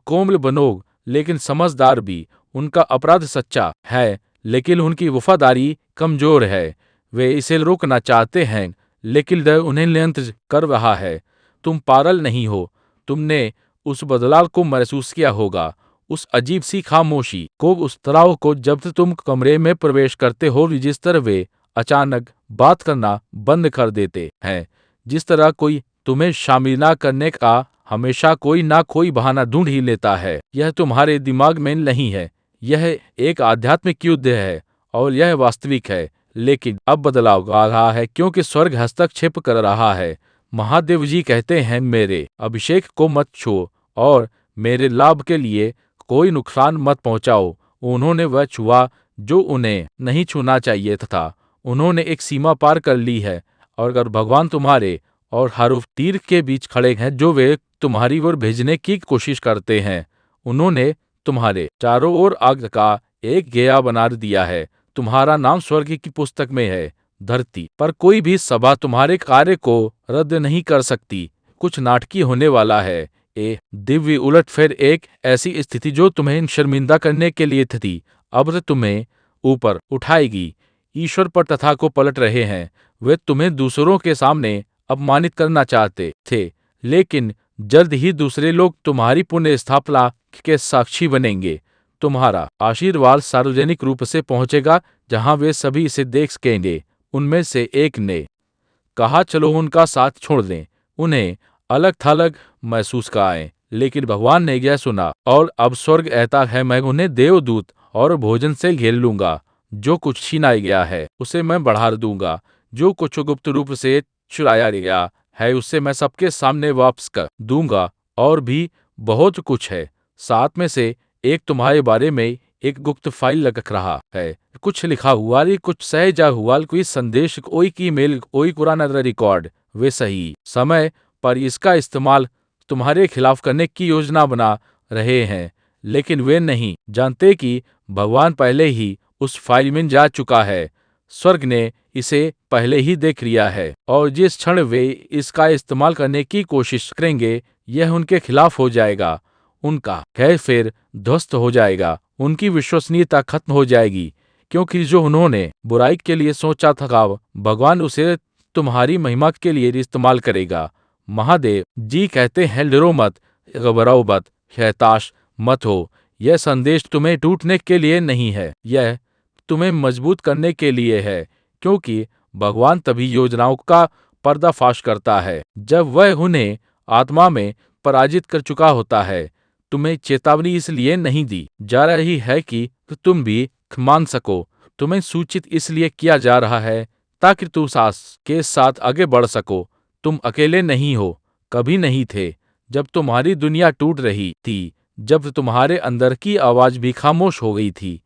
कोमल बनोग लेकिन समझदार भी। उनका अपराध सच्चा है, लेकिन उनकी वफादारी कमजोर है। वे इसे रोकना चाहते हैं, लेकिन डर उन्हें नियंत्रित कर रहा है। तुम पागल नहीं हो। तुमने उस बदलाव को महसूस किया होगा, उस अजीब सी खामोशी को, उस तनाव को, जब तुम कमरे में प्रवेश करते हो, जिस तरह वे अचानक बात करना बंद कर देते हैं, जिस तरह कोई तुम्हें शामिल ना करने का हमेशा कोई ना कोई बहाना ढूंढ ही लेता है। यह तुम्हारे दिमाग में नहीं है, यह एक आध्यात्मिक युद्ध है, और यह वास्तविक है। लेकिन अब बदलाव आ रहा है, क्योंकि स्वर्ग हस्तक्षेप कर रहा है। महादेव जी कहते हैं, मेरे अभिषेक को मत छुओ और मेरे लाभ के लिए कोई नुकसान मत पहुंचाओ। उन्होंने वह छुआ जो उन्हें नहीं छूना चाहिए था। उन्होंने एक सीमा पार कर ली है, और अगर भगवान तुम्हारे और हरूफ तीर के बीच खड़े हैं जो वे तुम्हारी ओर भेजने की कोशिश करते हैं, उन्होंने तुम्हारे चारों ओर आग का एक घेरा बना दिया है। तुम्हारा नाम स्वर्ग की पुस्तक में है। धरती पर कोई भी सभा तुम्हारे कार्य को रद्द नहीं कर सकती। कुछ नाटकीय होने वाला है। दिव्य उलटफेर, एक ऐसी स्थिति जो तुम्हें शर्मिंदा करने के लिए थी, अब तुम्हें ऊपर उठाएगी। ईश्वर पर तथा को पलट रहे हैं। वे तुम्हें दूसरों के सामने अपमानित करना चाहते थे, लेकिन जल्द ही दूसरे लोग तुम्हारी पुण्य स्थापना के साक्षी बनेंगे। तुम्हारा आशीर्वाद सार्वजनिक रूप से पहुंचेगा, जहां वे सभी इसे देख सकेंगे। उनमें से एक ने कहा, चलो उनका साथ छोड़ दें। उन्हें अलग थलग महसूस कराएं, लेकिन भगवान ने यह सुना, और अब स्वर्ग कहता है, मैं उन्हें देवदूत और भोजन से घेर लूंगा। जो कुछ छीना गया है उसे मैं बढ़ा दूंगा, जो कुछ गुप्त रूप से चुराया गया है उसे मैं सबके सामने वापस कर दूंगा। और भी बहुत कुछ है। साथ में से एक तुम्हारे बारे में एक गुप्त फाइल लग रहा है। कुछ लिखा हुआ, कुछ सहजा हुआ, कोई संदेश, कोई ईमेल, कोई पुराना रिकॉर्ड। वे सही समय पर इसका इस्तेमाल तुम्हारे खिलाफ करने की योजना बना रहे हैं, लेकिन वे नहीं जानते कि भगवान पहले ही उस फाइल में जा चुका है। स्वर्ग ने इसे पहले ही देख लिया है, और जिस क्षण वे इसका इस्तेमाल करने की कोशिश करेंगे, यह उनके खिलाफ हो जाएगा। उनका खैर फिर ध्वस्त हो जाएगा। उनकी विश्वसनीयता खत्म हो जाएगी, क्योंकि जो उन्होंने बुराई के लिए सोचा था, भगवान उसे तुम्हारी महिमा के लिए इस्तेमाल करेगा। महादेव जी कहते हैं, डरो मत, घबराओ मत, हताश मत हो। यह संदेश तुम्हें टूटने के लिए नहीं है, यह तुम्हें मजबूत करने के लिए है, क्योंकि भगवान तभी योजनाओं का पर्दाफाश करता है जब वह उन्हें आत्मा में पराजित कर चुका होता है। तुम्हें चेतावनी इसलिए नहीं दी जा रही है कि तुम भी मान सको। तुम्हें सूचित इसलिए किया जा रहा है ताकि तुम साहस के साथ आगे बढ़ सको। तुम अकेले नहीं हो, कभी नहीं थे। जब तुम्हारी दुनिया टूट रही थी, जब तुम्हारे अंदर की आवाज भी खामोश हो गई थी,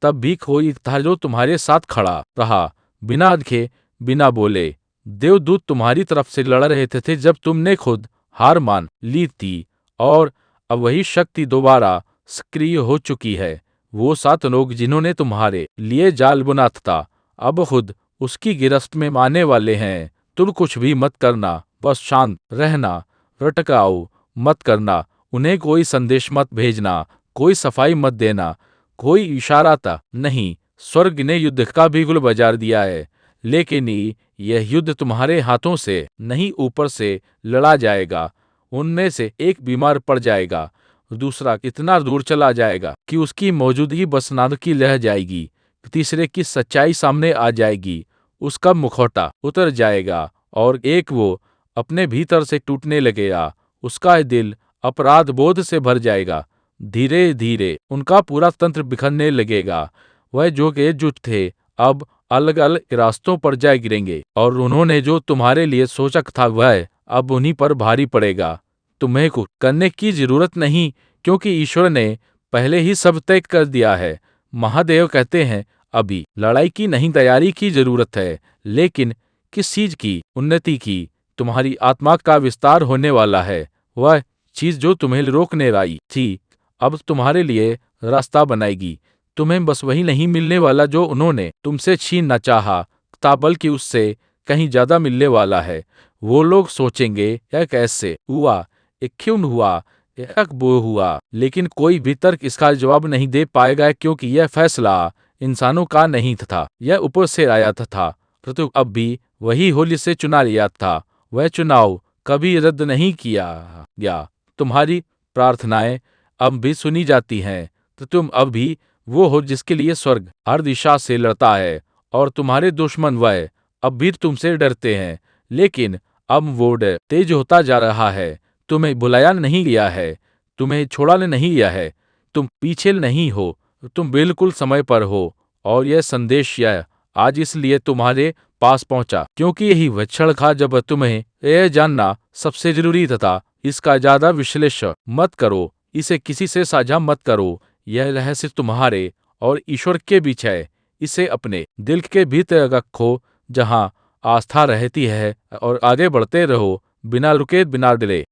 तब भी कोई था जो तुम्हारे साथ खड़ा रहा, बिना दिखे, बिना बोले। देवदूत तुम्हारी तरफ से लड़ रहे थे जब तुमने खुद हार मान ली थी, और अब वही शक्ति दोबारा सक्रिय हो चुकी है। वो 7 लोग जिन्होंने तुम्हारे लिए जाल बुना था, अब खुद उसकी गिरफ्त में आने वाले हैं। तुम कुछ भी मत करना, बस शांत रहना, रटकाओ मत करना, उन्हें कोई संदेश मत भेजना, कोई सफाई मत देना, कोई इशारा था नहीं। स्वर्ग ने युद्ध का बिगुल बजा दिया है, लेकिन यह युद्ध तुम्हारे हाथों से नहीं, ऊपर से लड़ा जाएगा। उनमें से एक बीमार पड़ जाएगा, दूसरा इतना दूर चला जाएगा कि उसकी मौजूदगी बस नाद की रह जाएगी, तीसरे की सच्चाई सामने आ जाएगी, उसका मुखौटा उतर जाएगा, और एक वो अपने भीतर से टूटने लगेगा। उसका दिल अपराध बोध से भर जाएगा। धीरे धीरे उनका पूरा तंत्र बिखरने लगेगा। वह जो एकजुट थे, अब अलग अलग रास्तों पर जा गिरेंगे, और उन्होंने जो तुम्हारे लिए सोचा था वह अब उन्हीं पर भारी पड़ेगा। तुम्हें कुछ करने की जरूरत नहीं, क्योंकि ईश्वर ने पहले ही सब तय कर दिया है। महादेव कहते हैं, अभी लड़ाई की नहीं तैयारी की जरूरत है, लेकिन किस चीज की? उन्नति की। तुम्हारी आत्मा का विस्तार होने वाला है। वह चीज जो तुम्हें रोकने आई थी, अब तुम्हारे लिए रास्ता बनाएगी। तुम्हें बस वही नहीं मिलने वाला जो उन्होंने तुमसे छीनना चाहा था, बल्कि उससे कहीं ज्यादा मिलने वाला है। वो लोग सोचेंगे, यह कैसे हुआ, ये क्यों हुआ, यह वो हुआ, लेकिन कोई भी तर्क इसका जवाब नहीं दे पाएगा, क्योंकि यह फैसला इंसानों का नहीं था, यह ऊपर से आया था। परंतु अब भी वही होली से चुना लिया था। वह चुनाव कभी रद्द नहीं किया गया। तुम्हारी प्रार्थनाएं अब भी सुनी जाती हैं, तो तुम अब भी वो हो जिसके लिए स्वर्ग हर दिशा से लड़ता है, और तुम्हारे दुश्मन वह अब भी तुमसे डरते हैं, लेकिन अब वो डर तेज होता जा रहा है। तुम्हें बुलाया नहीं गया है, तुम्हें छोड़ा नहीं गया है, तुम पीछे नहीं हो, तुम बिल्कुल समय पर हो। और यह संदेश यह आज इसलिए तुम्हारे पास पहुंचा, क्योंकि यही वह क्षण था जब तुम्हें यह जानना सबसे जरूरी था। इसका ज्यादा विश्लेषण मत करो, इसे किसी से साझा मत करो। यह रहस्य तुम्हारे और ईश्वर के बीच है। इसे अपने दिल के भीतर रखो, जहां आस्था रहती है, और आगे बढ़ते रहो, बिना रुके, बिना डरे।